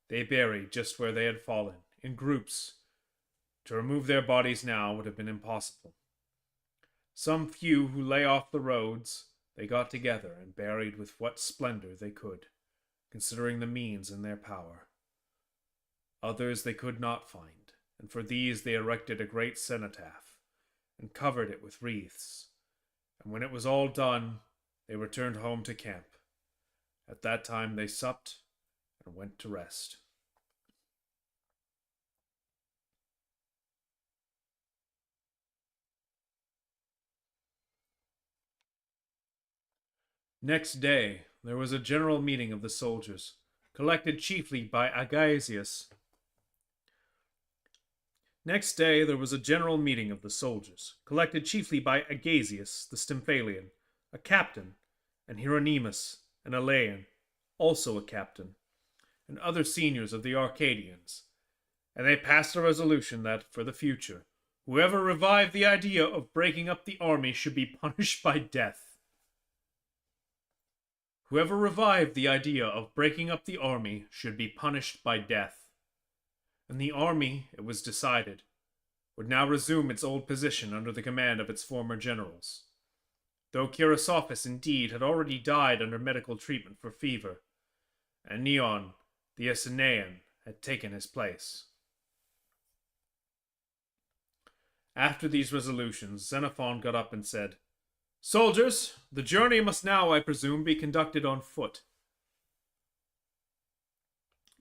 they buried just where they had fallen, in groups. To remove their bodies now would have been impossible. Some few who lay off the roads, they got together and buried with what splendor they could, considering the means in their power. Others they could not find, and for these they erected a great cenotaph, and covered it with wreaths. And when it was all done, they returned home to camp. At that time they supped and went to rest. Next day, there was a general meeting of the soldiers, collected chiefly by Agasius. Next day, there was a general meeting of the soldiers, collected chiefly by Agasius the Stymphalian, a captain, and Hieronymus, an Elean, also a captain, and other seniors of the Arcadians, and they passed a resolution that, for the future, whoever revived the idea of breaking up the army should be punished by death. Whoever revived the idea of breaking up the army should be punished by death. And the army, it was decided, would now resume its old position under the command of its former generals, though Chrysophis indeed had already died under medical treatment for fever, and Neon, the Essenian, had taken his place. After these resolutions, Xenophon got up and said, "Soldiers, the journey must now, I presume, be conducted on foot.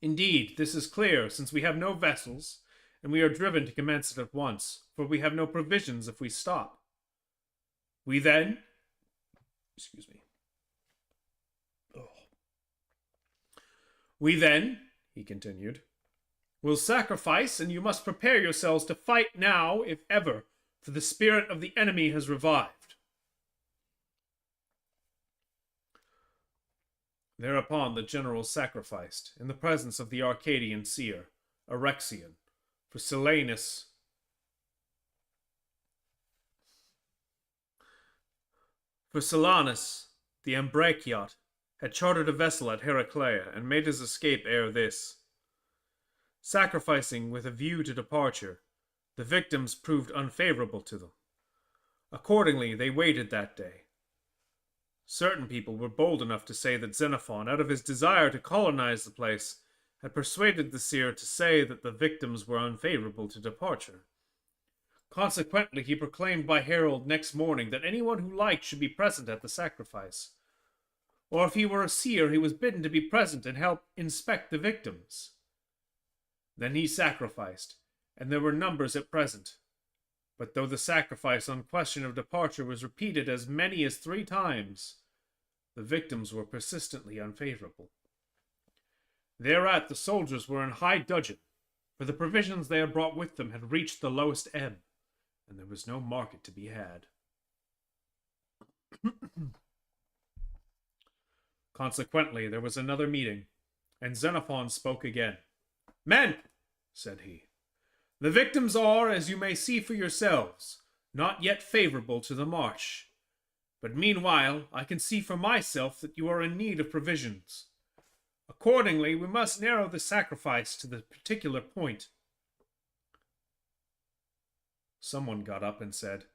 Indeed, this is clear, since we have no vessels, and we are driven to commence it at once, for we have no provisions if we stop. We then... We then, he continued, will sacrifice, and you must prepare yourselves to fight now, if ever, for the spirit of the enemy has revived." Thereupon the generals sacrificed, in the presence of the Arcadian seer, Erexion, for Silanus, the Ambrachiot, had chartered a vessel at Heraclea, and made his escape ere this. Sacrificing with a view to departure, the victims proved unfavorable to them. Accordingly, they waited that day. Certain people were bold enough to say that Xenophon, out of his desire to colonize the place, had persuaded the seer to say that the victims were unfavorable to departure. Consequently, he proclaimed by herald next morning that anyone who liked should be present at the sacrifice. Or if he were a seer, he was bidden to be present and help inspect the victims. Then he sacrificed, and there were numbers at present. But though the sacrifice on question of departure was repeated as many as 3 times, the victims were persistently unfavorable. Thereat the soldiers were in high dudgeon, for the provisions they had brought with them had reached the lowest ebb, and there was no market to be had. Consequently, there was another meeting, and Xenophon spoke again. "Men," said he, "the victims are, as you may see for yourselves, not yet favorable to the march. But meanwhile, I can see for myself that you are in need of provisions. Accordingly, we must narrow the sacrifice to the particular point." Someone got up and said,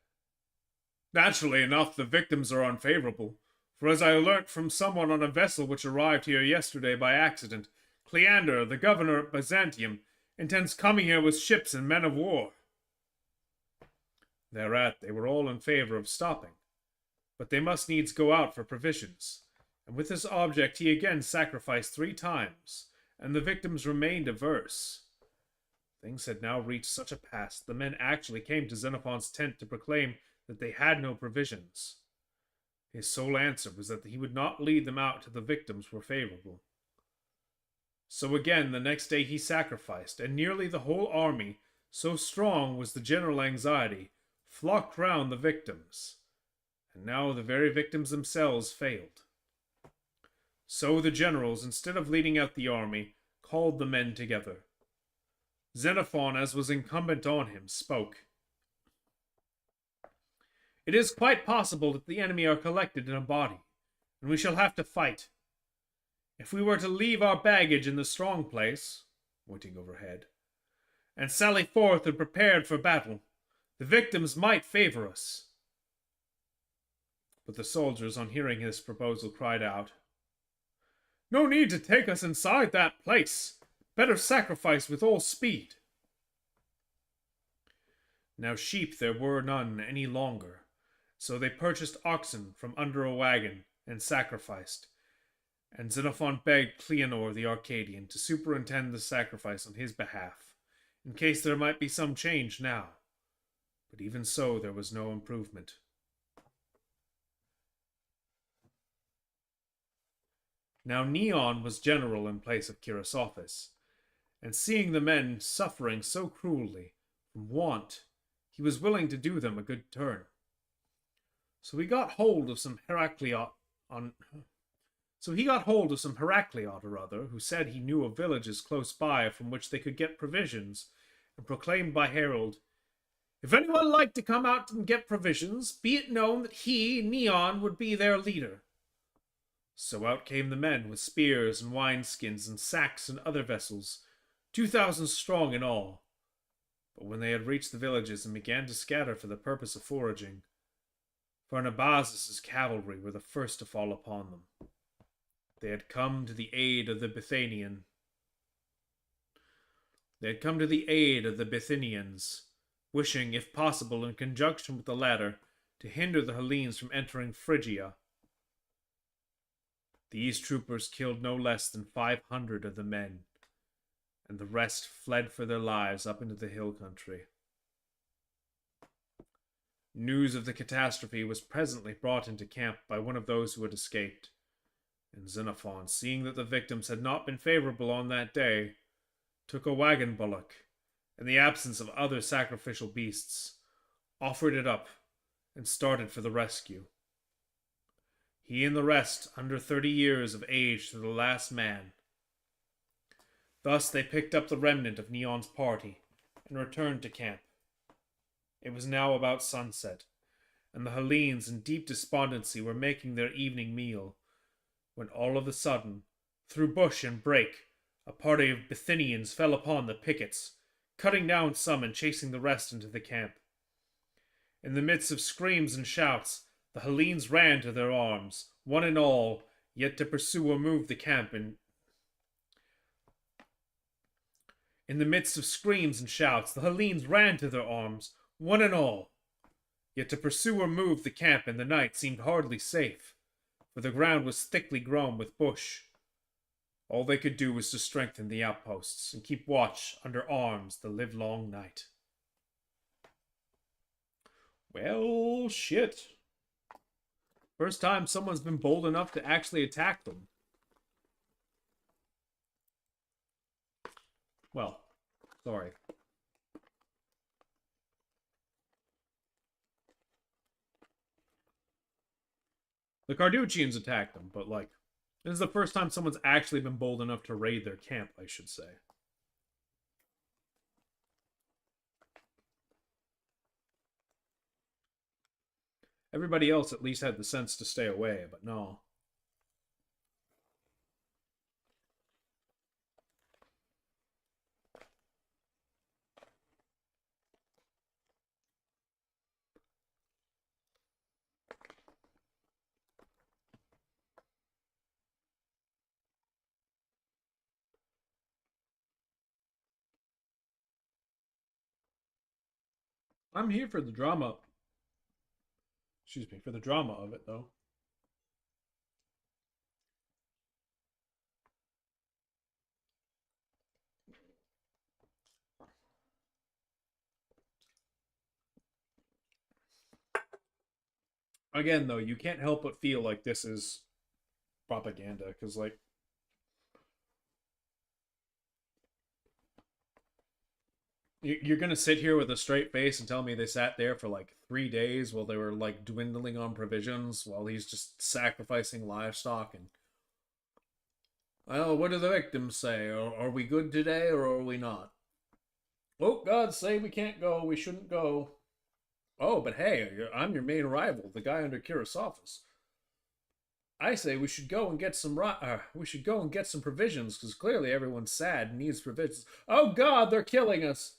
"Naturally enough, the victims are unfavorable, for as I learnt from someone on a vessel which arrived here yesterday by accident, Cleander, the governor of Byzantium, intends coming here with ships and men of war." Thereat they were all in favor of stopping, but they must needs go out for provisions, and with this object he again sacrificed 3 times, and the victims remained averse. Things had now reached such a pass that the men actually came to Xenophon's tent to proclaim that they had no provisions. His sole answer was that he would not lead them out till the victims were favorable. So again, the next day he sacrificed, and nearly the whole army, so strong was the general anxiety, flocked round the victims. And now the very victims themselves failed. So the generals, instead of leading out the army, called the men together. Xenophon, as was incumbent on him, spoke. It is quite possible that the enemy are collected in a body, and we shall have to fight. If we were to leave our baggage in the strong place, pointing overhead, and sally forth and prepared for battle, the victims might favor us. But the soldiers, on hearing his proposal, cried out, No need to take us inside that place. Better sacrifice with all speed. Now sheep there were none any longer, so they purchased oxen from under a wagon and sacrificed. And Xenophon begged Cleonor the Arcadian to superintend the sacrifice on his behalf, in case there might be some change now. But even so, there was no improvement. Now Neon was general in place of Chrysophis, and seeing the men suffering so cruelly from want, he was willing to do them a good turn. So he got hold of some Heracliot or other, who said he knew of villages close by from which they could get provisions, and proclaimed by herald, If anyone liked to come out and get provisions, be it known that he, Neon, would be their leader. So out came the men with spears and wineskins and sacks and other vessels, 2,000 strong in all. But when they had reached the villages and began to scatter for the purpose of foraging, for Anabasis' cavalry were the first to fall upon them. They had come to the aid of the Bithynians, wishing, if possible, in conjunction with the latter, to hinder the Hellenes from entering Phrygia. These troopers killed no less than 500 of the men, and the rest fled for their lives up into the hill country. News of the catastrophe was presently brought into camp by one of those who had escaped, and Xenophon, seeing that the victims had not been favorable on that day, took a wagon bullock, in the absence of other sacrificial beasts, offered it up, and started for the rescue. He and the rest under 30 years of age to the last man. Thus they picked up the remnant of Neon's party, and returned to camp. It was now about sunset, and the Hellenes in deep despondency were making their evening meal, when all of a sudden, through bush and brake, a party of Bithynians fell upon the pickets, cutting down some and chasing the rest into the camp. In the midst of screams and shouts, the Hellenes ran to their arms, one and all, yet to pursue or move the camp In the midst of screams and shouts, the Hellenes ran to their arms, one and all. Yet to pursue or move the camp in the night seemed hardly safe, for the ground was thickly grown with bush. All they could do was to strengthen the outposts and keep watch under arms the livelong night. Well, shit. First time someone's been bold enough to actually attack them. Well, sorry. The Carduchians attacked them, but like, this is the first time someone's actually been bold enough to raid their camp, I should say. Everybody else at least had the sense to stay away, but no. I'm here for the drama. Excuse me, for the drama of it, though. Again, though, you can't help but feel like this is propaganda, because, like, You're gonna sit here with a straight face and tell me they sat there for like 3 days while they were like dwindling on provisions while he's just sacrificing livestock and. Well, what do the victims say? Are we good today or are we not? Oh, God, say we can't go. We shouldn't go. Oh, but hey, I'm your main rival, the guy under Kurosawa's. I say we should go and get some we should go and get some provisions because clearly everyone's sad and needs provisions. Oh God, they're killing us.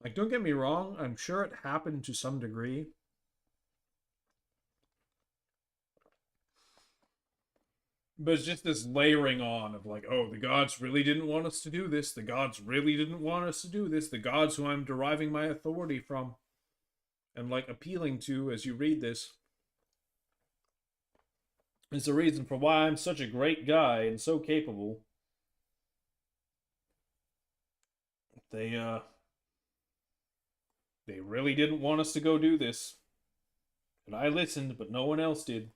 Like, don't get me wrong, I'm sure it happened to some degree. But it's just this layering on of like, oh, the gods really didn't want us to do this. The gods really didn't want us to do this. The gods who I'm deriving my authority from and like appealing to as you read this is the reason for why I'm such a great guy and so capable. They they really didn't want us to go do this. And I listened, but no one else did.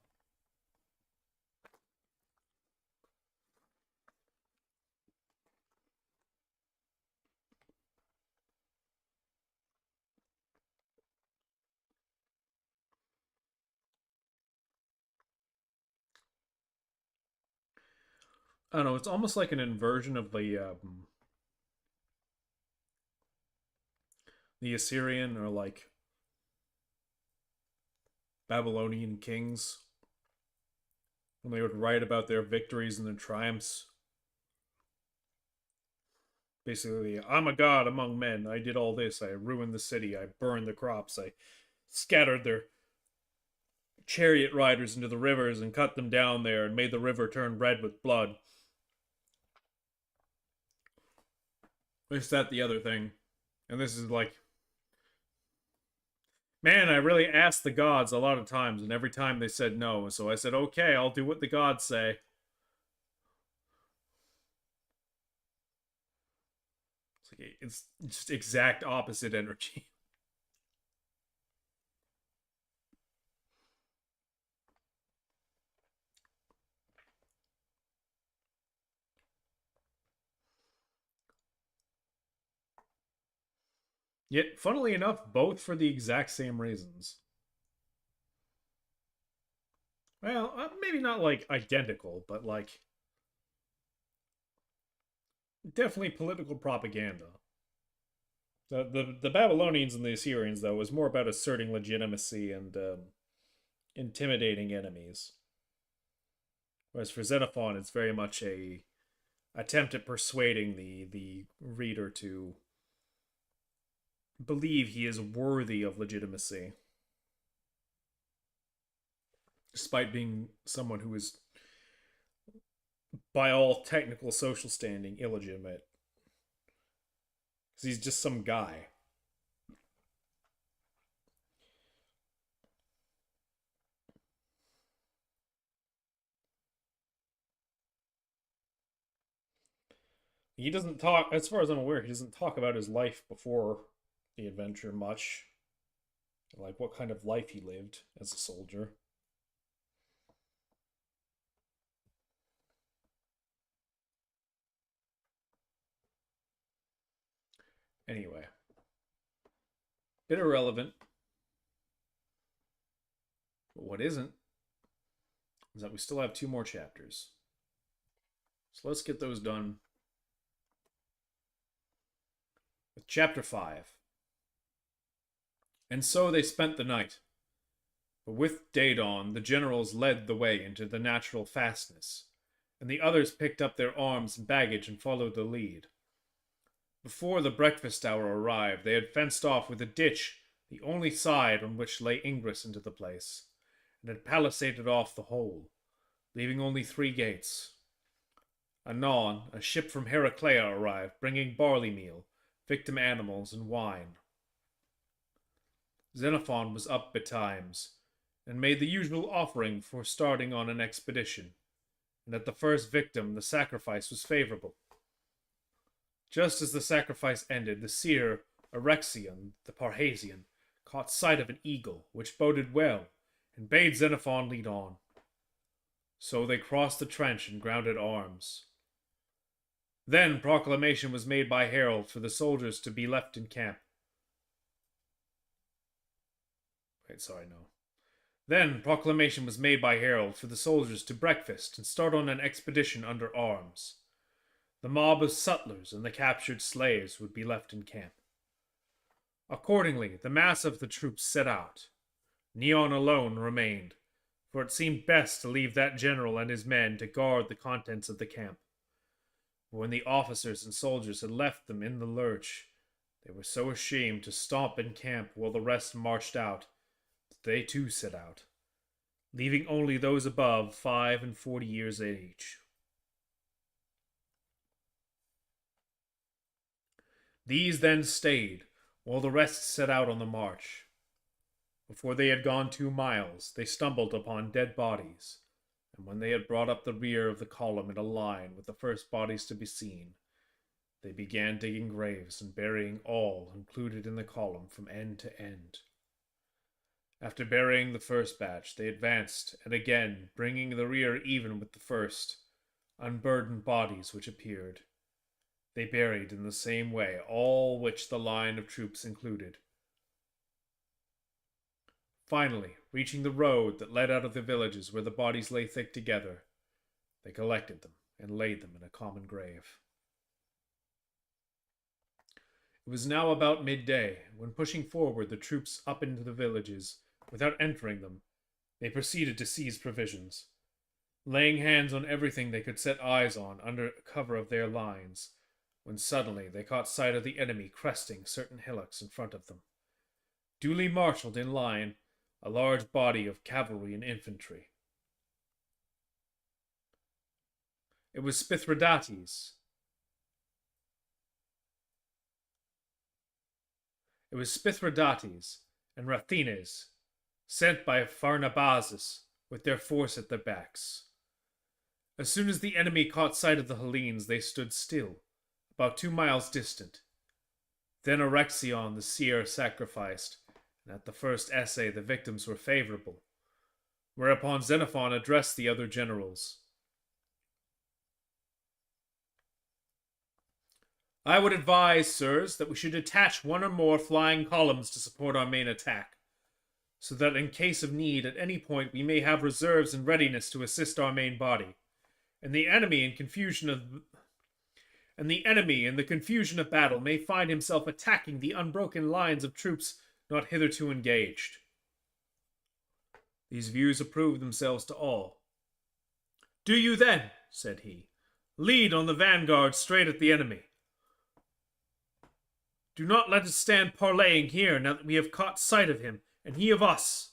I don't know, it's almost like an inversion of the Assyrian or like Babylonian kings when they would write about their victories and their triumphs. Basically, I'm a god among men. I did all this. I ruined the city. I burned the crops. I scattered their chariot riders into the rivers and cut them down there and made the river turn red with blood. This, that, the other thing. And this is like, man, I really asked the gods a lot of times, and every time they said no. So I said, okay, I'll do what the gods say. It's just exact opposite energy. Yet, funnily enough, both for the exact same reasons. Well, maybe not like identical, but like definitely political propaganda. The Babylonians and the Assyrians, though, was more about asserting legitimacy and intimidating enemies. Whereas for Xenophon, it's very much a attempt at persuading the reader to believe he is worthy of legitimacy, despite being someone who is, by all technical social standing, illegitimate. Because he's just some guy. He doesn't talk, as far as I'm aware, he doesn't talk about his life before the adventure much. Like what kind of life he lived as a soldier. Anyway, bit irrelevant. But what isn't is that we still have 2 more chapters. So let's get those done with chapter 5. And so they spent the night. But with day dawn, the generals led the way into the natural fastness, and the others picked up their arms and baggage and followed the lead. Before the breakfast hour arrived, they had fenced off with a ditch the only side on which lay ingress into the place, and had palisaded off the whole, leaving only 3 gates. Anon, a ship from Heraclea arrived, bringing barley meal, victim animals, and wine. Xenophon was up betimes, and made the usual offering for starting on an expedition, and at the first victim the sacrifice was favorable. Just as the sacrifice ended, the seer Erexion, the Parrhasian, caught sight of an eagle, which boded well, and bade Xenophon lead on. So they crossed the trench and grounded arms. Then proclamation was made by herald for the soldiers to be left in camp. Then proclamation was made by herald for the soldiers to breakfast and start on an expedition under arms. The mob of sutlers and the captured slaves would be left in camp. Accordingly, the mass of the troops set out. Neon alone remained, for it seemed best to leave that general and his men to guard the contents of the camp. But when the officers and soldiers had left them in the lurch, they were so ashamed to stomp in camp while the rest marched out, that they too set out, leaving only those above 45 years of age. These then stayed, while the rest set out on the march. Before they had gone 2 miles, they stumbled upon dead bodies, and when they had brought up the rear of the column in a line with the first bodies to be seen, they began digging graves and burying all included in the column from end to end. After burying the first batch, they advanced, and again, bringing the rear even with the first, unburdened bodies which appeared. They buried in the same way all which the line of troops included. Finally, reaching the road that led out of the villages where the bodies lay thick together, they collected them and laid them in a common grave. It was now about midday, when pushing forward the troops up into the villages, without entering them, they proceeded to seize provisions, laying hands on everything they could set eyes on under cover of their lines, when suddenly they caught sight of the enemy cresting certain hillocks in front of them. Duly marshaled in line, a large body of cavalry and infantry. It was Spithridates. And Rathines, sent by Pharnabazus, with their force at their backs. As soon as the enemy caught sight of the Hellenes, they stood still, about 2 miles distant. Then Erexion the seer sacrificed, and at the first essay the victims were favorable, whereupon Xenophon addressed the other generals. I would advise, sirs, that we should detach 1 or more flying columns to support our main attack, so that in case of need at any point we may have reserves in readiness to assist our main body, and the enemy in the confusion of battle may find himself attacking the unbroken lines of troops not hitherto engaged. These views approved themselves to all. Do you then, said he, lead on the vanguard straight at the enemy. Do not let us stand parleying here now that we have caught sight of him, and he of us.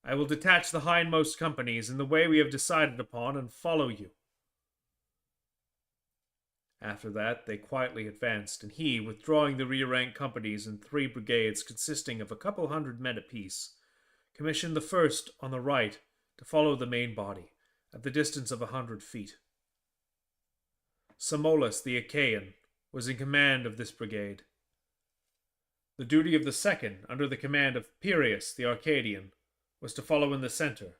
I will detach the hindmost companies in the way we have decided upon and follow you. After that, they quietly advanced, and he, withdrawing the rear-rank companies in 3 brigades consisting of a couple hundred men apiece, commissioned the first on the right to follow the main body, at the distance of 100 feet. Samolus the Achaean was in command of this brigade. The duty of the second, under the command of Pyrrhus the Arcadian, was to follow in the center.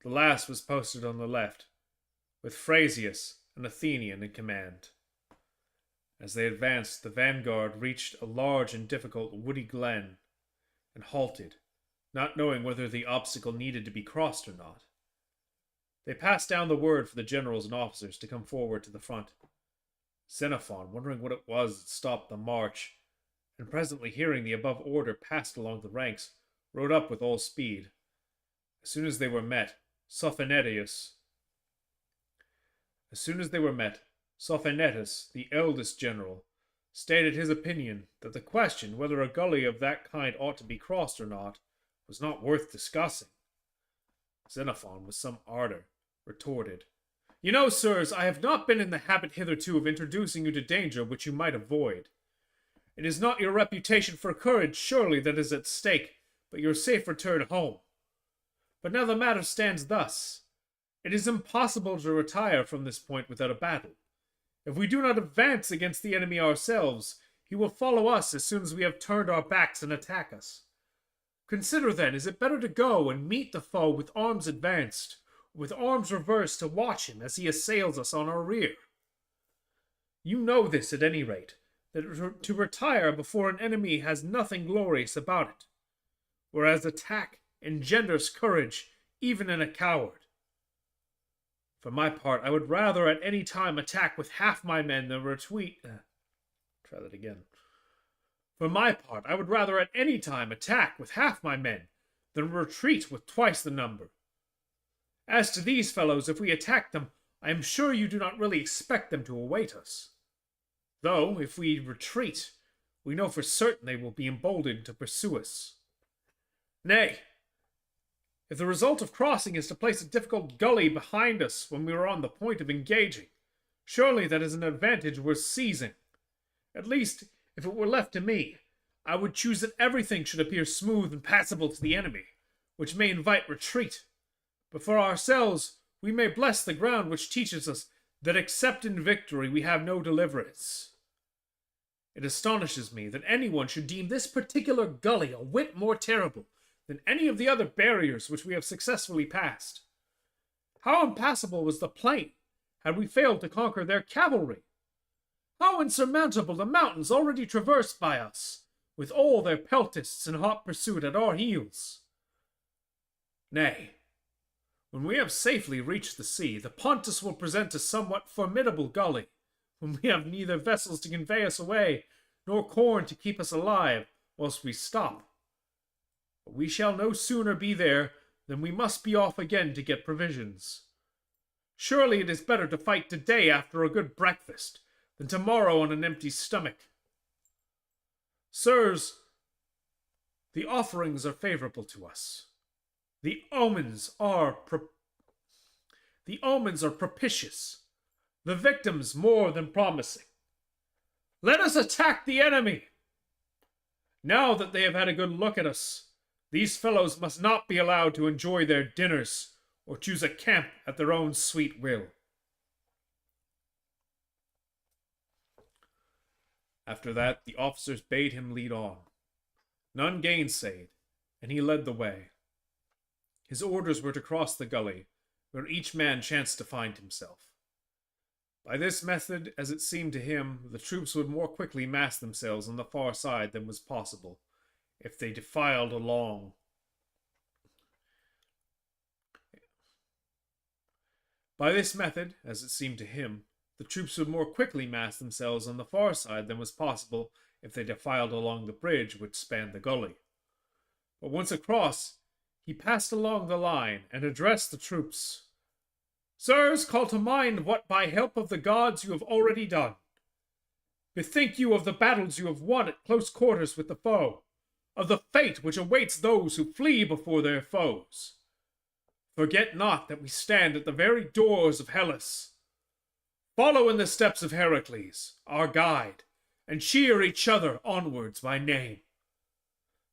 The last was posted on the left, with Phrasius, an Athenian, in command. As they advanced, the vanguard reached a large and difficult woody glen, and halted, not knowing whether the obstacle needed to be crossed or not. They passed down the word for the generals and officers to come forward to the front. Xenophon, wondering what it was that stopped the march, and presently hearing the above order passed along the ranks, rode up with all speed. As soon as they were met, Sophonetus, the eldest general, stated his opinion that the question whether a gully of that kind ought to be crossed or not was not worth discussing. Xenophon, with some ardor, retorted, You know, sirs, I have not been in the habit hitherto of introducing you to danger which you might avoid. It is not your reputation for courage, surely, that is at stake, but your safe return home. But now the matter stands thus. It is impossible to retire from this point without a battle. If we do not advance against the enemy ourselves, he will follow us as soon as we have turned our backs and attack us. Consider then, is it better to go and meet the foe with arms advanced, or with arms reversed to watch him as he assails us on our rear? You know this at any rate, that to retire before an enemy has nothing glorious about it, whereas attack engenders courage even in a coward. For my part, I would rather at any time attack with half my men than retreat. Try that again. For my part, I would rather at any time attack with half my men than retreat with twice the number. As to these fellows, if we attack them, I am sure you do not really expect them to await us. Though, if we retreat, we know for certain they will be emboldened to pursue us. Nay, if the result of crossing is to place a difficult gully behind us when we are on the point of engaging, surely that is an advantage worth seizing. At least, if it were left to me, I would choose that everything should appear smooth and passable to the enemy, which may invite retreat. But for ourselves, we may bless the ground which teaches us that except in victory we have no deliverance. It astonishes me that anyone should deem this particular gully a whit more terrible than any of the other barriers which we have successfully passed. How impassable was the plain had we failed to conquer their cavalry! How insurmountable the mountains already traversed by us, with all their peltists in hot pursuit at our heels! Nay, when we have safely reached the sea, the Pontus will present a somewhat formidable gully, when we have neither vessels to convey us away, nor corn to keep us alive, whilst we stop. But we shall no sooner be there than we must be off again to get provisions. Surely it is better to fight today after a good breakfast, than tomorrow on an empty stomach. Sirs, the offerings are favorable to us. The omens are propitious. The victims more than promising. Let us attack the enemy! Now that they have had a good look at us, these fellows must not be allowed to enjoy their dinners or choose a camp at their own sweet will. After that, the officers bade him lead on. None gainsayed, and he led the way. His orders were to cross the gully, where each man chanced to find himself. By this method, as it seemed to him, the troops would more quickly mass themselves on the far side than was possible, if they defiled along. By this method, as it seemed to him, the troops would more quickly mass themselves on the far side than was possible if they defiled along the bridge which spanned the gully. But once across, he passed along the line and addressed the troops. Sirs, call to mind what by help of the gods you have already done. Bethink you of the battles you have won at close quarters with the foe, of the fate which awaits those who flee before their foes. Forget not that we stand at the very doors of Hellas. Follow in the steps of Heracles, our guide, and cheer each other onwards by name.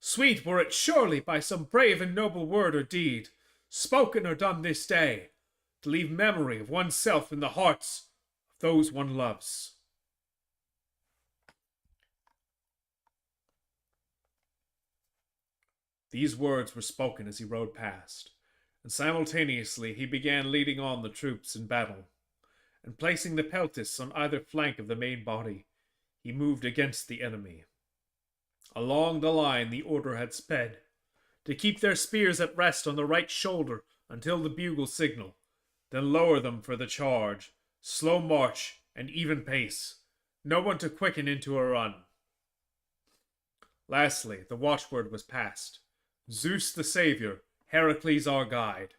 Sweet were it surely by some brave and noble word or deed, spoken or done this day, to leave memory of oneself in the hearts of those one loves. These words were spoken as he rode past, and simultaneously he began leading on the troops in battle, and placing the peltists on either flank of the main body, he moved against the enemy. Along the line the order had sped, to keep their spears at rest on the right shoulder until the bugle signal, then lower them for the charge, slow march and even pace, no one to quicken into a run. Lastly, the watchword was passed. Zeus the Savior, Heracles our guide.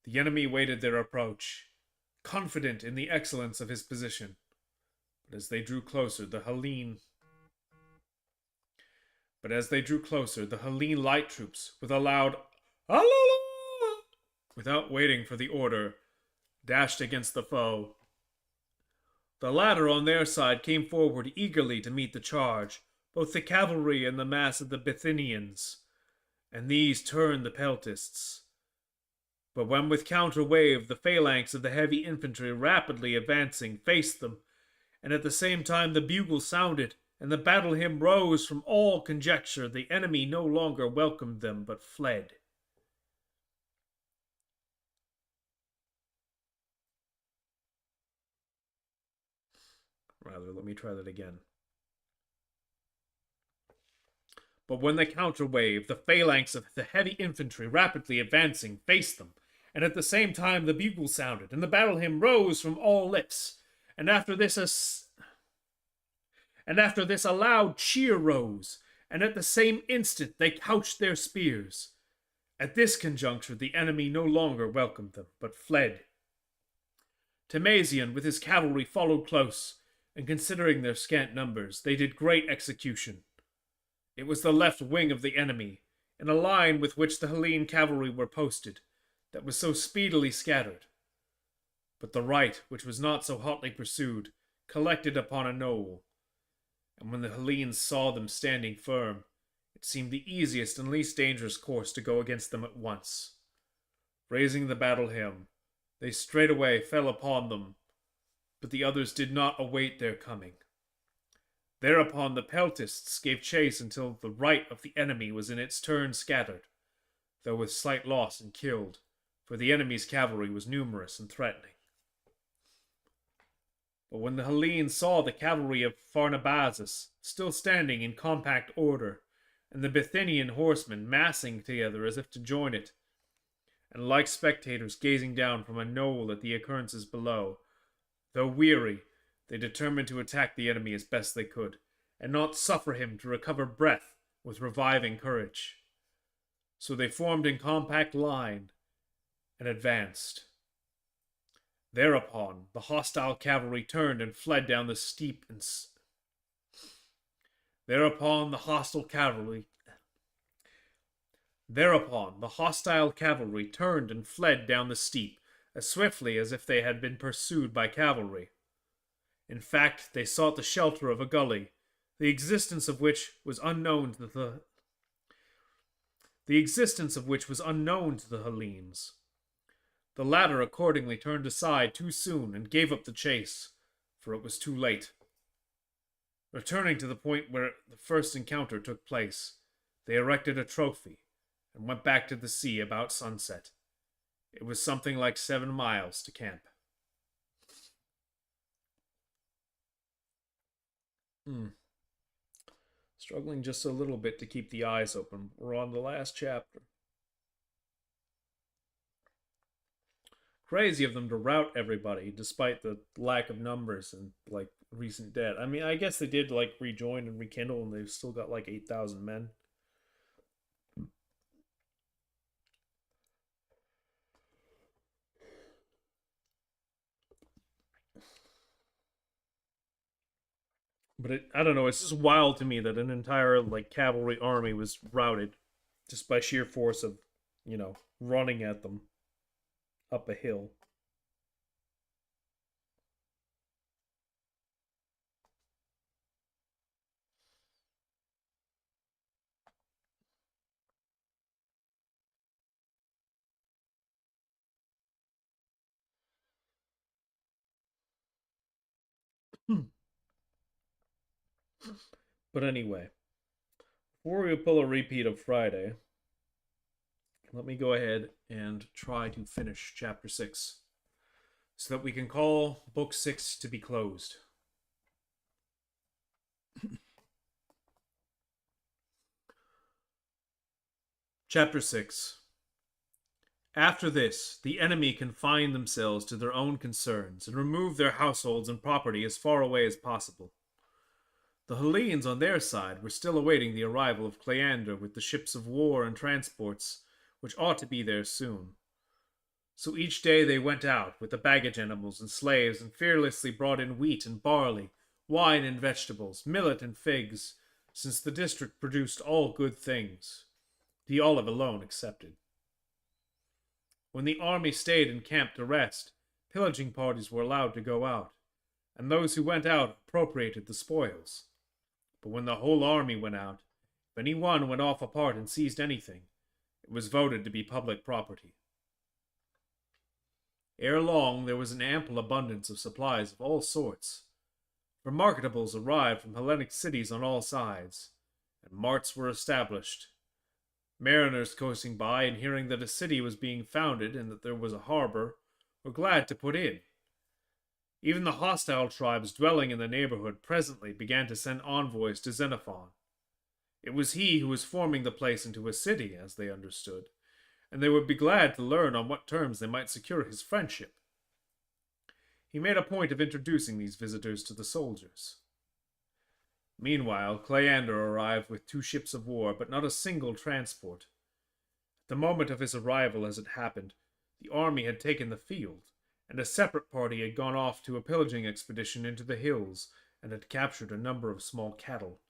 The enemy waited their approach, confident in the excellence of his position. But as they drew closer, the Hellene light troops, with a loud "Alala!" without waiting for the order, dashed against the foe. The latter on their side came forward eagerly to meet the charge, both the cavalry and the mass of the Bithynians, and these turned the peltists. But when with counter wave the phalanx of the heavy infantry rapidly advancing faced them, and at the same time the bugle sounded, and the battle hymn rose from all conjecture, the enemy no longer welcomed them, but fled. Rather, let me try that again. But when the counter wave, the phalanx of the heavy infantry rapidly advancing faced them, and at the same time the bugle sounded, and the battle hymn rose from all lips, and after this a loud cheer rose, and at the same instant they couched their spears. At this conjuncture the enemy no longer welcomed them, but fled. Timasian with his cavalry followed close, and considering their scant numbers, they did great execution. It was the left wing of the enemy, in a line with which the Hellene cavalry were posted, that was so speedily scattered. But the right, which was not so hotly pursued, collected upon a knoll, and when the Hellenes saw them standing firm, it seemed the easiest and least dangerous course to go against them at once. Raising the battle hymn, they straightway fell upon them, but the others did not await their coming. Thereupon the Peltists gave chase until the right of the enemy was in its turn scattered, though with slight loss and killed, for the enemy's cavalry was numerous and threatening. But when the Hellenes saw the cavalry of Pharnabazus still standing in compact order, and the Bithynian horsemen massing together as if to join it, and like spectators gazing down from a knoll at the occurrences below, though weary, they determined to attack the enemy as best they could, and not suffer him to recover breath with reviving courage. So they formed in compact line and advanced. Thereupon the hostile cavalry turned and fled down the steep and Thereupon the hostile cavalry turned and fled down the steep as swiftly as if they had been pursued by cavalry. In fact, they sought the shelter of a gully, the existence of which was unknown to the Hellenes. The latter accordingly turned aside too soon and gave up the chase, for it was too late. Returning to the point where the first encounter took place, they erected a trophy and went back to the sea about sunset. It was something like 7 miles to camp. Struggling just a little bit to keep the eyes open. We're on the last chapter. Crazy of them to rout everybody despite the lack of numbers and like recent dead. I mean, I guess they did like rejoin and rekindle, and they've still got like 8,000 men. But I don't know, it's just wild to me that an entire like cavalry army was routed just by sheer force of, running at them up a hill. But anyway, before we pull a repeat of Friday, let me go ahead and try to finish chapter 6 so that we can call book 6 to be closed. Chapter 6. After this, the enemy confined themselves to their own concerns and removed their households and property as far away as possible. The Hellenes, on their side, were still awaiting the arrival of Cleander with the ships of war and transports, which ought to be there soon. So each day they went out with the baggage animals and slaves and fearlessly brought in wheat and barley, wine and vegetables, millet and figs, since the district produced all good things, the olive alone excepted. When the army stayed in camp to rest, pillaging parties were allowed to go out, and those who went out appropriated the spoils. But when the whole army went out, if any one went off apart and seized anything, it was voted to be public property. Ere long there was an ample abundance of supplies of all sorts. For marketables arrived from Hellenic cities on all sides, and marts were established. Mariners coasting by and hearing that a city was being founded and that there was a harbor were glad to put in. Even the hostile tribes dwelling in the neighborhood presently began to send envoys to Xenophon. It was he who was forming the place into a city, as they understood, and they would be glad to learn on what terms they might secure his friendship. He made a point of introducing these visitors to the soldiers. Meanwhile, Cleander arrived with 2 ships of war, but not a single transport. At the moment of his arrival, as it happened, the army had taken the field, and a separate party had gone off to a pillaging expedition into the hills, and had captured a number of small cattle.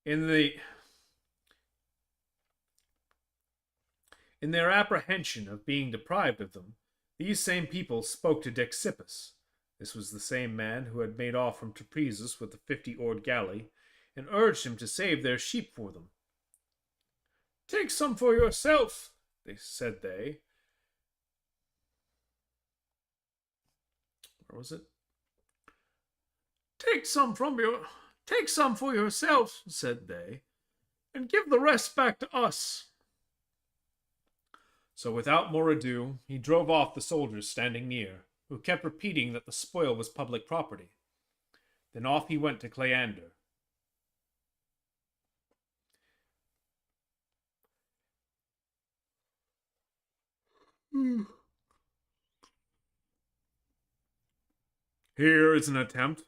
In their apprehension of being deprived of them, these same people spoke to Dexippus. This was the same man who had made off from Trapezus with the 50-oared galley, and urged him to save their sheep for them. "Take some for yourself," said they. Where was it? Take some for yourself," said they, "and give the rest back to us." So without more ado, he drove off the soldiers standing near, who kept repeating that the spoil was public property. Then off he went to Cleander. "Here is an attempt,"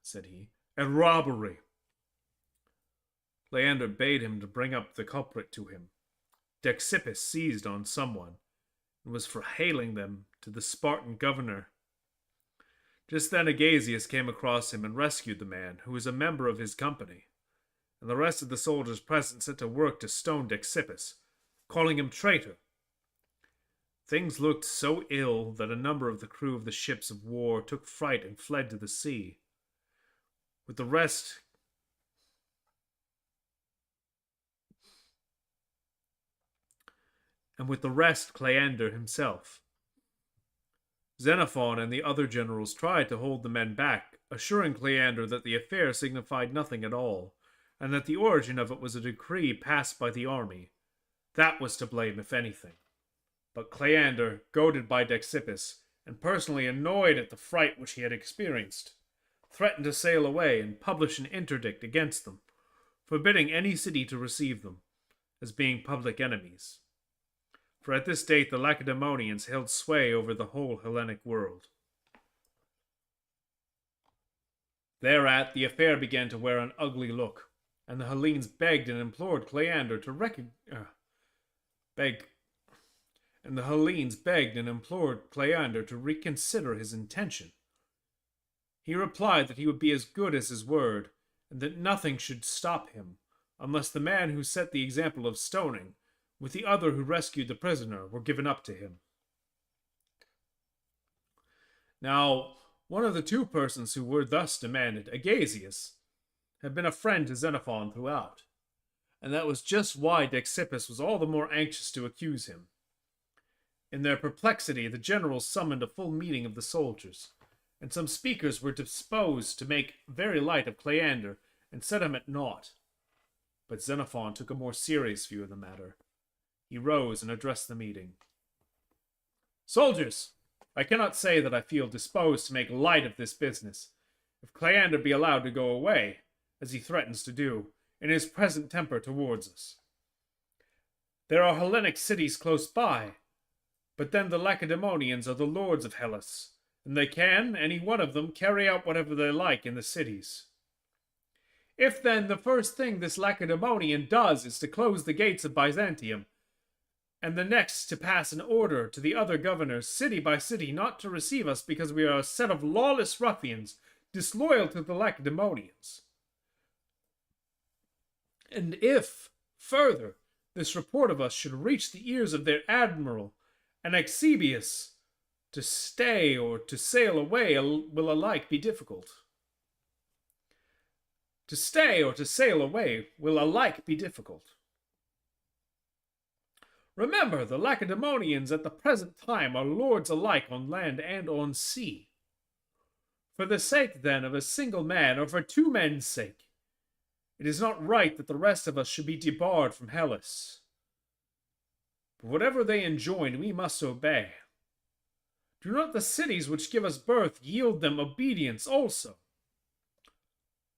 said he, "at robbery." Cleander bade him to bring up the culprit to him. Dexippus seized on someone, and was for hailing them to the Spartan governor. Just then Agasius came across him and rescued the man, who was a member of his company, and the rest of the soldiers present set to work to stone Dexippus, calling him traitor. Things looked so ill that a number of the crew of the ships of war took fright and fled to the sea. With the rest Cleander himself. Xenophon and the other generals tried to hold the men back, assuring Cleander that the affair signified nothing at all, and that the origin of it was a decree passed by the army. That was to blame, if anything. But Cleander, goaded by Dexippus, and personally annoyed at the fright which he had experienced, threatened to sail away and publish an interdict against them, forbidding any city to receive them, as being public enemies. For at this date the Lacedaemonians held sway over the whole Hellenic world. Thereat the affair began to wear an ugly look, and the Hellenes begged and implored Cleander to reconsider his intention. He replied that he would be as good as his word, and that nothing should stop him, unless the man who set the example of stoning, with the other who rescued the prisoner, were given up to him. Now, one of the 2 persons who were thus demanded, Agasius, had been a friend to Xenophon throughout, and that was just why Dexippus was all the more anxious to accuse him. In their perplexity, the generals summoned a full meeting of the soldiers, and some speakers were disposed to make very light of Cleander and set him at naught. But Xenophon took a more serious view of the matter. He rose and addressed the meeting. "Soldiers, I cannot say that I feel disposed to make light of this business, if Cleander be allowed to go away, as he threatens to do, in his present temper towards us. There are Hellenic cities close by, but then the Lacedaemonians are the lords of Hellas, and they can, any one of them, carry out whatever they like in the cities. If then the first thing this Lacedaemonian does is to close the gates of Byzantium, and the next to pass an order to the other governors, city by city, not to receive us because we are a set of lawless ruffians, disloyal to the Lacedaemonians. And if, further, this report of us should reach the ears of their admiral, Anabasis, to stay or to sail away will alike be difficult. To stay or to sail away will alike be difficult. Remember, the Lacedaemonians at the present time are lords alike on land and on sea. For the sake, then, of a single man, or for two men's sake, it is not right that the rest of us should be debarred from Hellas. But whatever they enjoin, we must obey. Do not the cities which give us birth yield them obedience also?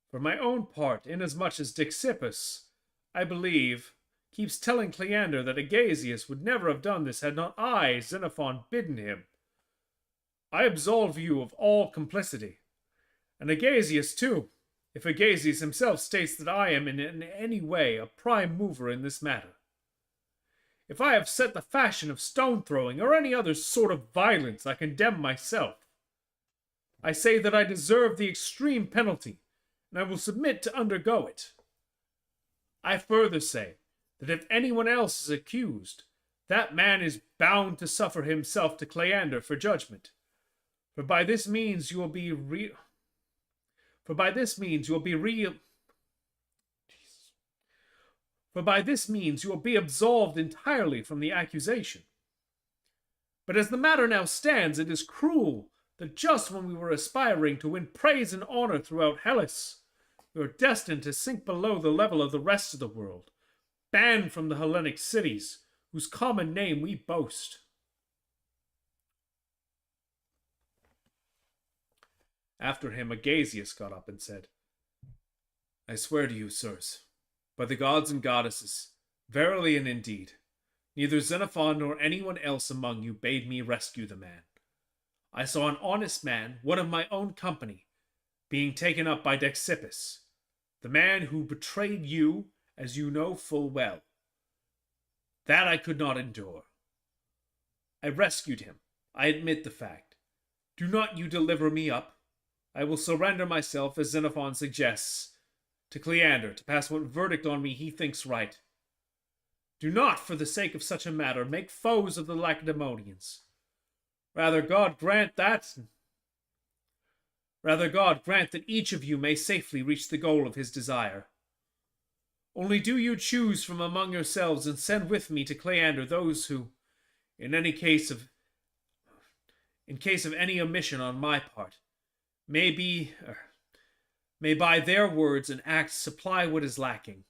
For my own part, inasmuch as Dixippus, I believe, keeps telling Cleander that Agasius would never have done this had not I, Xenophon, bidden him, I absolve you of all complicity, and Agasius too, if Agasius himself states that I am in any way a prime mover in this matter. If I have set the fashion of stone throwing or any other sort of violence, I condemn myself. I say that I deserve the extreme penalty, and I will submit to undergo it. I further say that if anyone else is accused, that man is bound to suffer himself to Cleander for judgment. For by this means you will be absolved entirely from the accusation. But as the matter now stands, it is cruel that just when we were aspiring to win praise and honor throughout Hellas, we are destined to sink below the level of the rest of the world, banned from the Hellenic cities, whose common name we boast. After him, Agasius got up and said, I swear to you, sirs, by the gods and goddesses, verily and indeed, neither Xenophon nor anyone else among you bade me rescue the man. I saw an honest man, one of my own company, being taken up by Dixippus, the man who betrayed you, as you know full well. That I could not endure. I rescued him. I admit the fact. Do not you deliver me up. I will surrender myself, as Xenophon suggests, to Cleander to pass what verdict on me he thinks right. Do not, for the sake of such a matter, make foes of the Lacedaemonians. Rather God grant that each of you may safely reach the goal of his desire. Only do you choose from among yourselves and send with me to Cleander those who, in case of any omission on my part, may by their words and acts supply what is lacking.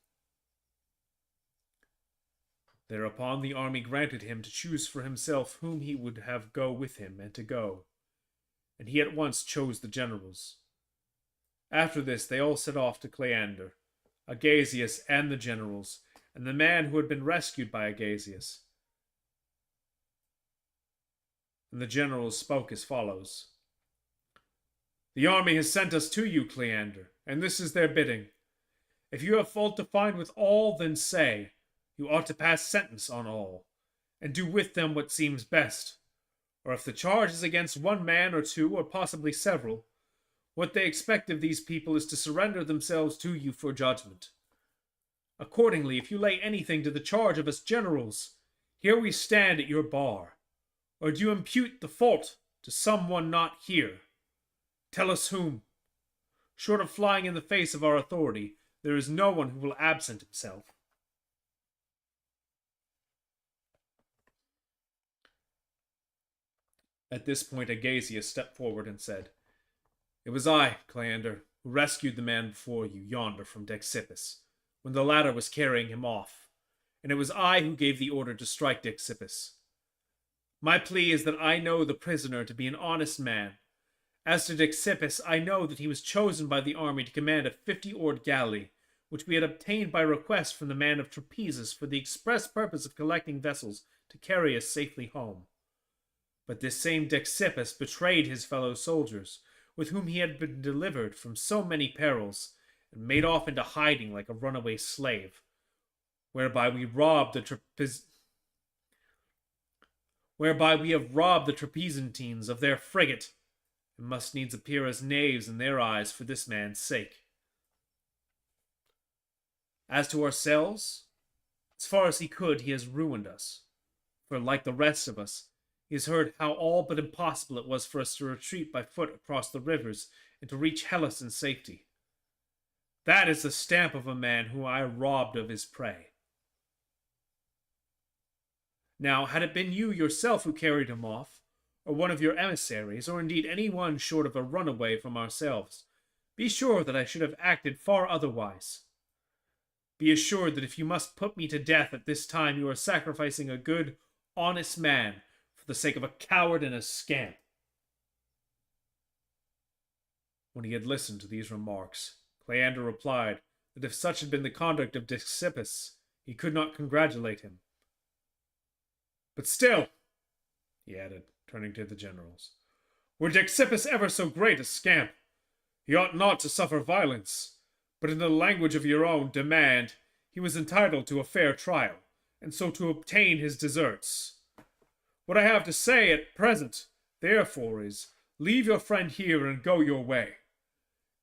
Thereupon the army granted him to choose for himself whom he would have go with him and to go, and he at once chose the generals. After this they all set off to Cleander, Agasius and the generals, and the man who had been rescued by Agasius. And the generals spoke as follows. The army has sent us to you, Cleander, and this is their bidding. If you have fault to find with all, then say, you ought to pass sentence on all, and do with them what seems best. Or if the charge is against one man or two, or possibly several, what they expect of these people is to surrender themselves to you for judgment. Accordingly, if you lay anything to the charge of us generals, here we stand at your bar. Or do you impute the fault to someone not here? Tell us whom. Short of flying in the face of our authority, there is no one who will absent himself. At this point, Agasius stepped forward and said, It was I, Cleander, who rescued the man before you yonder from Dixippus, when the latter was carrying him off, and it was I who gave the order to strike Dixippus. My plea is that I know the prisoner to be an honest man. As to Dixippus, I know that he was chosen by the army to command a 50-oared galley, which we had obtained by request from the man of Trapezus for the express purpose of collecting vessels to carry us safely home. But this same Dixippus betrayed his fellow soldiers, with whom he had been delivered from so many perils, and made off into hiding like a runaway slave, whereby we have robbed the Trapezuntines of their frigate, and must needs appear as knaves in their eyes for this man's sake. As to ourselves, as far as he could, he has ruined us, for, like the rest of us, he has heard how all but impossible it was for us to retreat by foot across the rivers and to reach Hellas in safety. That is the stamp of a man whom I robbed of his prey. Now, had it been you yourself who carried him off, or one of your emissaries, or indeed any one short of a runaway from ourselves, be sure that I should have acted far otherwise. Be assured that if you must put me to death at this time, you are sacrificing a good, honest man for the sake of a coward and a scamp." When he had listened to these remarks, Cleander replied that if such had been the conduct of Dexippus, he could not congratulate him. "But still," he added, turning to the generals, "were Dexippus ever so great a scamp, he ought not to suffer violence, but in the language of your own demand, he was entitled to a fair trial, and so to obtain his deserts. What I have to say at present, therefore, is, leave your friend here and go your way.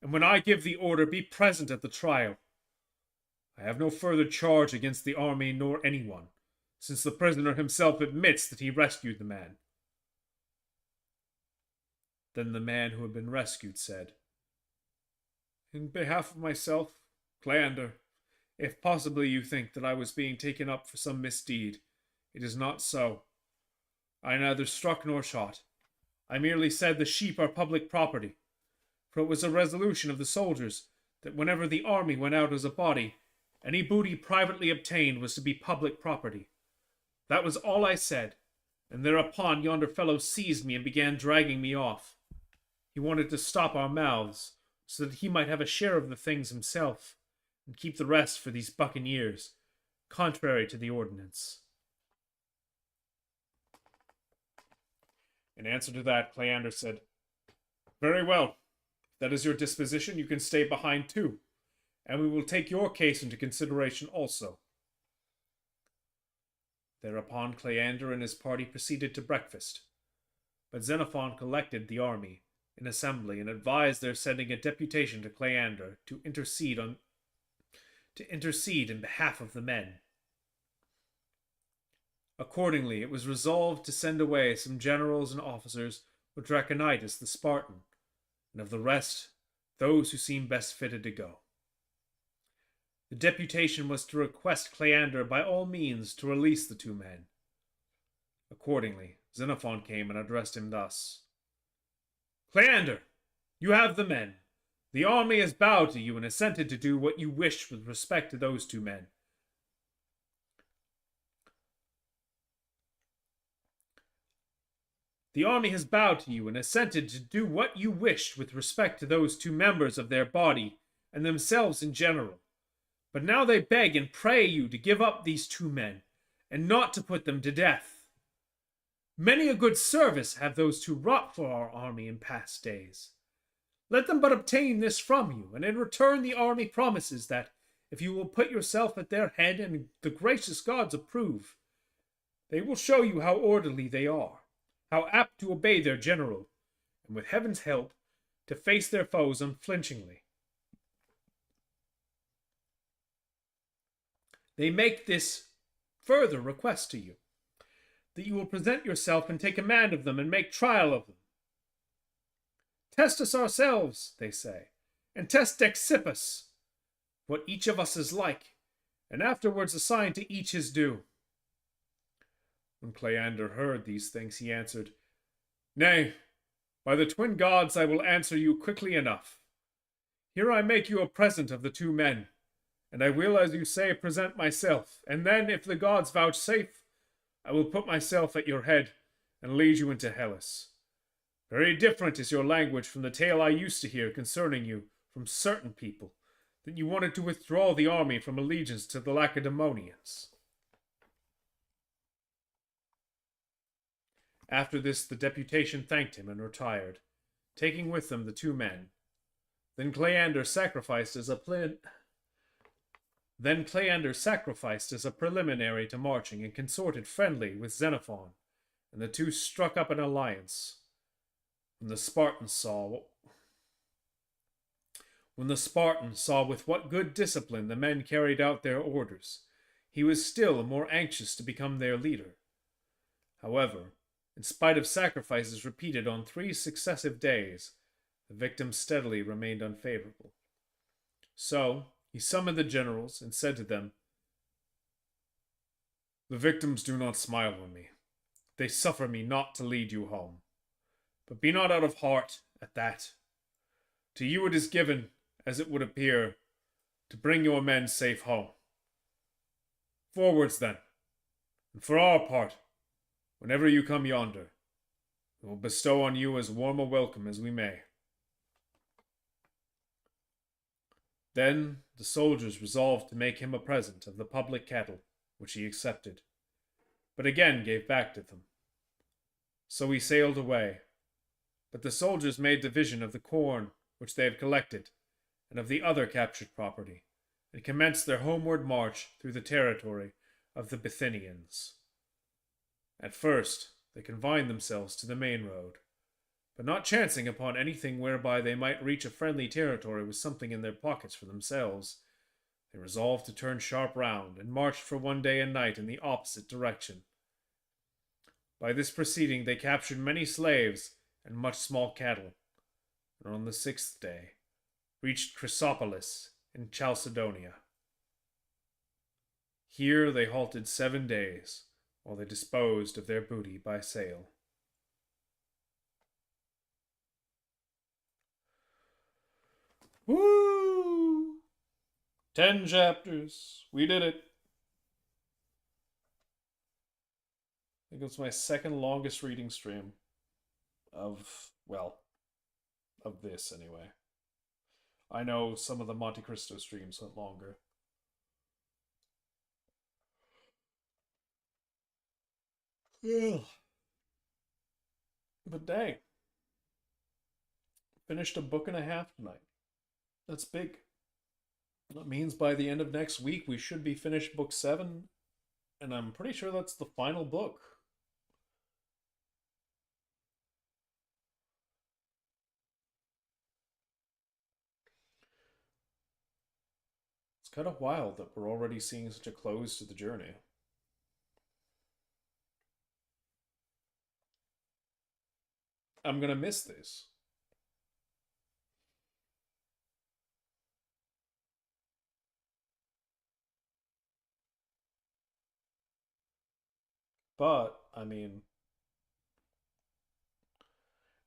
And when I give the order, be present at the trial. I have no further charge against the army nor anyone, since the prisoner himself admits that he rescued the man." Then the man who had been rescued said, "In behalf of myself, Cleander, if possibly you think that I was being taken up for some misdeed, it is not so. I neither struck nor shot. I merely said the sheep are public property, for it was a resolution of the soldiers that whenever the army went out as a body, any booty privately obtained was to be public property. That was all I said, and thereupon yonder fellow seized me and began dragging me off. He wanted to stop our mouths, so that he might have a share of the things himself, and keep the rest for these buccaneers, contrary to the ordinance." In answer to that, Cleander said, "Very well. If that is your disposition, you can stay behind too, and we will take your case into consideration also." Thereupon Cleander and his party proceeded to breakfast, but Xenophon collected the army in assembly and advised their sending a deputation to Cleander to intercede in behalf of the men. Accordingly, it was resolved to send away some generals and officers with Draconitis the Spartan, and of the rest, those who seemed best fitted to go. The deputation was to request Cleander by all means to release the two men. Accordingly, Xenophon came and addressed him thus: "Cleander, you have the men. The army has bowed to you and assented to do what you wished with respect to those two men. The army has bowed to you and assented to do what you wished with respect to those two members of their body and themselves in general. But now they beg and pray you to give up these two men, and not to put them to death. Many a good service have those two wrought for our army in past days. Let them but obtain this from you, and in return the army promises that, if you will put yourself at their head and the gracious gods approve, they will show you how orderly they are, how apt to obey their general, and with heaven's help, to face their foes unflinchingly. They make this further request to you, that you will present yourself and take command of them and make trial of them. Test us ourselves, they say, and test Dexippus, what each of us is like, and afterwards assign to each his due." When Cleander heard these things, he answered, "Nay, by the twin gods I will answer you quickly enough. Here I make you a present of the two men, and I will, as you say, present myself, and then, if the gods vouchsafe, I will put myself at your head and lead you into Hellas. Very different is your language from the tale I used to hear concerning you from certain people, that you wanted to withdraw the army from allegiance to the Lacedaemonians." After this, the deputation thanked him and retired, taking with them the two men. Then Cleander sacrificed as a preliminary to marching, and consorted friendly with Xenophon, and the two struck up an alliance. When the Spartan saw with what good discipline the men carried out their orders, he was still more anxious to become their leader. However, in spite of sacrifices repeated on 3 successive days, the victim steadily remained unfavorable. So he summoned the generals and said to them, The victims do not smile on me. They suffer me not to lead you home. But be not out of heart at that. To you it is given, as it would appear, to bring your men safe home. Forwards then, and for our part, whenever you come yonder, we will bestow on you as warm a welcome as we may. Then the soldiers resolved to make him a present of the public cattle, which he accepted, but again gave back to them. So he sailed away, but the soldiers made division of the corn which they had collected, and of the other captured property, and commenced their homeward march through the territory of the Bithynians. At first, they confined themselves to the main road, but not chancing upon anything whereby they might reach a friendly territory with something in their pockets for themselves, they resolved to turn sharp round, and marched for one day and night in the opposite direction. By this proceeding they captured many slaves and much small cattle, and on the 6th day reached Chrysopolis in Chalcedonia. Here they halted 7 days, while they disposed of their booty by sail. Woo! 10 chapters. We did it. I think it was my second longest reading stream of, well, of this anyway. I know some of the Monte Cristo streams went longer. Yeah. But dang. Finished a book and a half tonight. That's big. That means by the end of next week we should be finished book 7, and I'm pretty sure that's the final book. It's kind of wild that we're already seeing such a close to the journey. I'm gonna miss this. But, I mean,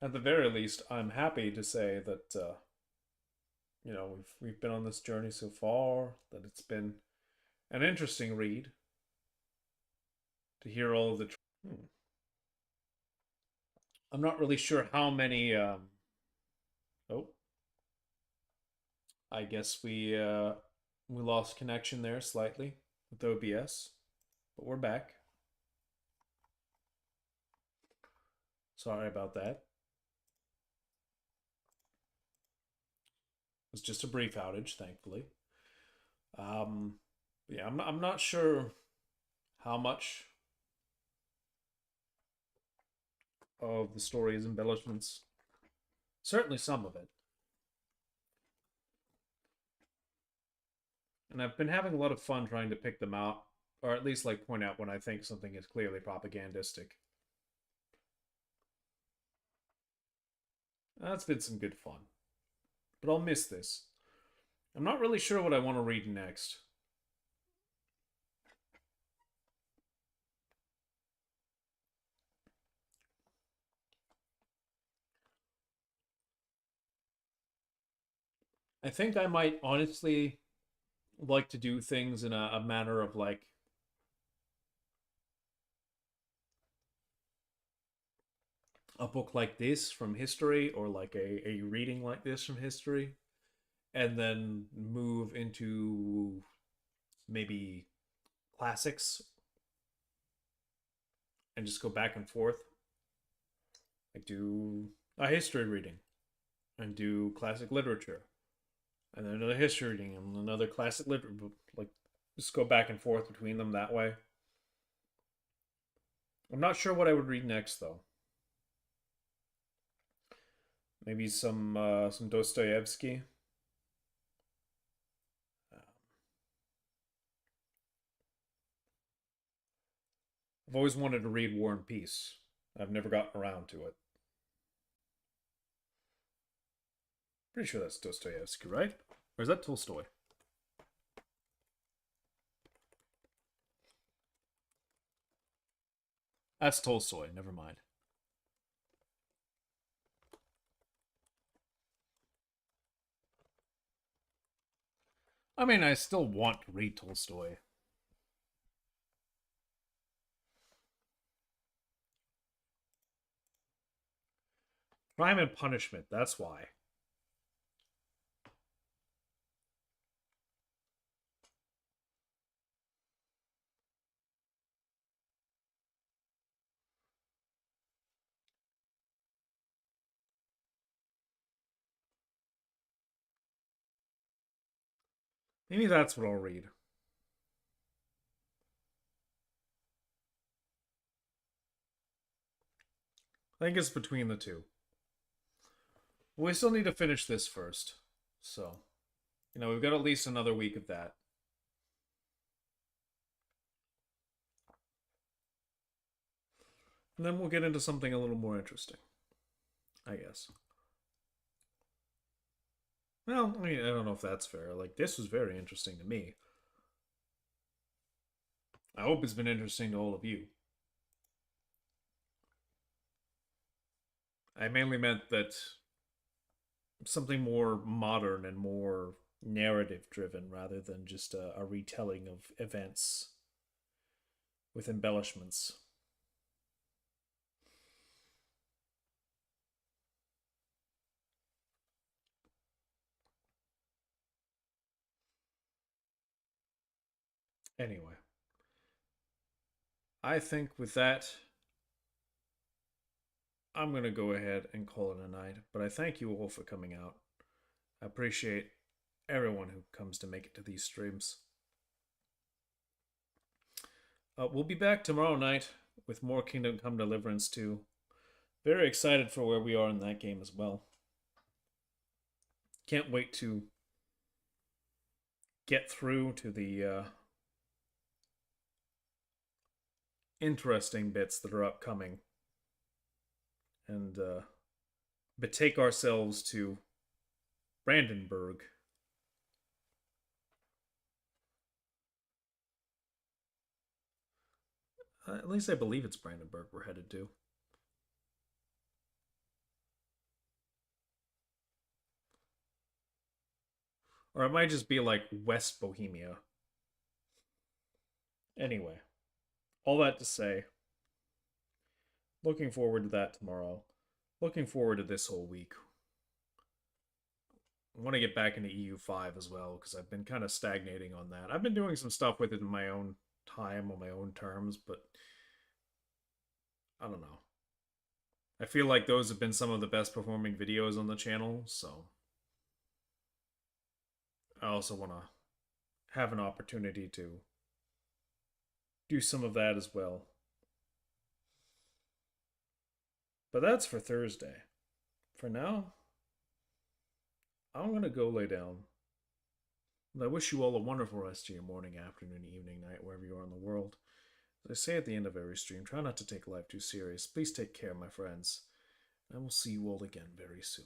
at the very least, I'm happy to say that, we've been on this journey so far, that it's been an interesting read to hear all of the. I'm not really sure how many. Oh, I guess we lost connection there slightly with OBS, but we're back. Sorry about that. It was just a brief outage, thankfully. Yeah, I'm not sure how much of the story is embellishments. Certainly some of it. And I've been having a lot of fun trying to pick them out, or at least like point out when I think something is clearly propagandistic. That's been some good fun. But I'll miss this. I'm not really sure what I want to read next. I think I might honestly like to do things in a manner of like a book like this from history, or like a reading like this from history, and then move into maybe classics and just go back and forth. Like do a history reading and do classic literature, and then another history reading and another classic literature. Like just go back and forth between them that way. I'm not sure what I would read next though. Maybe some Dostoevsky. I've always wanted to read War and Peace. I've never gotten around to it. Pretty sure that's Dostoevsky, right? Or is that Tolstoy? That's Tolstoy, never mind. I mean, I still want to read Tolstoy. Crime and Punishment, that's why. Maybe that's what I'll read. I think it's between the two. We still need to finish this first. So, we've got at least another week of that. And then we'll get into something a little more interesting. I guess. Well, I mean, I don't know if that's fair. Like, this was very interesting to me. I hope it's been interesting to all of you. I mainly meant that something more modern and more narrative driven rather than just a retelling of events with embellishments. Anyway, I think with that, I'm going to go ahead and call it a night. But I thank you all for coming out. I appreciate everyone who comes to make it to these streams. We'll be back tomorrow night with more Kingdom Come Deliverance 2. Very excited for where we are in that game as well. Can't wait to get through to the interesting bits that are upcoming and betake ourselves to Brandenburg. At least I believe it's Brandenburg we're headed to. Or it might just be like West Bohemia. Anyway, all that to say, looking forward to that tomorrow. Looking forward to this whole week. I want to get back into EU5 as well because I've been kind of stagnating on that. I've been doing some stuff with it in my own time, on my own terms, but I don't know. I feel like those have been some of the best performing videos on the channel, so I also want to have an opportunity to do some of that as well. But that's for Thursday. For now, I'm going to go lay down. And I wish you all a wonderful rest of your morning, afternoon, evening, night, wherever you are in the world. As I say at the end of every stream, try not to take life too serious. Please take care, my friends. And I will see you all again very soon.